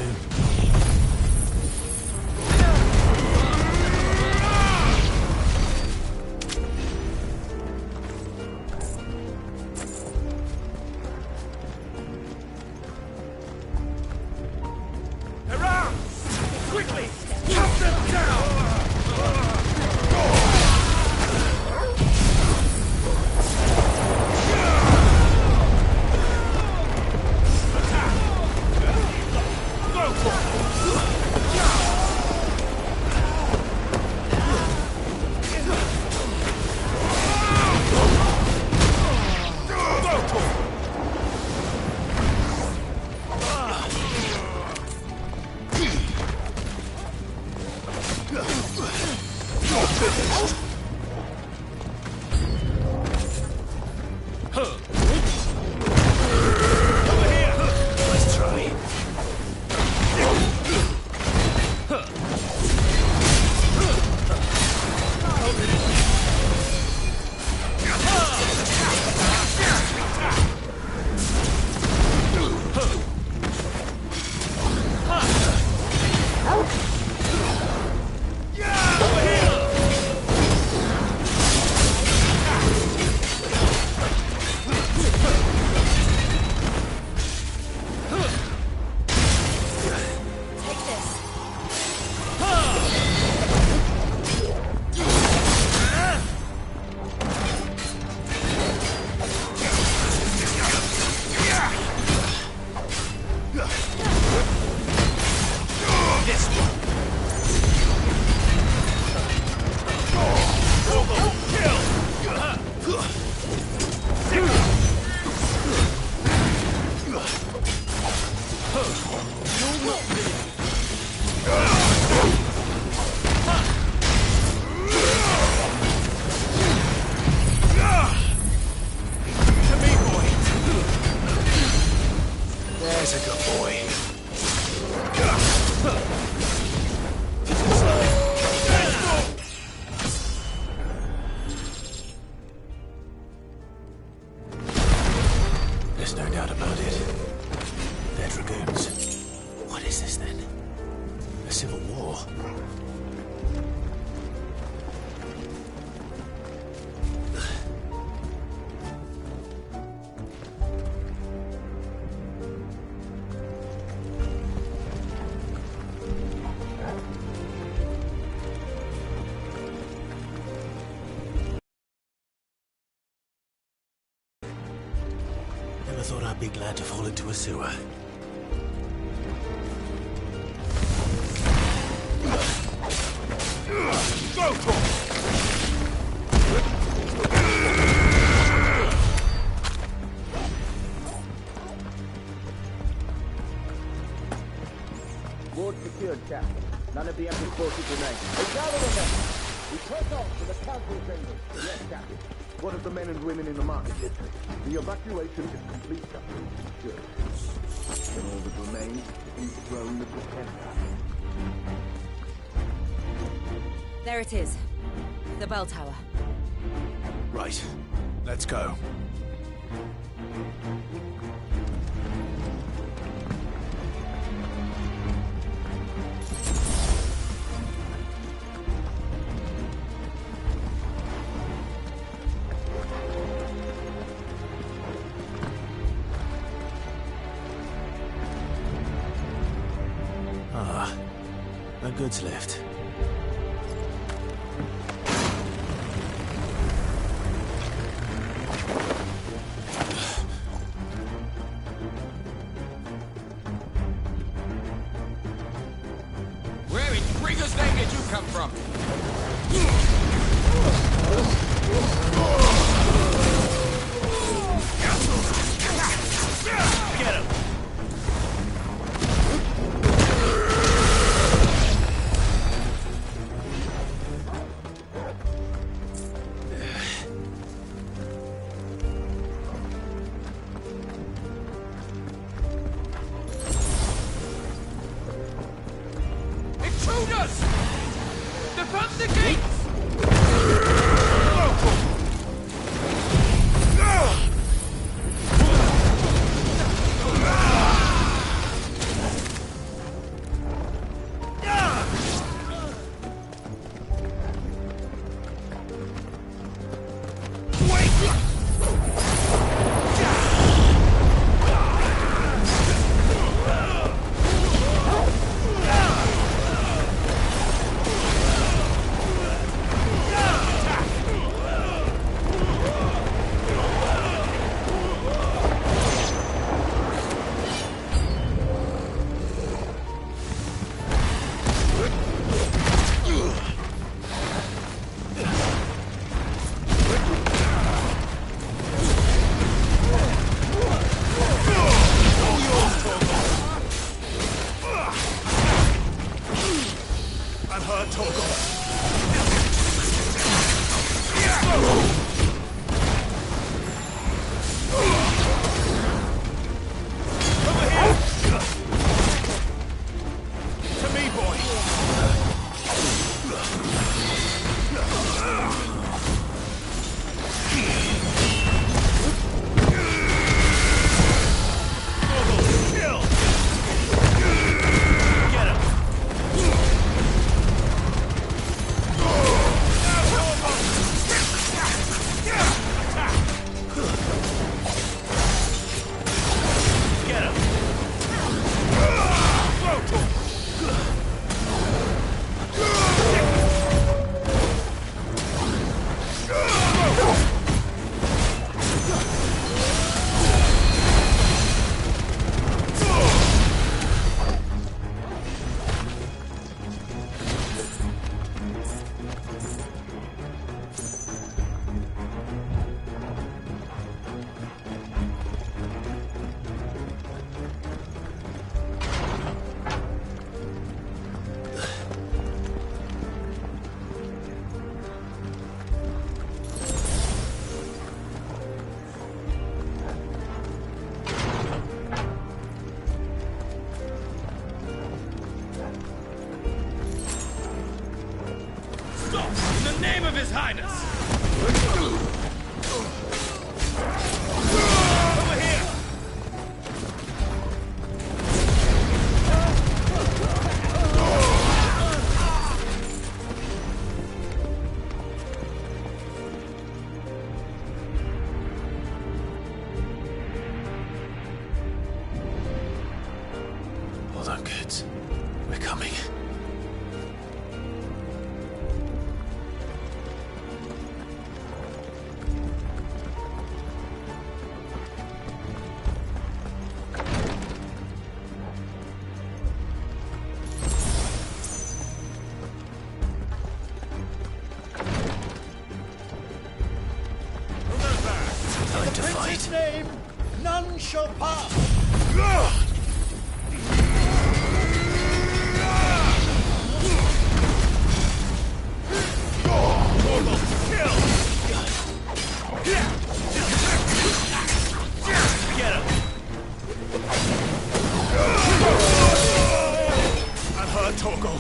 Around! Quickly! Cut them down! Go for There's no doubt about it. They're dragoons. What is this then? A civil war? Never thought I'd be glad to fall into a sewer. Go for it! Ward secured, Captain. None of the Emperor's forces remain. They gather the men! We press on to the council chambers. Yes, Captain. What of the men and women in the market district? The evacuation is complete, Captain. Good. Then all that remains is the throne of the Emperor. There it is. The bell tower. Right. Let's go. Ah, a goods lift. Where in Rigger's name did you come from? Get him! Intruders! Defend the gate! time to fight. Name, none shall pass. Get him! I'm hurt, Torgal.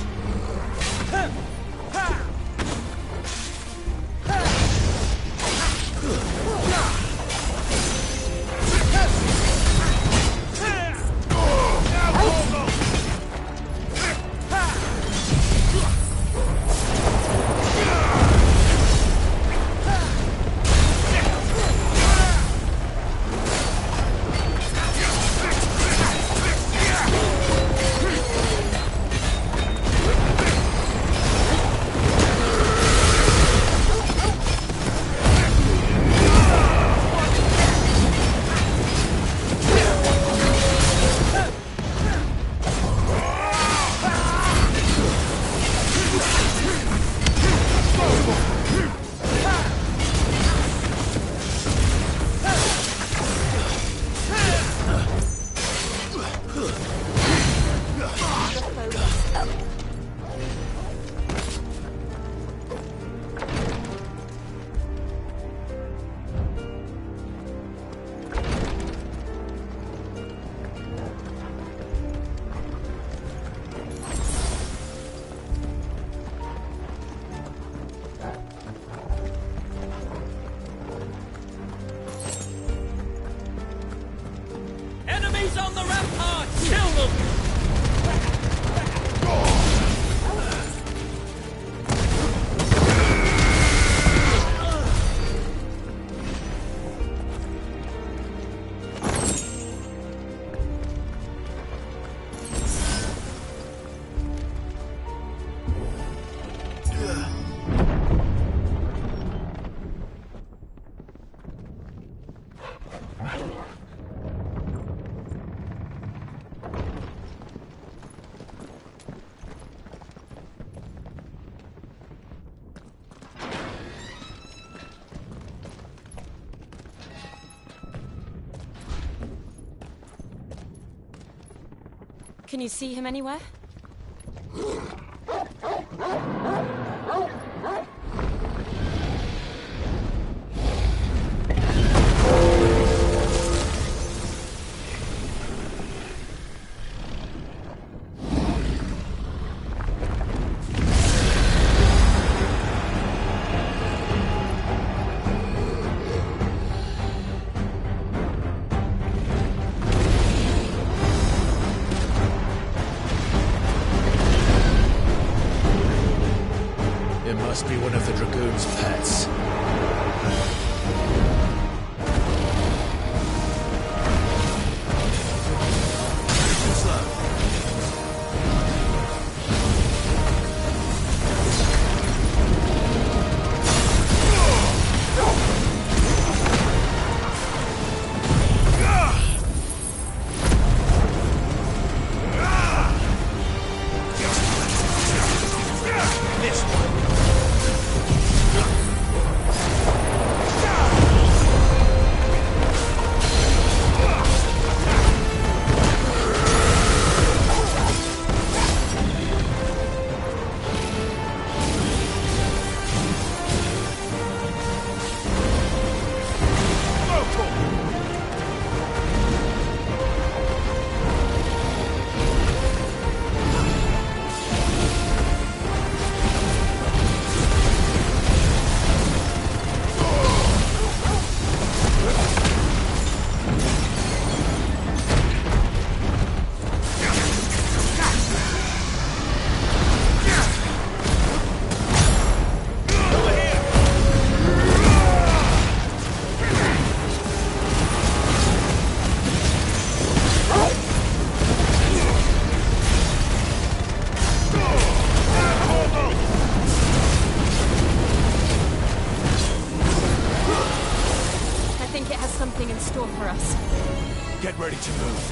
Enemies on the rampart! Kill them! Can you see him anywhere? It must be one of the Dragoon's pets. something in store for us. Get ready to move.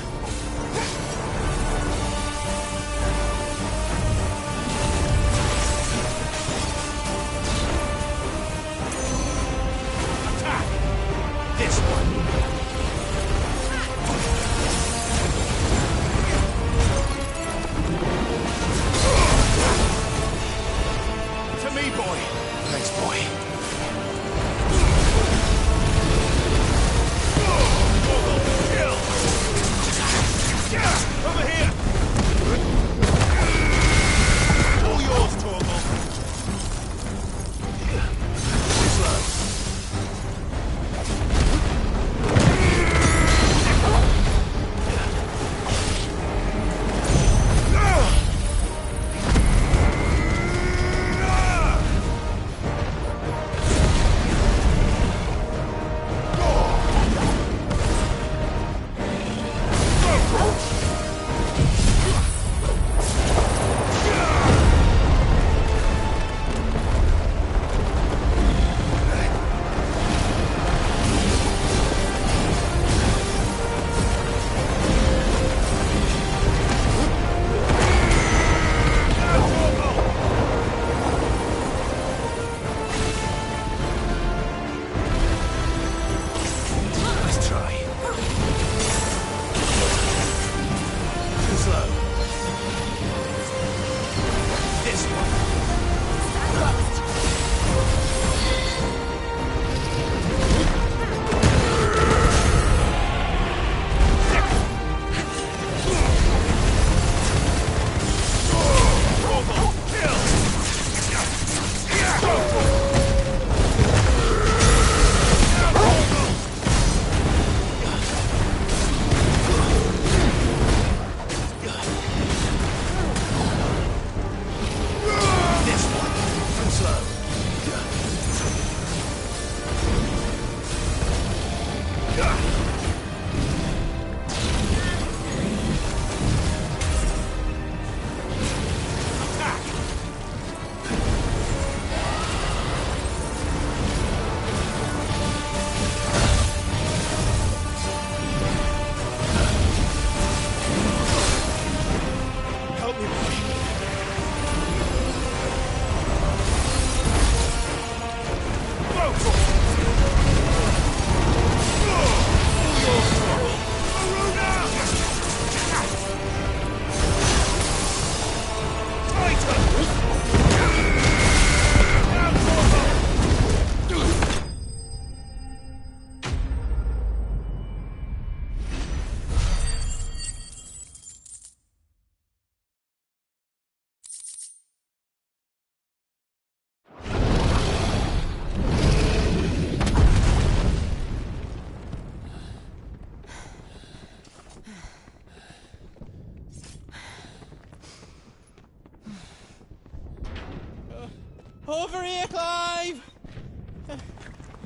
Attack! This one!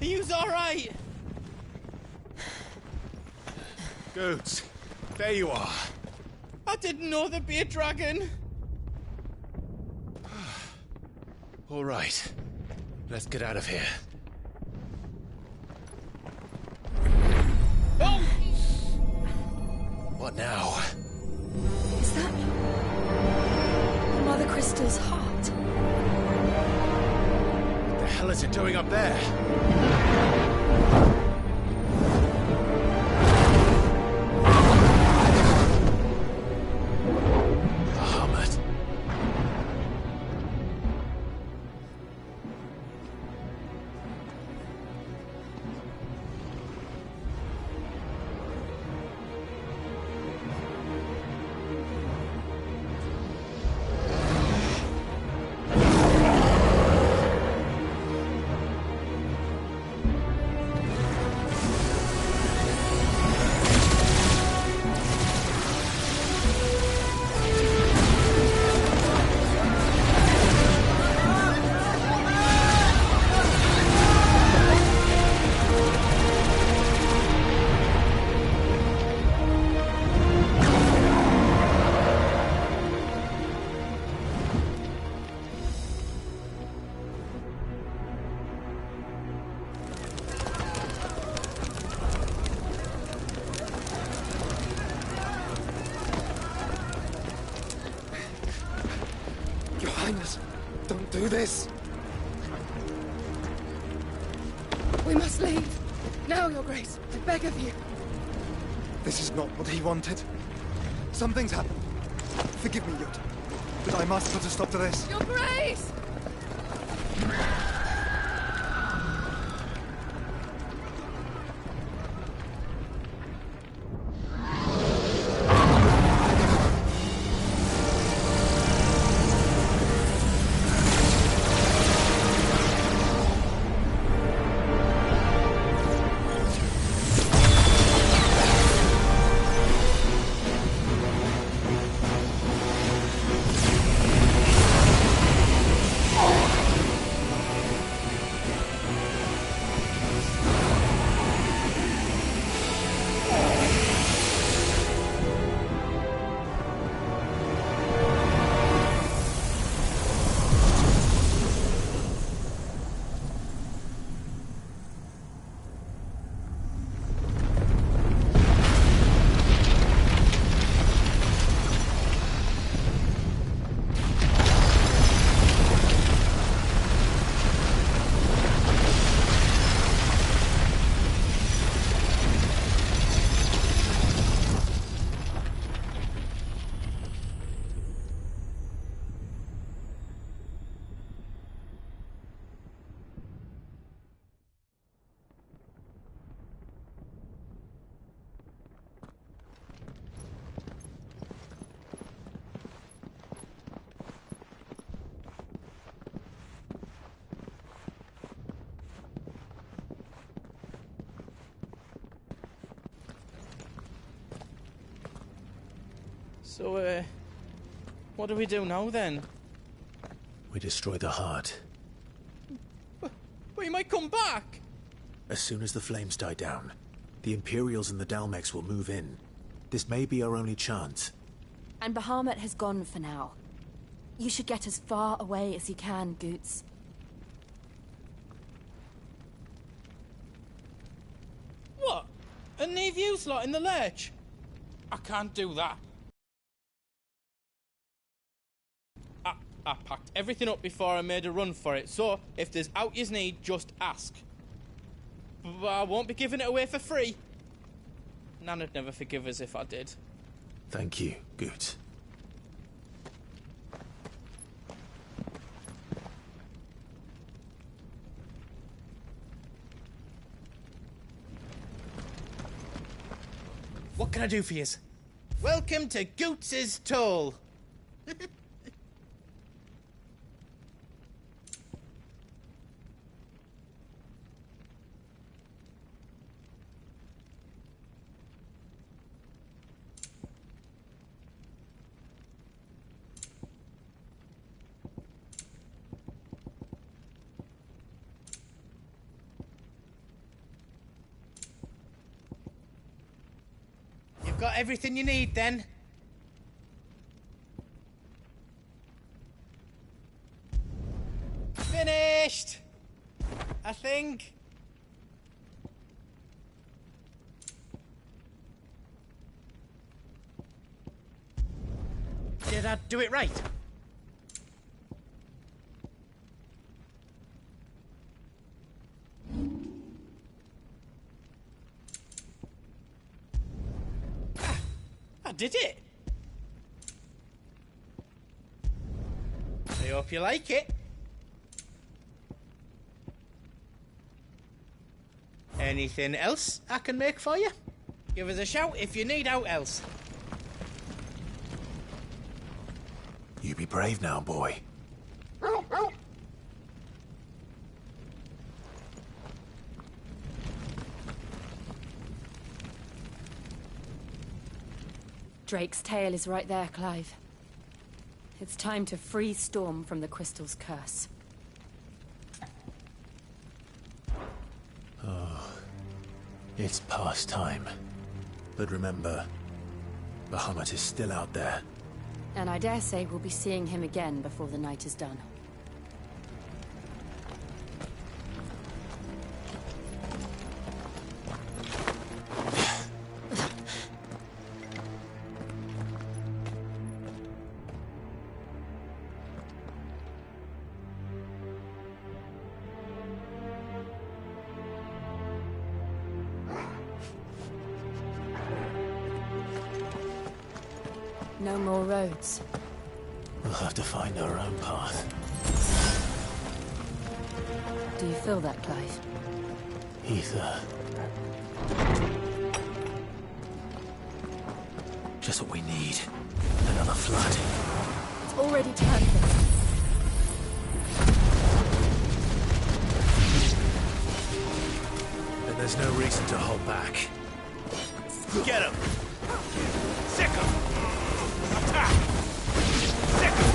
Are you alright? Goods, there you are. I didn't know there'd be a dragon. All right, let's get out of here. Oh! What now? Is that Mother Crystal's heart? What the hell is it doing up there? Bahamut. Your Highness, don't do this. We must leave. Now, Your Grace. I beg of you. This is not what he wanted. Something's happened. Forgive me, Yud, but I must put a stop to this. Your Grace! So, what do we do now then? We destroy the heart. But he might come back! As soon as the flames die down, the Imperials and the Dalmex will move in. This may be our only chance. And Bahamut has gone for now. You should get as far away as you can, Goots. What? And leave you lot in the lurch? I can't do that. I packed everything up before I made a run for it, so if there's out yous need, just ask. But I won't be giving it away for free. Nan'd never forgive us if I did. Thank you, Goots. What can I do for yous? Welcome to Goots's Toll. got everything you need then. Finished! I think. Did I do it right? I did it! I hope you like it. Anything else I can make for you? Give us a shout if you need out else. You be brave now, boy. Drake's tail is right there, Clive. It's time to free Storm from the crystal's curse. Oh, it's past time. But remember, Bahamut is still out there. And I dare say we'll be seeing him again before the night is done. No more roads. We'll have to find our own path. Do you feel that, Clive? Ether. Just what we need. Another flood. It's already turned them. Then there's no reason to hold back. Get him! Sick him! Attack! Sick him!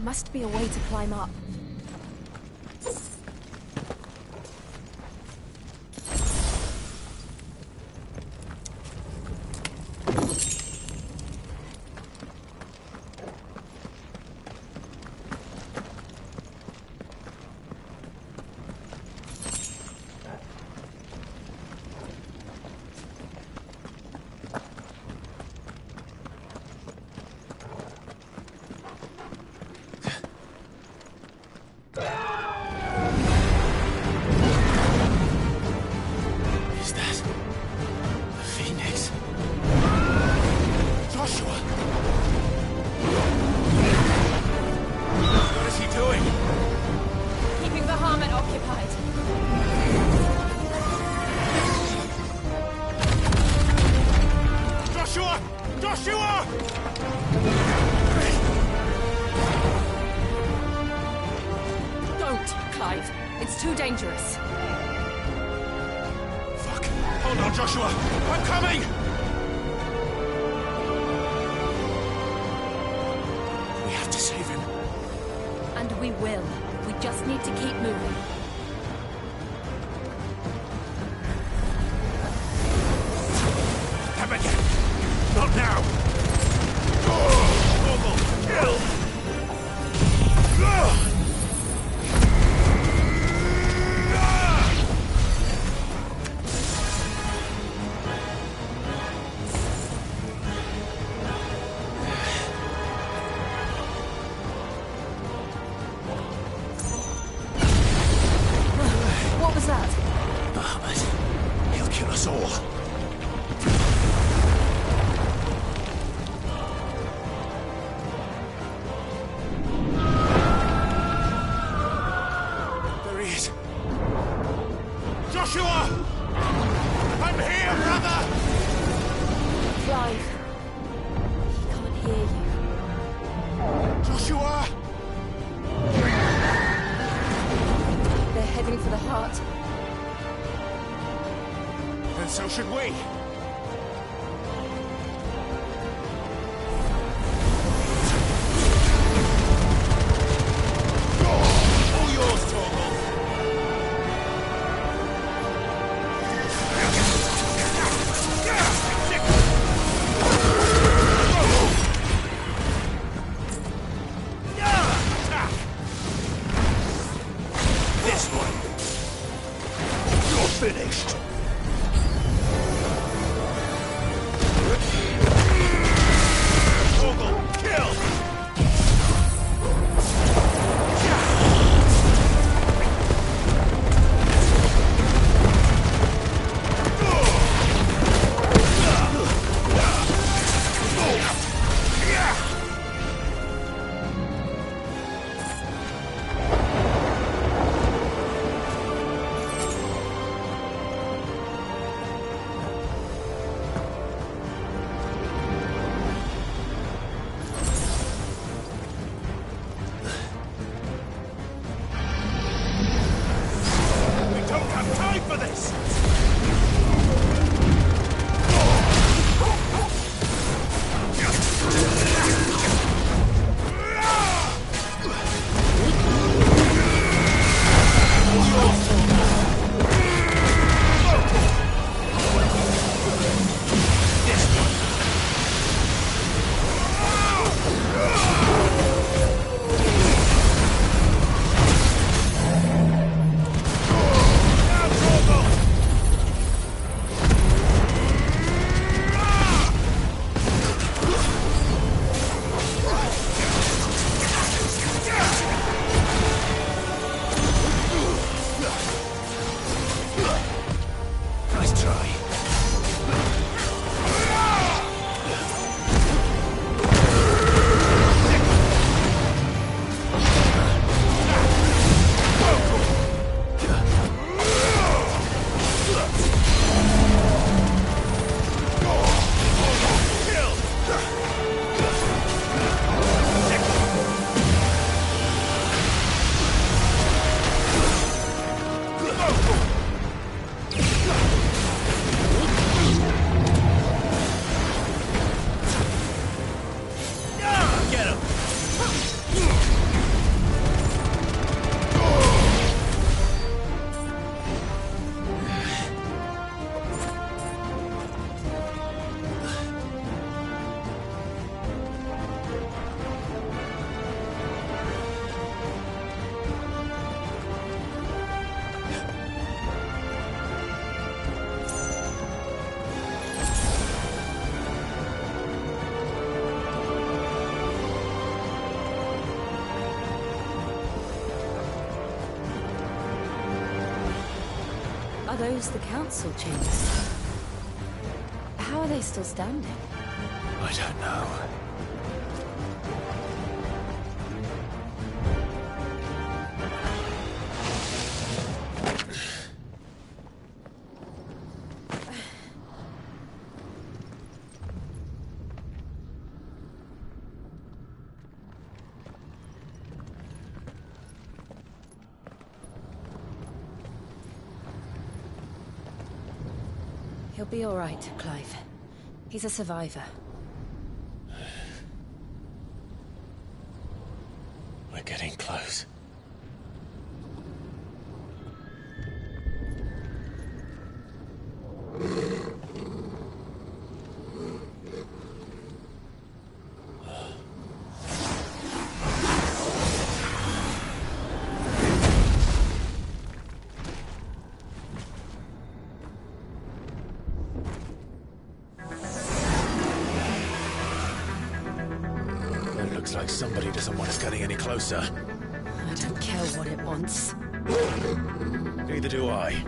Must be a way to climb up. dangerous. Fuck. Hold on, Joshua. I'm coming! We have to save him. And we will. We just need to keep moving. Come again. Not now. Normal. Kill. What was that? Bahamut. He'll kill us all. There he is. Joshua! I'm here, brother! Clive. He can't hear you. Joshua! They're heading for the heart. Then so should we. All yours, Torgal. Attack! This one. You're finished. Torgal, kill! We don't have time for this! Nice try. Get him! Are those the council chambers? How are they still standing? I don't know. He'll be all right, Clive. He's a survivor. We're getting close. It looks like somebody doesn't want us getting any closer. I don't care what it wants. Neither do I.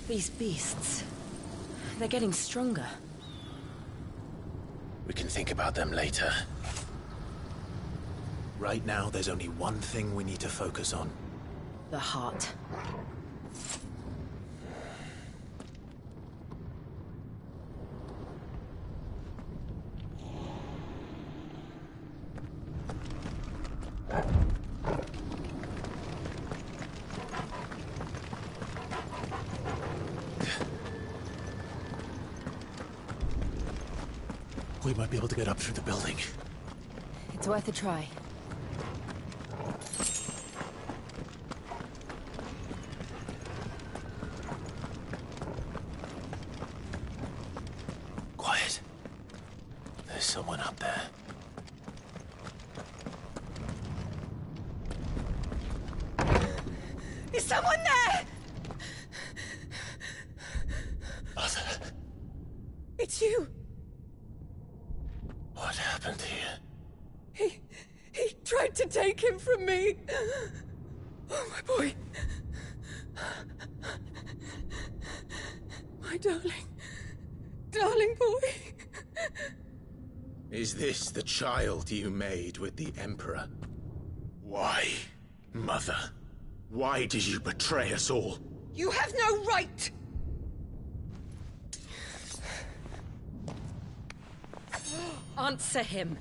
These beasts, they're getting stronger. We can think about them later. Right now, there's only one thing we need to focus on. The heart. We might be able to get up through the building. It's worth a try. Quiet. There's someone up there. Is someone there? Mother. It's you. What happened here? He tried to take him from me. Oh, my boy. My darling boy. Is this the child you made with the Emperor? Why, Mother? Why did you betray us all? You have no right! Answer him.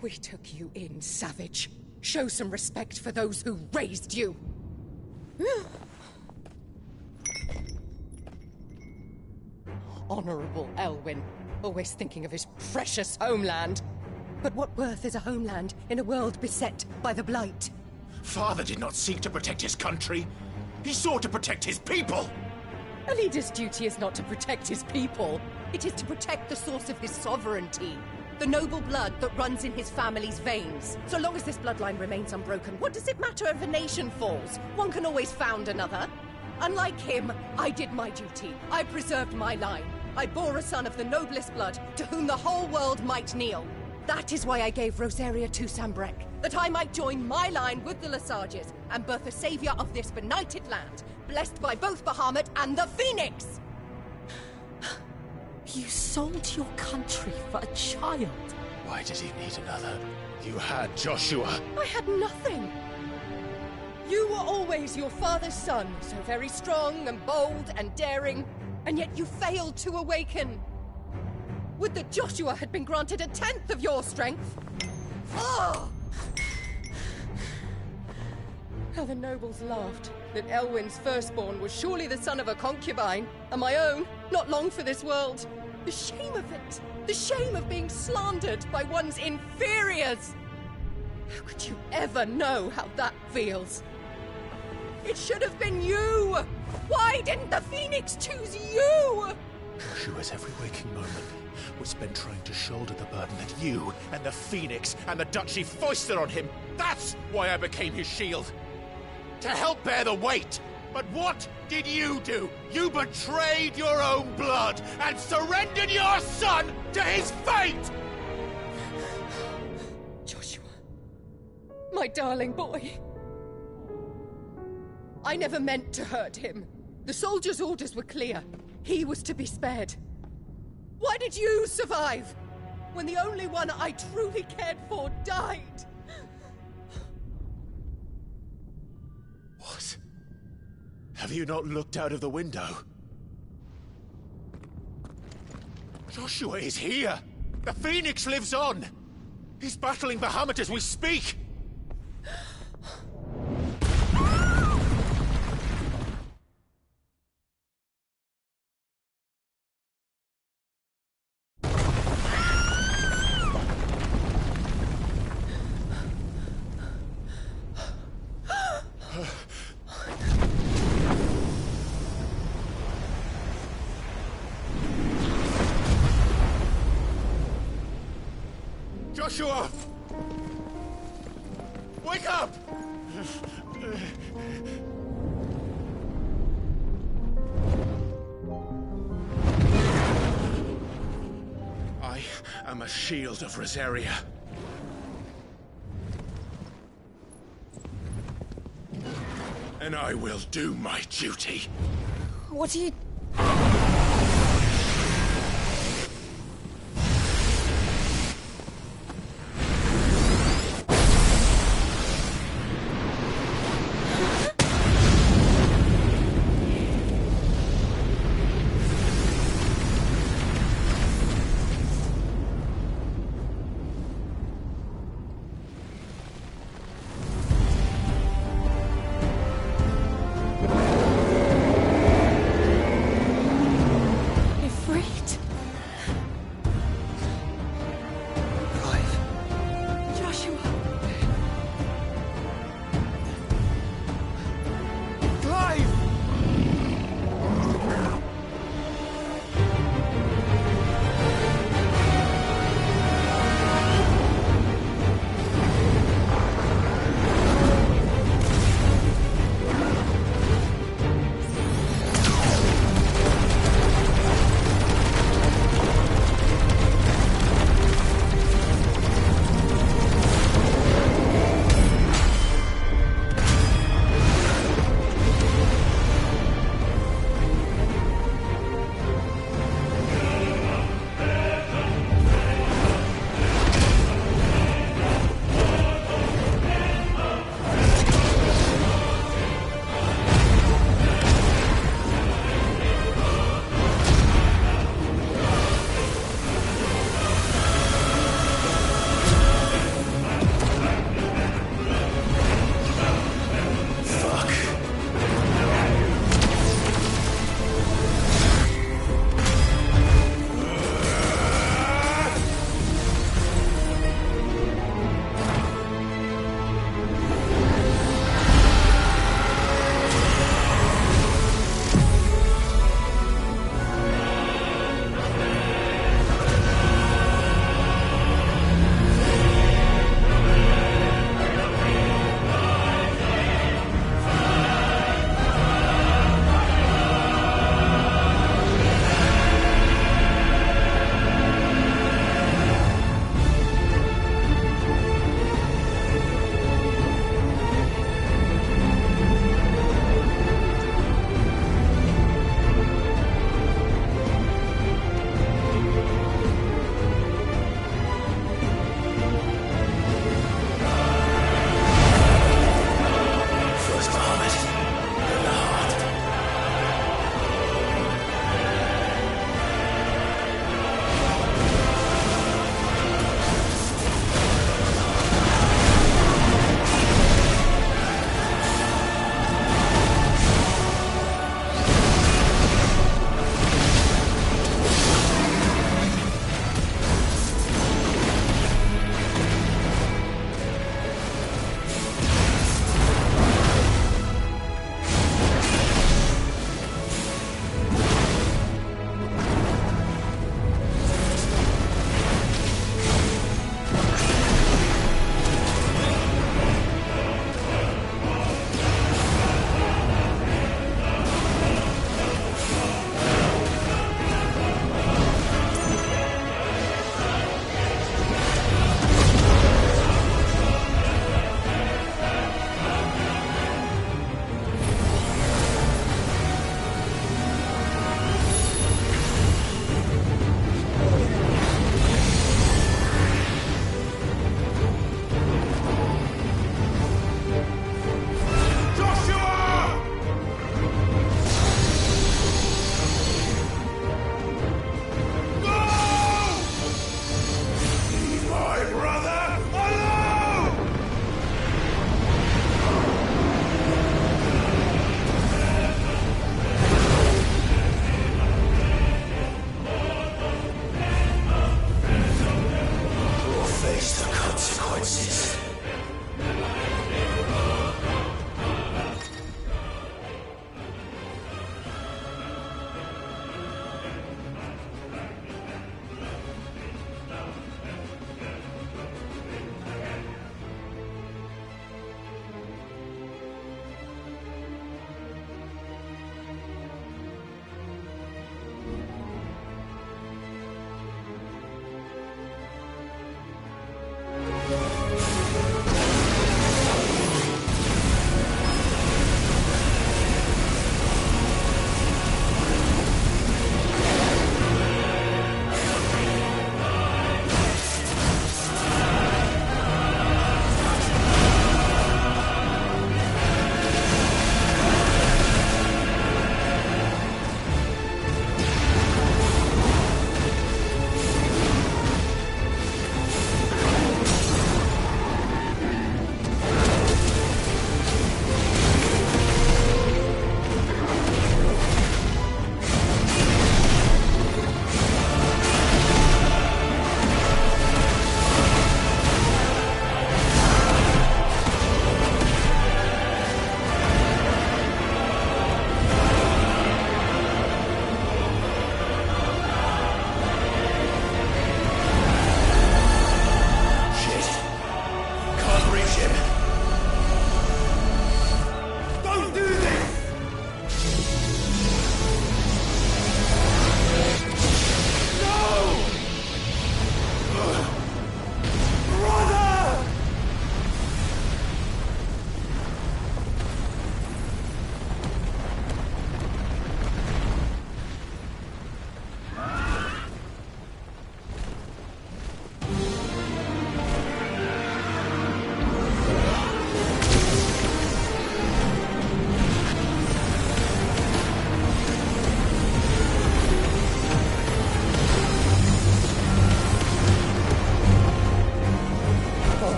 We took you in, savage. Show some respect for those who raised you. Honorable Elwyn, always thinking of his precious homeland. But what worth is a homeland in a world beset by the Blight? Father did not seek to protect his country. He sought to protect his people. A leader's duty is not to protect his people. It is to protect the source of his sovereignty. The noble blood that runs in his family's veins. So long as this bloodline remains unbroken, what does it matter if a nation falls? One can always found another. Unlike him, I did my duty. I preserved my line. I bore a son of the noblest blood, to whom the whole world might kneel. That is why I gave Rosaria to Sambrek, that I might join my line with the Lesages and birth a savior of this benighted land, blessed by both Bahamut and the Phoenix! You sold your country for a child. Why did he need another? You had Joshua. I had nothing. You were always your father's son, so very strong and bold and daring, and yet you failed to awaken. Would that Joshua had been granted 1/10 of your strength? Oh! How the nobles laughed that Elwyn's firstborn was surely the son of a concubine, and my own, not long for this world. The shame of it! The shame of being slandered by one's inferiors! How could you ever know how that feels? It should have been you! Why didn't the Phoenix choose you? Joshua's every waking moment was spent trying to shoulder the burden that you and the Phoenix and the Duchy foisted on him. That's why I became his shield. To help bear the weight. But what did you do? You betrayed your own blood and surrendered your son to his fate! Joshua, my darling boy. I never meant to hurt him. The soldiers' orders were clear. He was to be spared. Why did you survive when the only one I truly cared for died? What? Have you not looked out of the window? Joshua is here! The Phoenix lives on! He's battling Bahamut as we speak! Joshua! Wake up! I am a shield of Rosaria. And I will do my duty. What are you...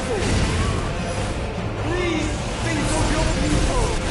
mercy! Please think of your people!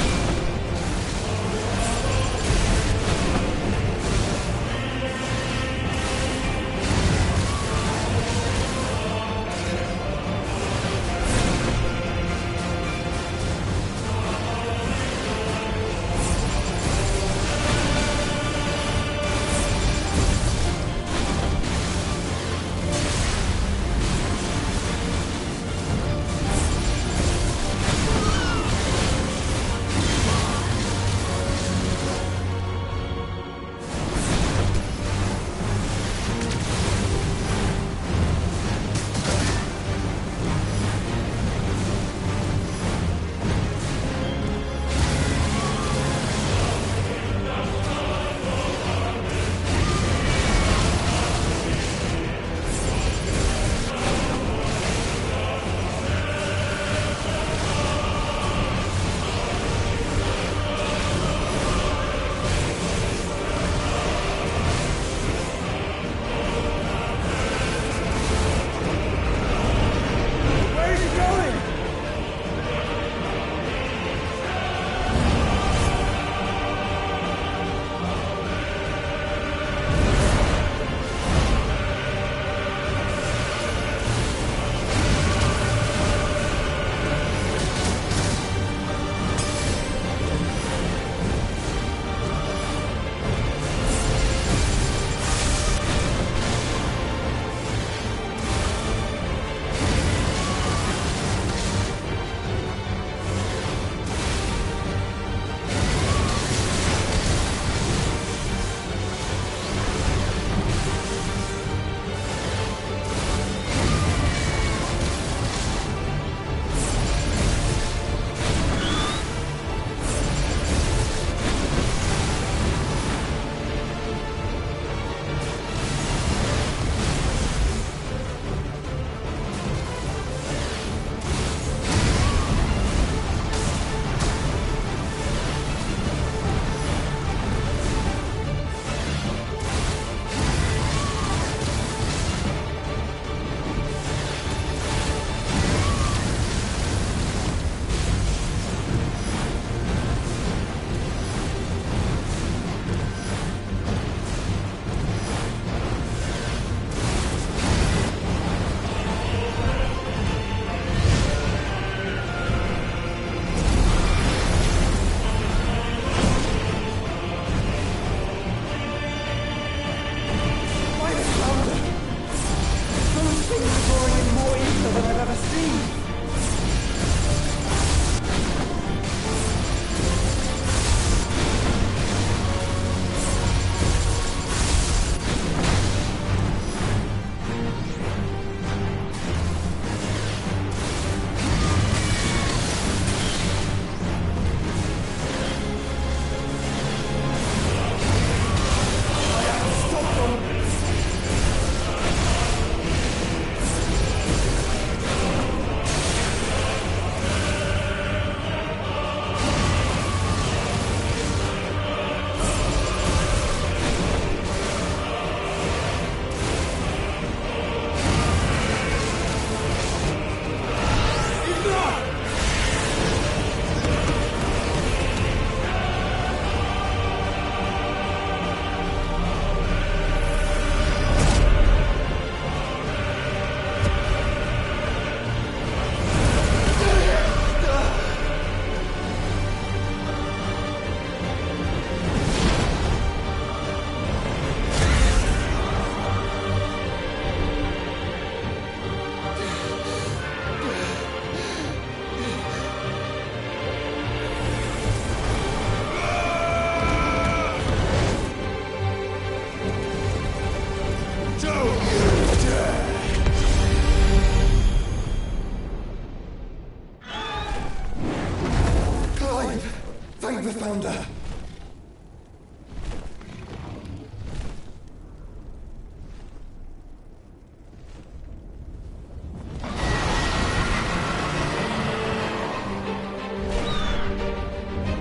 the Founder!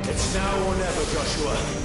It's now or never, Joshua.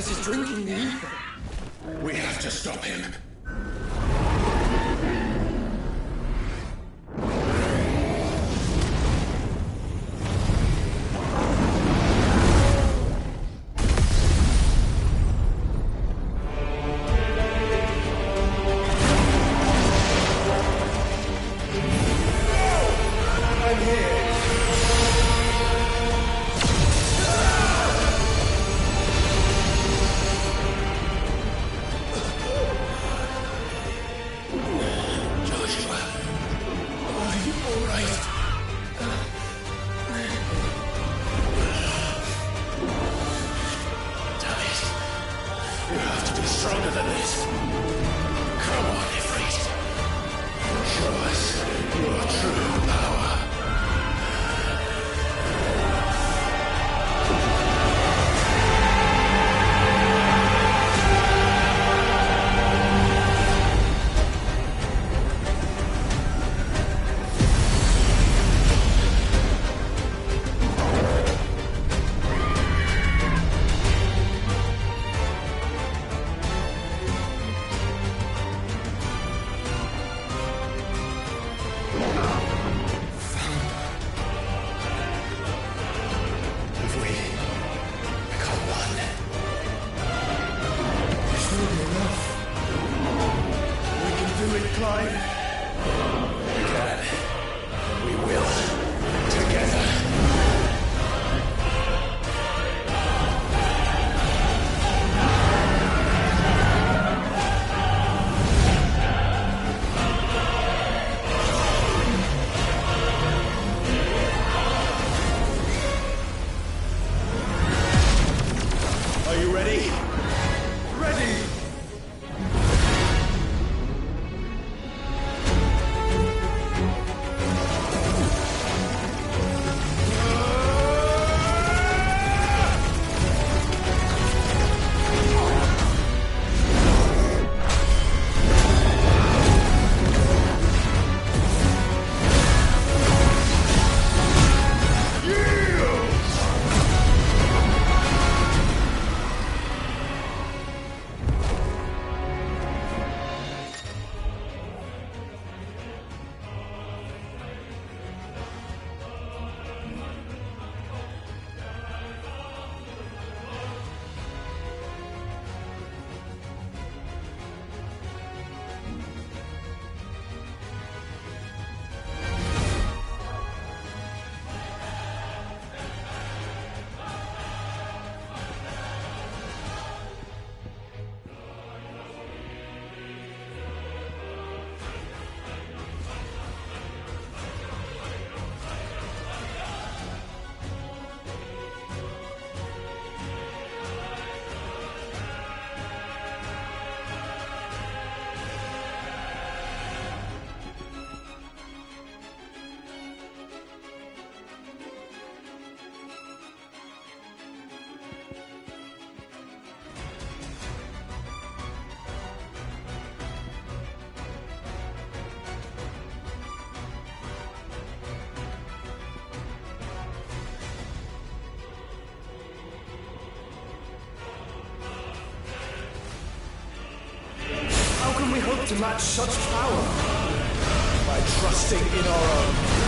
This is drinking the ether. We have to stop him. To match such power by trusting in our own.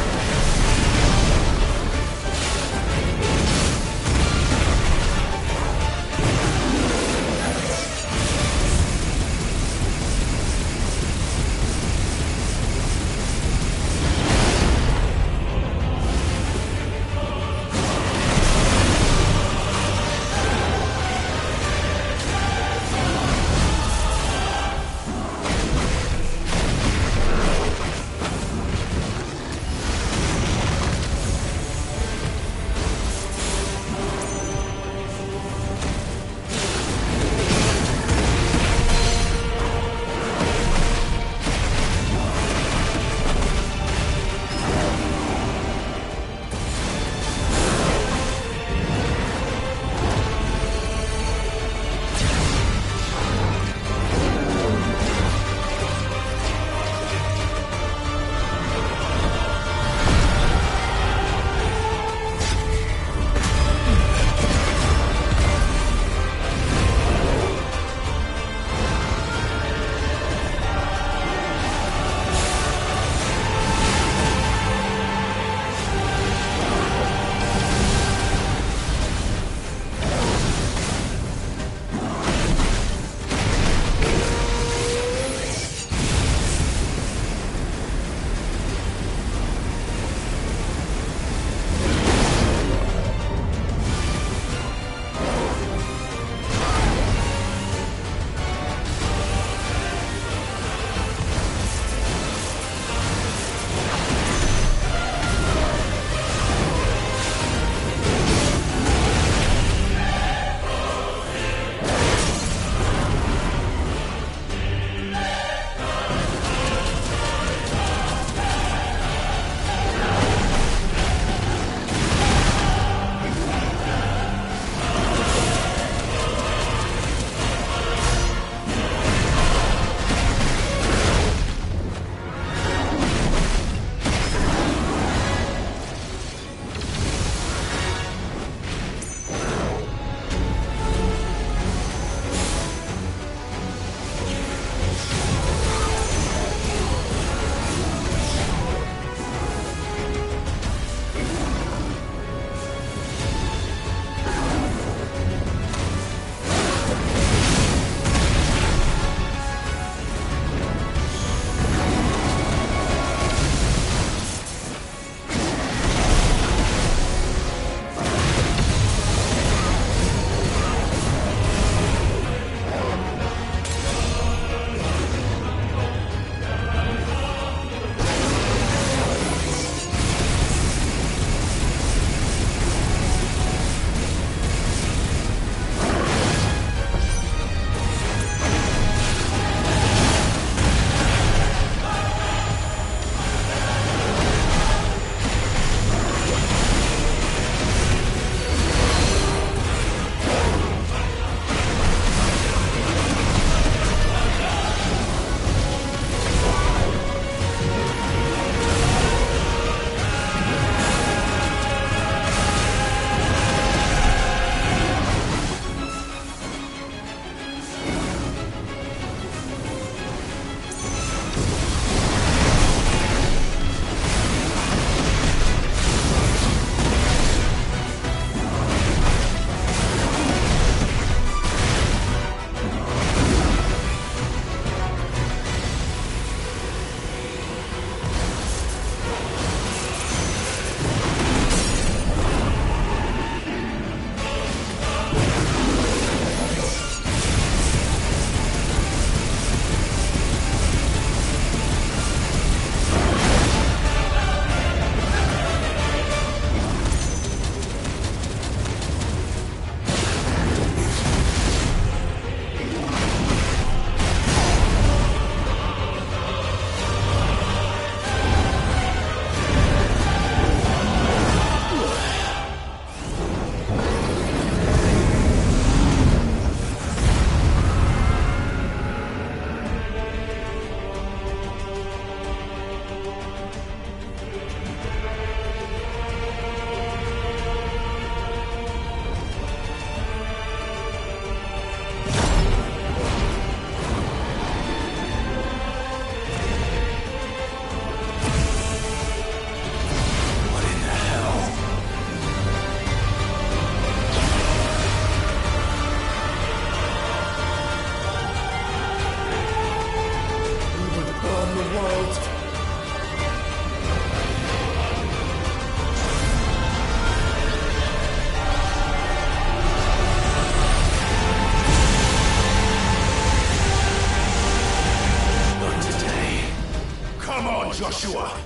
Joshua!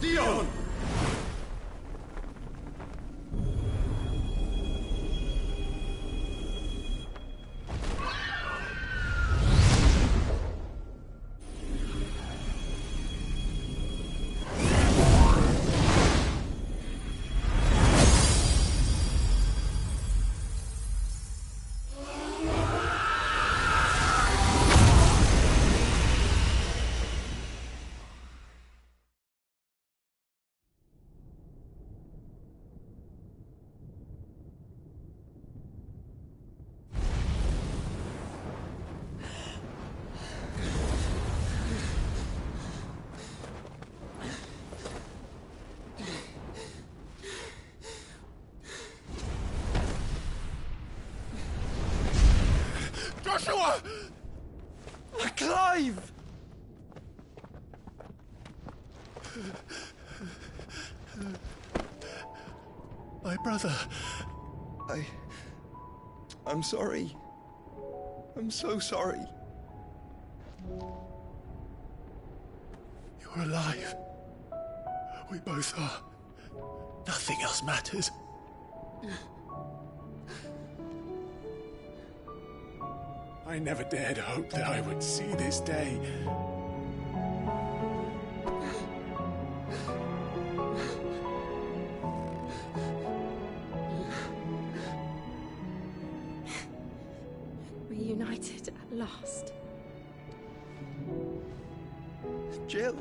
Dion! Joshua! Clive! My brother. I'm sorry. I'm so sorry. You're alive. We both are. Nothing else matters. I never dared hope that I would see this day. Reunited at last. Jill.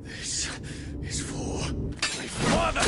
This is for my father!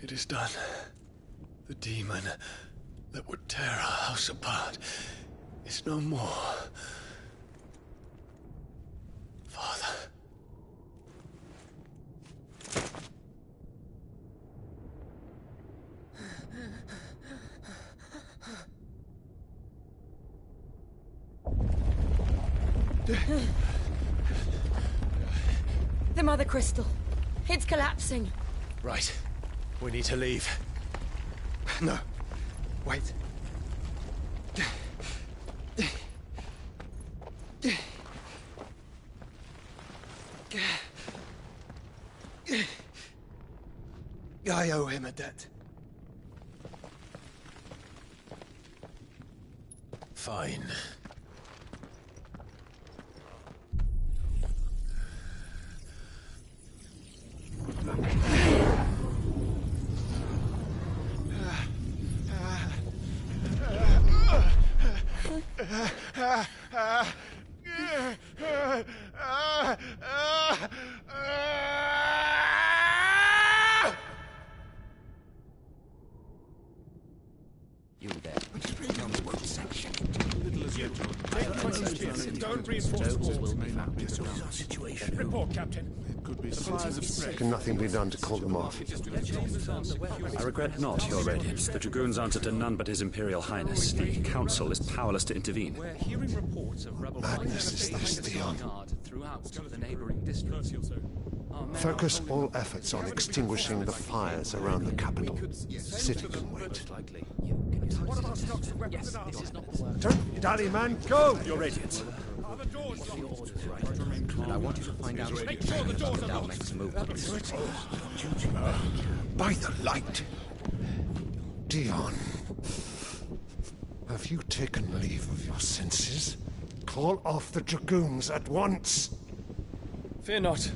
It is done. The demon that would tear our house apart is no more. Father. The Mother Crystal. It's collapsing. Right. We need to leave. No. Wait. I owe him a debt. Fine. You there. Tell me what section. Little as you don't reinforce the walls. This is our situation. Report, Captain. It could be fires of spread. Can nothing be done to call them off? I regret not, Your Radiance. The Dragoons answer to none but His Imperial Highness. The Council is powerless to intervene. We're hearing reports of rebel Madness is this, Dion. throughout the neighboring districts. Focus all efforts on extinguishing the fires around the capital. City can wait. Don't dally, man. Go! Your Radiance. And I want you to find out Make sure the doors are locked. next movement. By the light. Dion. Have you taken leave of your senses? Call off the Dragoons at once. Fear not.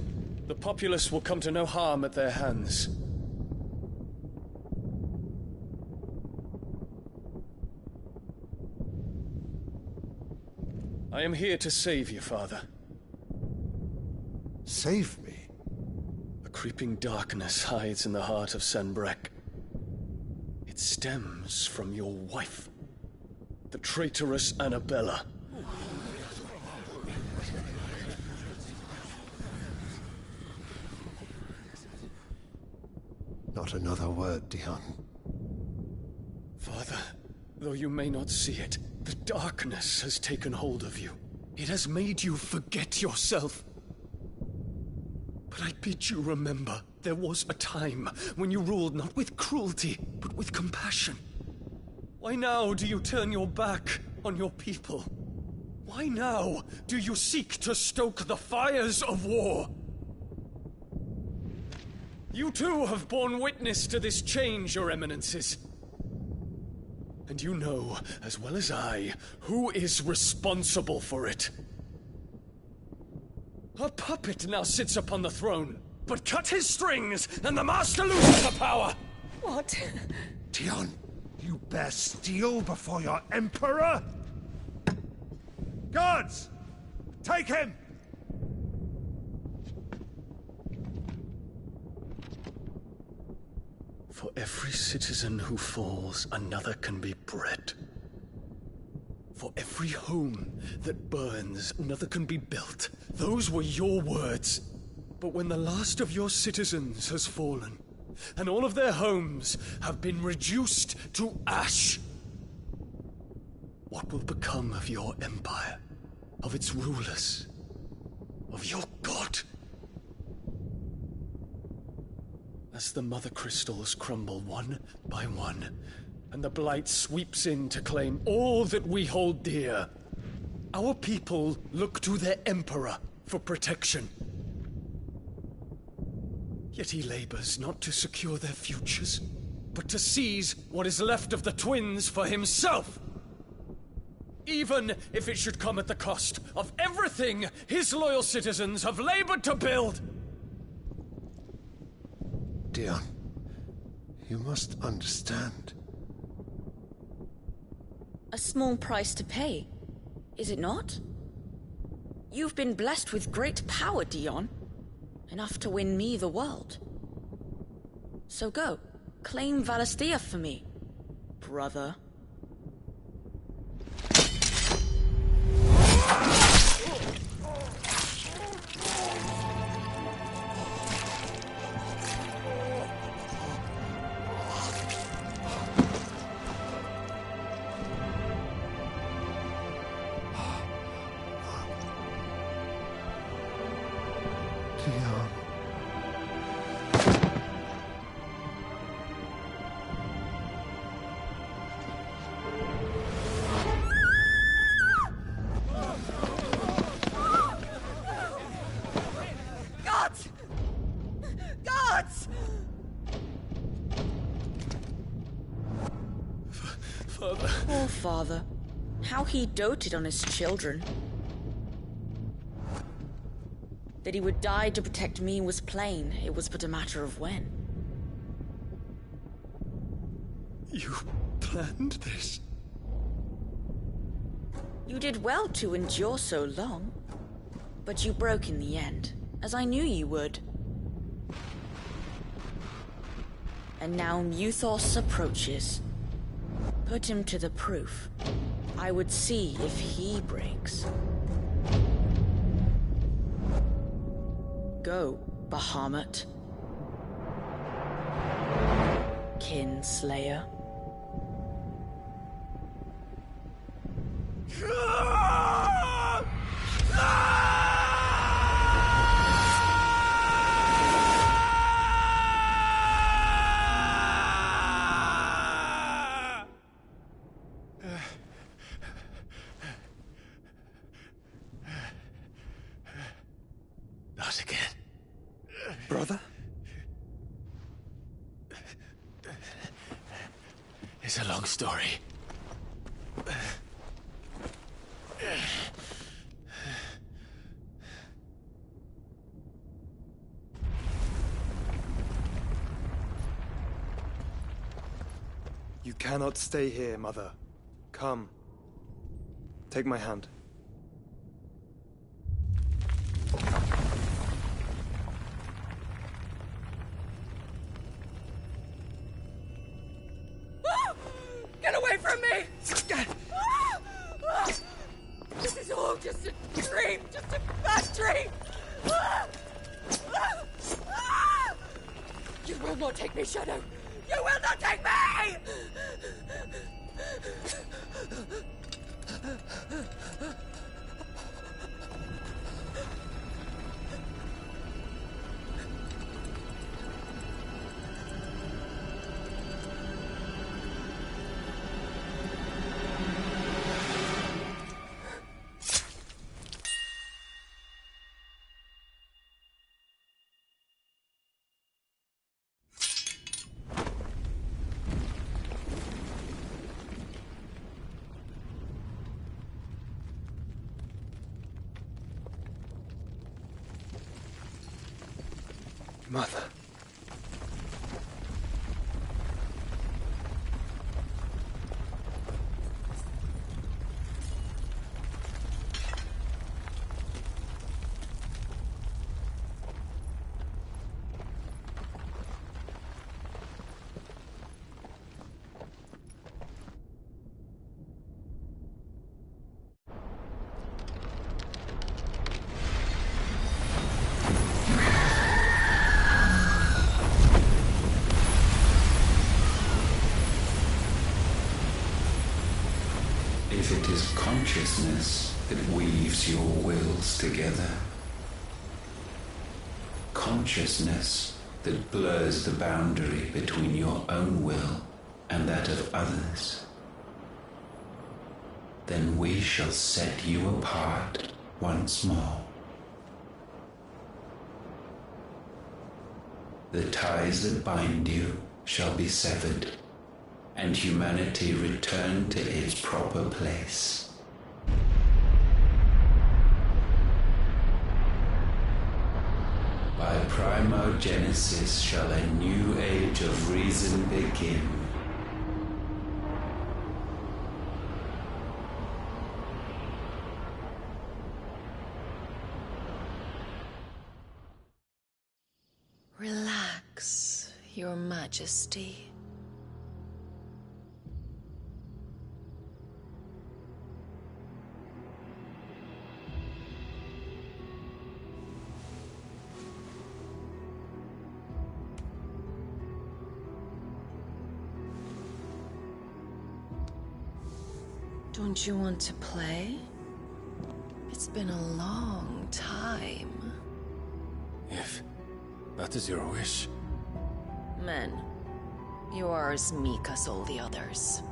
The populace will come to no harm at their hands. I am here to save you, Father. Save me? A creeping darkness hides in the heart of Sanbreque. It stems from your wife, the traitorous Annabella. Not another word, Dion. Father, though you may not see it, the darkness has taken hold of you. It has made you forget yourself. But I bid you remember, there was a time when you ruled not with cruelty, but with compassion. Why now do you turn your back on your people? Why now do you seek to stoke the fires of war? You too have borne witness to this change, Your Eminences. And you know, as well as I, who is responsible for it. A puppet now sits upon the throne, but cut his strings, and the master loses the power! What? Dion, you bear steel before your Emperor? Guards! Take him! For every citizen who falls, another can be bred. For every home that burns, another can be built. Those were your words. But when the last of your citizens has fallen, and all of their homes have been reduced to ash, what will become of your empire, of its rulers, of your god? As the Mother Crystals crumble one by one, and the Blight sweeps in to claim all that we hold dear, our people look to their Emperor for protection. Yet he labors not to secure their futures, but to seize what is left of the twins for himself! Even if it should come at the cost of everything his loyal citizens have labored to build! Dion, you must understand. A small price to pay, is it not? You've been blessed with great power, Dion. Enough to win me the world. So go, claim Valisthea for me, brother. Dion. Father. Poor father. How he doted on his children. That he would die to protect me was plain. It was but a matter of when. You planned this? You did well to endure so long. But you broke in the end, as I knew you would. And now Muthos approaches. Put him to the proof. I would see if he breaks. Go, Bahamut. Kinslayer. Not again. Brother? It's a long story. You cannot stay here, Mother. Come. Take my hand. Get away from me! This is all just a dream, just a bad dream! You will not take me, Shadow! You will not take me! Mother. If it is consciousness that weaves your wills together, consciousness that blurs the boundary between your own will and that of others, then we shall set you apart once more. The ties that bind you shall be severed, and humanity return to its proper place. By primogenesis shall a new age of reason begin. Relax, Your Majesty. Don't you want to play? It's been a long time. If that is your wish. Men, you are as meek as all the others.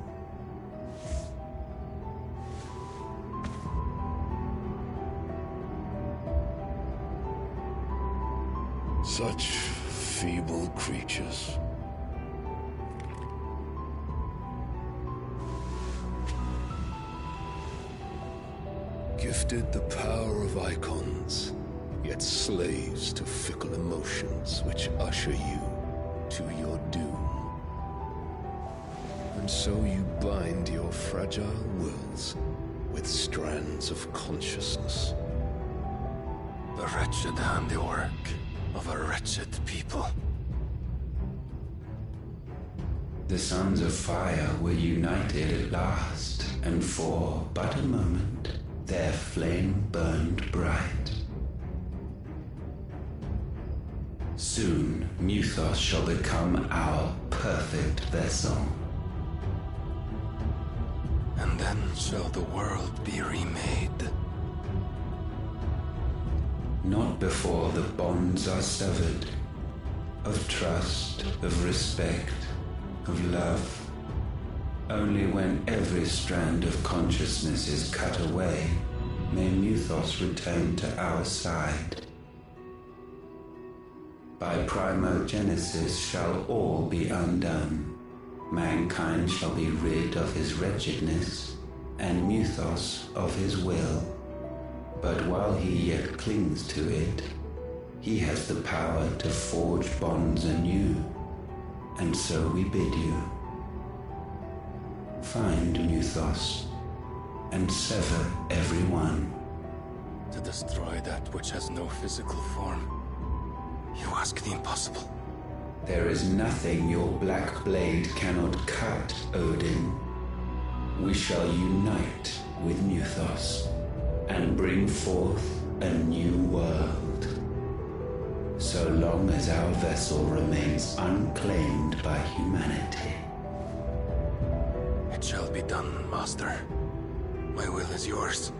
Such feeble creatures. Gifted the power of icons, yet slaves to fickle emotions which usher you to your doom. And so you bind your fragile wills with strands of consciousness. The wretched handiwork of a wretched people. The Sons of Fire were united at last, and for but a moment their flame burned bright. Soon Muthos shall become our perfect vessel. And then shall the world be remade. Not before the bonds are severed, of trust, of respect, of love. Only when every strand of consciousness is cut away, may Muthos return to our side. By primogenesis shall all be undone. Mankind shall be rid of his wretchedness, and Muthos of his will. But while he yet clings to it, he has the power to forge bonds anew, and so we bid you. Find Muthos, and sever every one. To destroy that which has no physical form, you ask the impossible. There is nothing your black blade cannot cut, Odin. We shall unite with Muthos, and bring forth a new world. So long as our vessel remains unclaimed by humanity. It shall be done, Master. My will is yours.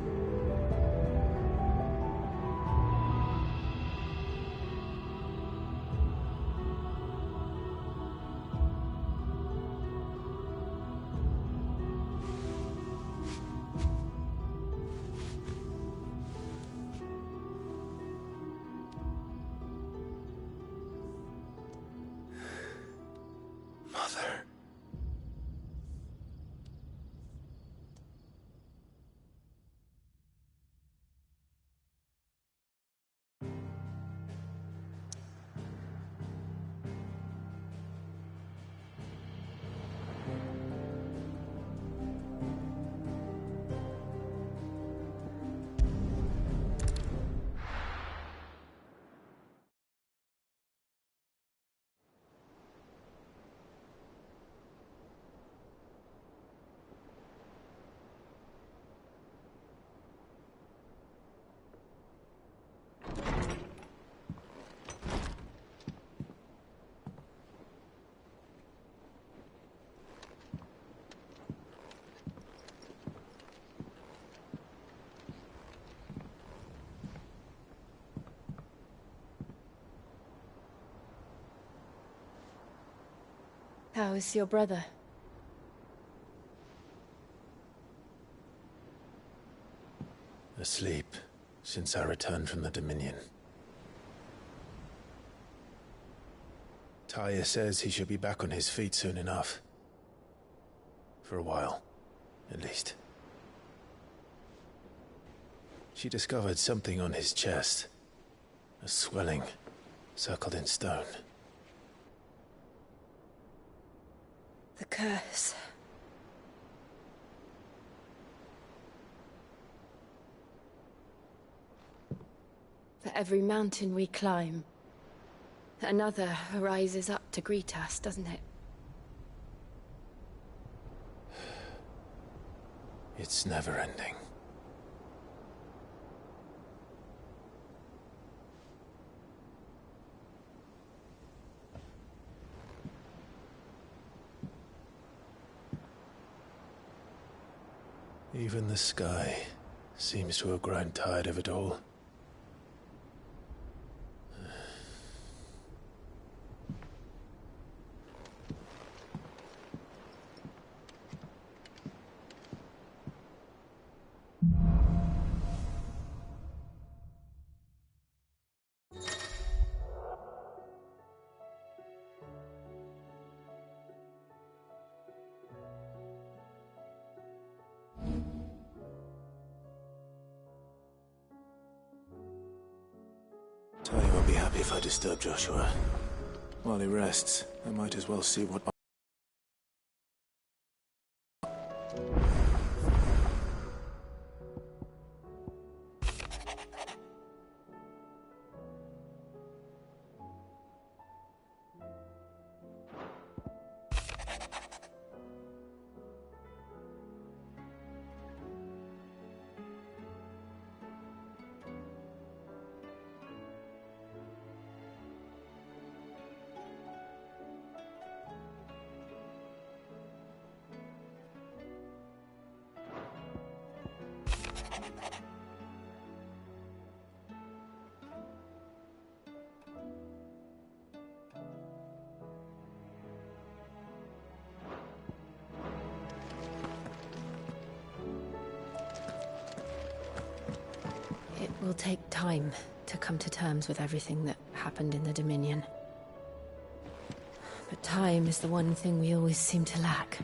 Mother. How is your brother? Asleep since I returned from the Dominion. Taya says he should be back on his feet soon enough. For a while, at least. She discovered something on his chest. A swelling, circled in stone. The curse. For every mountain we climb, another rises up to greet us, doesn't it? It's never ending. Even the sky seems to have grown tired of it all. if I disturb Joshua. While he rests, I might as well see what... It will take time to come to terms with everything that happened in the Dominion. But time is the one thing we always seem to lack.